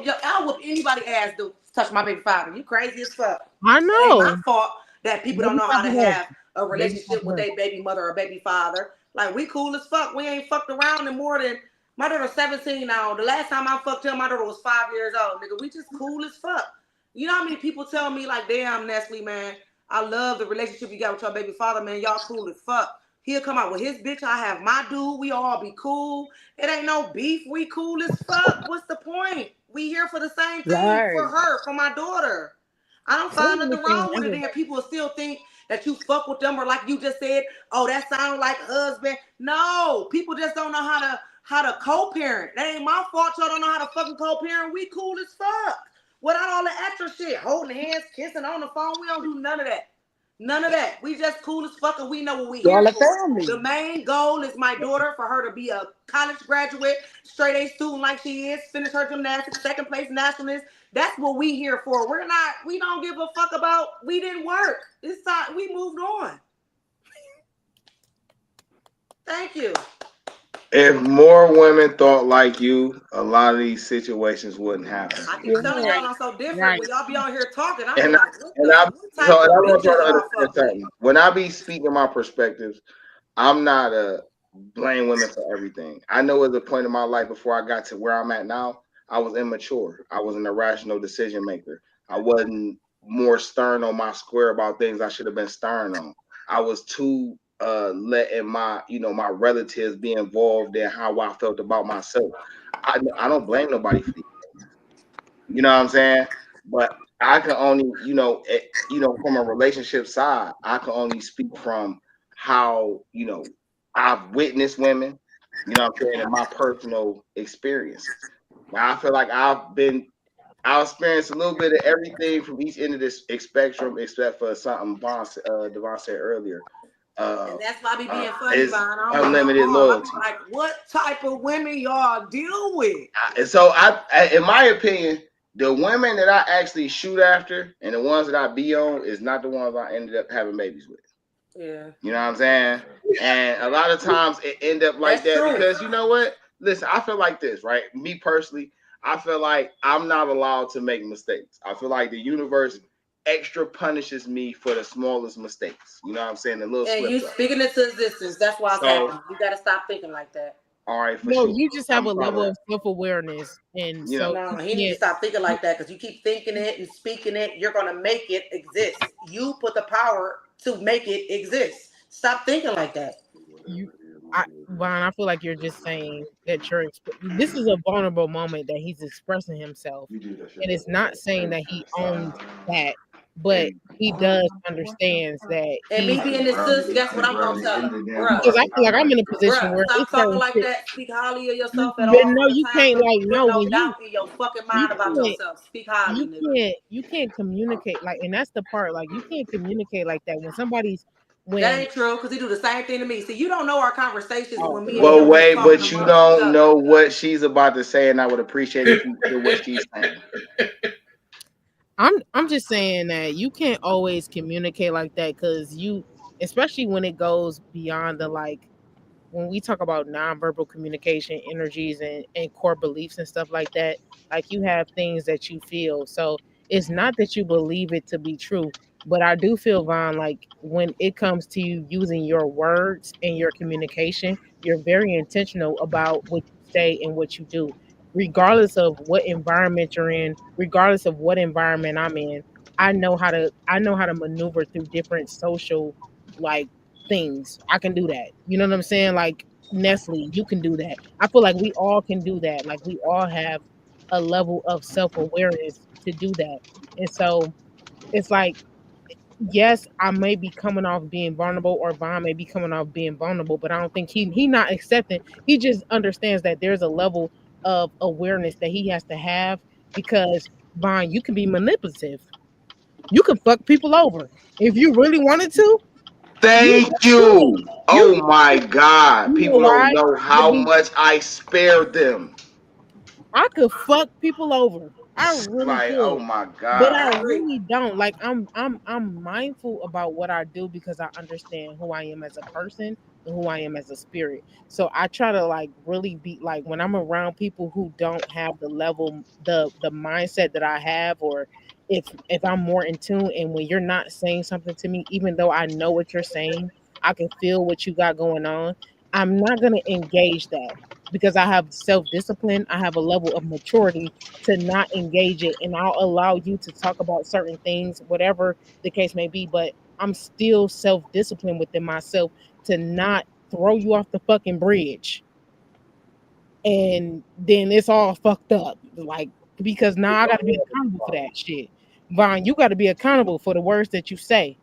anybody ass to touch my baby father. You crazy as fuck. I It ain't my know. fault that people don't Baby know how Papa to husband. have a Baby relationship Papa with husband. their baby mother or baby father. Like we cool as fuck. We ain't fucked around in more than my daughter's 17 now. The last time I fucked him, my daughter was 5 years old. Nigga, we just cool as fuck. You know how many people tell me like, damn, Nestle, man, I love the relationship you got with your baby father, man. Y'all cool as fuck. He'll come out with his bitch. I have my dude. We all be cool. It ain't no beef. We cool as fuck. What's the point? We here for the same thing for right. her, for my daughter. I don't What find was nothing saying wrong with it. younger? And people still think that you fuck with them, or like you just said, oh, that sounds like husband. No, people just don't know how to co-parent. That ain't my fault. Y'all don't know how to fucking co-parent. We cool as fuck. Without all the extra shit, holding hands, kissing on the phone, we don't do none of that. None of that. We just cool as fuck and we know what we here Y'all a for. family. The main goal is my daughter for her to be a college graduate, straight A student like she is, finish her gymnastics, second place nationalist. That's what we here for. We don't give a fuck about, we didn't work. It's time, we moved on. Thank you. If more women thought like you, a lot of these situations wouldn't happen. I keep Yeah, telling y'all I'm so different. right. When y'all be on here talking, I be And I, like, and I what type and of I want y'all bitches to y'all understand fuck with? something. When I be speaking my perspectives, I'm not a blame women for everything. I know at the point in my life before I got to where I'm at now, I was immature. I was an irrational decision maker. I wasn't more stern on my square about things I should have been stern on. I was too letting my my relatives be involved in how I felt about myself. I don't blame nobody for these things. You know what I'm saying? But I can only, from a relationship side, I can only speak from how, I've witnessed women, you know what I'm saying, in my personal experiences. Now I feel like I've experienced a little bit of everything from each end of this spectrum, except for something Devon said earlier. Uh, And that's why I be being funny, is Vaughn. I don't mean no unlimited harm. I be loyalty. like, what type of women y'all deal with? And so in my opinion, the women that I actually shoot after and the ones that I be on is not the ones I ended up having babies with. Yeah, You know what I'm saying? And a lot of times it end up like that's that true. because you know what? Listen, I feel like this, right? Me personally, I feel like I'm not allowed to make mistakes. I feel like the universe extra punishes me for the smallest mistakes. You know what I'm saying? The little And you slip up. speaking into existence. That's why it's So, happening. You got to stop thinking like that. all right, for No, sure. you just have I'm a proud of level that. of self awareness, and You know. so No, you he need to can't. stop thinking like that because you keep thinking it and speaking it. You're gonna make it exist. You put the power to make it exist. Stop thinking like that. You, Vaughn, I feel like you're just saying that this is a vulnerable moment that he's expressing himself, and it's not saying that he owns that, but he does understands that And me he's being this sis, guess what I'm gonna tell him, bruh. because I feel like I'm in a position where Stop it's talking certain like shit. that. Speak highly of yourself at But all no, the you times can't when like you feel no no when doubt in your fucking you mind about can't yourself. Speak highly, nigga. you can't communicate like, and that's the part, like you can't communicate like that when somebody's That when ain't true because he do the same thing to me. See, you don't know our conversations oh when me and But him just wait, talking but you amongst each don't other. know what she's about to say, and I would appreciate if you hear what she's saying. I'm just saying that you can't always communicate like that because you, especially when it goes beyond the like when we talk about nonverbal communication, energies and core beliefs and stuff like that, like you have things that you feel. So it's not that you believe it to be true, but I do feel, Vaughn, like when it comes to you using your words and your communication, you're very intentional about what you say and what you do, regardless of what environment you're in, regardless of what environment I'm in. I know how to maneuver through different social like things. I can do that. You know what I'm saying? Like Nestle, you can do that. I feel like we all can do that. Like we all have a level of self awareness to do that. And so it's like, yes, I may be coming off being vulnerable, or Vaughn may be coming off being vulnerable, but I don't think he not accepting. He just understands that there's a level of awareness that he has to have because Vaughn, you can be manipulative. You can fuck people over if you really wanted to. You Thank can. you. You Oh my God. You know People don't why? know how much I spared them. I could fuck people over. I really Like, oh could. my But God. I I agree. really don't. Like I'm mindful about what I do because I understand who I am as a person and who I am as a spirit. So I try to like really be like when I'm around people who don't have the level the mindset that I have, or if I'm more in tune, and when you're not saying something to me, even though I know what you're saying, I can feel what you got going on. I'm not gonna engage that because I have self discipline. I have a level of maturity to not engage it, and I'll allow you to talk about certain things, whatever the case may be. But I'm still self disciplined within myself to not throw you off the fucking bridge, and then it's all fucked up. Like because now I got to be accountable for that shit. Vaughn, you got to be accountable for the words that you say.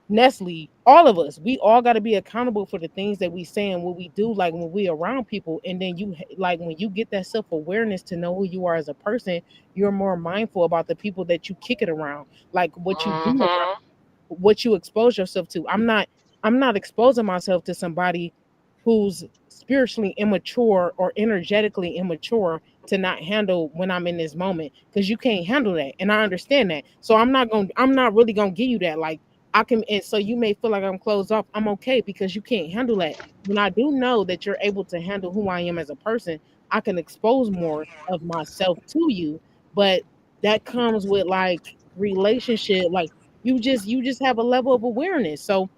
Nestle, all of us, we all got to be accountable for the things that we say and what we do, like when we around people. And then you like when you get that self-awareness to know who you are as a person, you're more mindful about the people that you kick it around, like what you do around. Mm-hmm. what you expose yourself to. I'm not exposing myself to somebody who's spiritually immature or energetically immature to not handle when I'm in this moment, because you can't handle that, and I understand that. So I'm not really gonna give you that. Like, I can, and so you may feel like I'm closed off. I'm okay because you can't handle that. When I do know that you're able to handle who I am as a person, I can expose more of myself to you. But that comes with like relationship, like you just have a level of awareness. So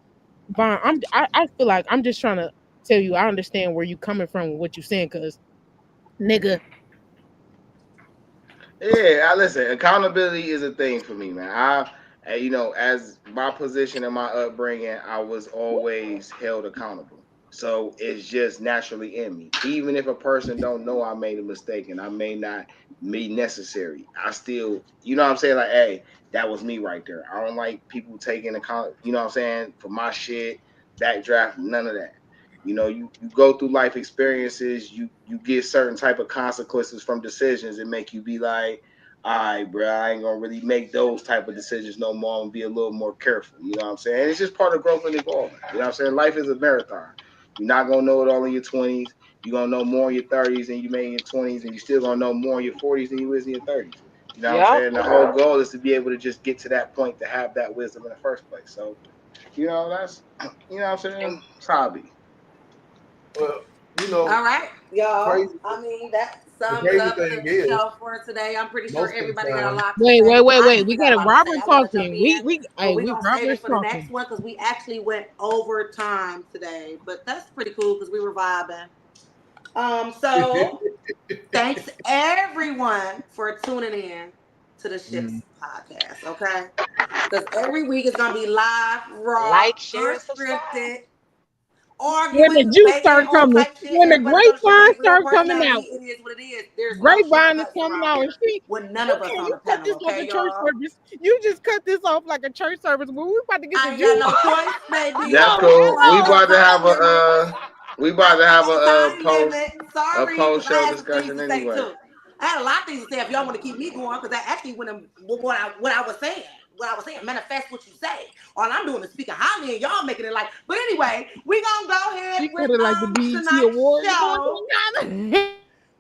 Vaughn, I feel like I'm just trying to tell you I understand where you coming from with what you saying, cause nigga, Yeah, I listen. Accountability is a thing for me, man. As my position and my upbringing, I was always held accountable. So it's just naturally in me. Even if a person don't know I made a mistake and I may not be necessary, I still, you know what I'm saying? Like, hey, that was me right there. I don't like people taking account, you know what I'm saying, for my shit, backdraft, none of that. You go through life experiences, you get certain type of consequences from decisions and make you be like, all right, bro, I ain't gonna really make those type of decisions no more. I'm gonna be a little more careful. You know what I'm saying? It's just part of growth and evolving. You know what I'm saying? Life is a marathon. You're not gonna know it all in your 20s. You're gonna know more in your 30s than you made in your 20s, and you're still gonna know more in your 40s than you was in your 30s. You know what I'm Yeah. saying? The whole goal is to be able to just get to that point to have that wisdom in the first place. So, that's you know what I'm saying? It's hobby. Well, you All know, right, y'all. crazy. I mean, that The sums crazy up thing the is, show for today. I'm pretty sure most of the everybody got a time, lot to wait, wait, say. wait, I wait. We definitely got got a a lot to say. Robert I want to jump talking. in, Hey, but we're we going to save it Robert's for the talking. next one because we actually went over time today. But that's pretty cool because we were vibing. So thanks everyone for tuning in to the mm, Ships podcast, okay? Because every week is going to be live, raw, Like, share, and subscribe. unscripted, When arguing, the juice debating, start all coming, type shit. when the Everybody's gonna show their grapevine real start coming personality. out, It is what it is. There's no grapevine is sugarcoats coming around out, and here she, with none of us okay, on you the cut panel, this off okay, a church y'all? service. You just cut this off like a church service. When we about to get I the ain't got juice. no choice, baby. That's No, No cool. choice. We No about to have time limit. we about to have No a time post limit. Sorry, because I show had some things discussion to say anyway. too. I had a lot of things to say if y'all want to keep me going, because I actually went what I was saying. What I was saying, manifest what you say. All I'm doing is speaking highly, and y'all making it like. But anyway, we gonna go ahead she with cut it like the BET tonight's Awards. show.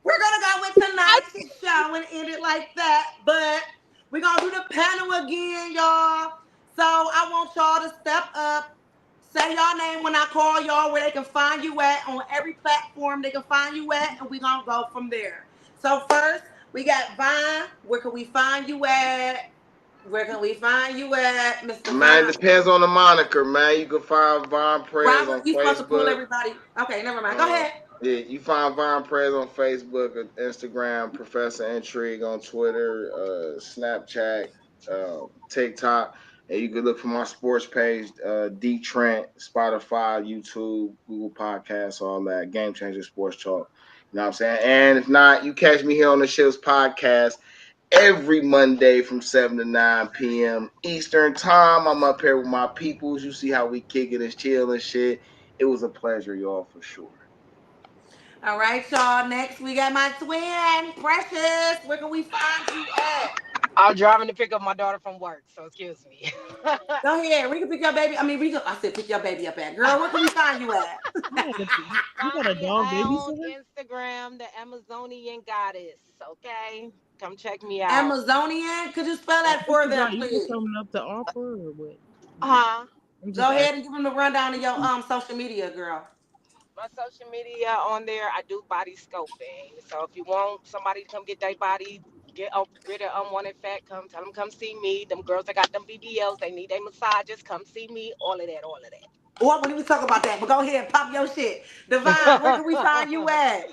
We're gonna go with tonight's show and end it like that. But we're gonna do the panel again, y'all. So I want y'all to step up. Say y'all name when I call y'all, where they can find you at on every platform they can find you at, and we're gonna go from there. So first, we got Vine. Where can we find you at? Where can we find you at, Mr. Man, Vine? it depends on the moniker, man. You can find Von Prez Robert, on you supposed to pull Facebook. everybody. Okay, never mind. Go Uh, ahead. yeah, you find Von Prez on Facebook, Instagram, Professor Intrigue on Twitter, Snapchat, TikTok, and you can look for my sports page, D Trent, Spotify, YouTube, Google Podcasts, all that. Game Changer Sports Talk. You know what I'm saying? And if not, you catch me here on the Ships Podcast every Monday from 7 to 9 p.m. Eastern Time. I'm up here with my peoples. You see how we kick it and chill and shit. It was a pleasure, y'all, for sure. All right, y'all. Next, we got my twin, Precious. Where can we find you at? I'm driving to pick up my daughter from work, so excuse me. Go ahead. We can pick your baby. I mean, I said pick your baby up at. Girl, where can we find you at? You got Find a me dog on babysitter? Instagram, the Amazonian Goddess. Okay, come check me out. Amazonian. Could you spell Or that what for you got? them, You got please? something up to offer or what? Huh? I'm just Go ahead and asking. give them the rundown of your social media, girl. My social media on there, I do body scoping. So if you want somebody to come get their body, get rid of unwanted fat, tell them come see me. Them girls that got them BBLs, they need their massages, come see me. All of that, all of Oh, I wouldn't even talk about that, but go ahead, pop your shit. Divine, where can we find you that. at?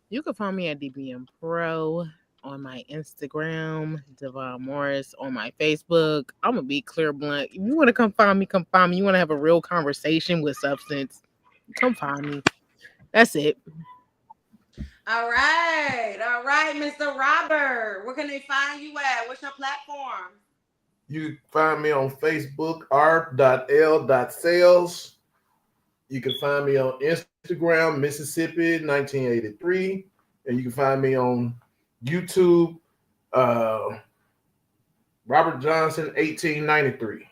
You can find me at DBM Pro on my Instagram, Devon Morris on my Facebook. I'm gonna be clear blunt. If you want to come find me, come find me. You want to have a real conversation with substance, come find me. That's it. All right, Mr. Robert. Where can they find you at? What's your platform? you find me on Facebook, r.l.sales. You can find me on Instagram, Mississippi 1983. And you can find me on YouTube, uh, Robert Johnson 1893.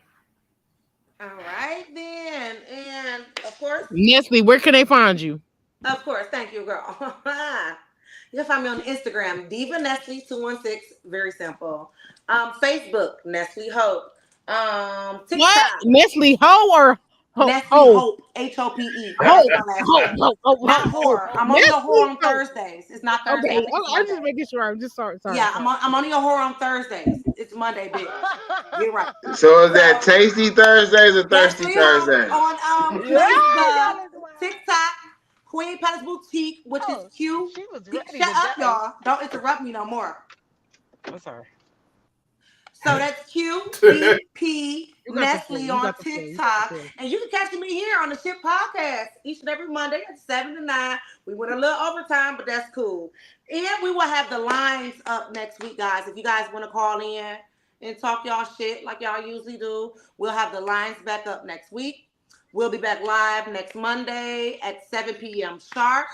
course. Nestle, where can they find you? Of course. Thank you, girl. You can find me on Instagram, Diva Nestle 216. Very simple. Facebook, Nestle Hope. What? TikTok, Nestle Ho or Nestle Ho? Hope, HOPE. Ho, That's my last ho, name. ho, ho, Not ho, whore. ho. I'm only a whore Nestle on Ho. Thursdays. It's not Thursday. I Okay, think it's I'm just Monday. making sure. I'm just sorry. Yeah, I'm only a whore on Thursdays. It's Monday, bitch. Get right. So is that So Tasty Thursdays or Thirsty Leslie Hope Thursdays? on Yeah, Facebook, y'all is wild. TikTok, Queen Palace Boutique, which is Oh, Q. she was ready Shut up, today. y'all. Don't interrupt me no more. I'm sorry. So that's QPP You got the floor. Nestle You on got the floor. You got the TikTok. floor. And you can catch me here on the Ship Podcast each and every Monday at 7 to 9. We went a little overtime, but that's cool. And we will have the lines up next week, guys. If you guys want to call in and talk y'all shit like y'all usually do, we'll have the lines back up next week. We'll be back live next Monday at 7 p.m. sharp.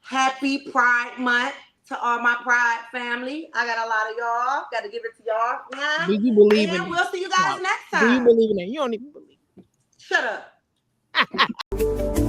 Happy Pride Month to all my Pride family. I got a lot of y'all. Got to give it to y'all. Yeah. Do you believe in And it? we'll see you guys next Do you time. believe in it? You don't even believe. Shut up.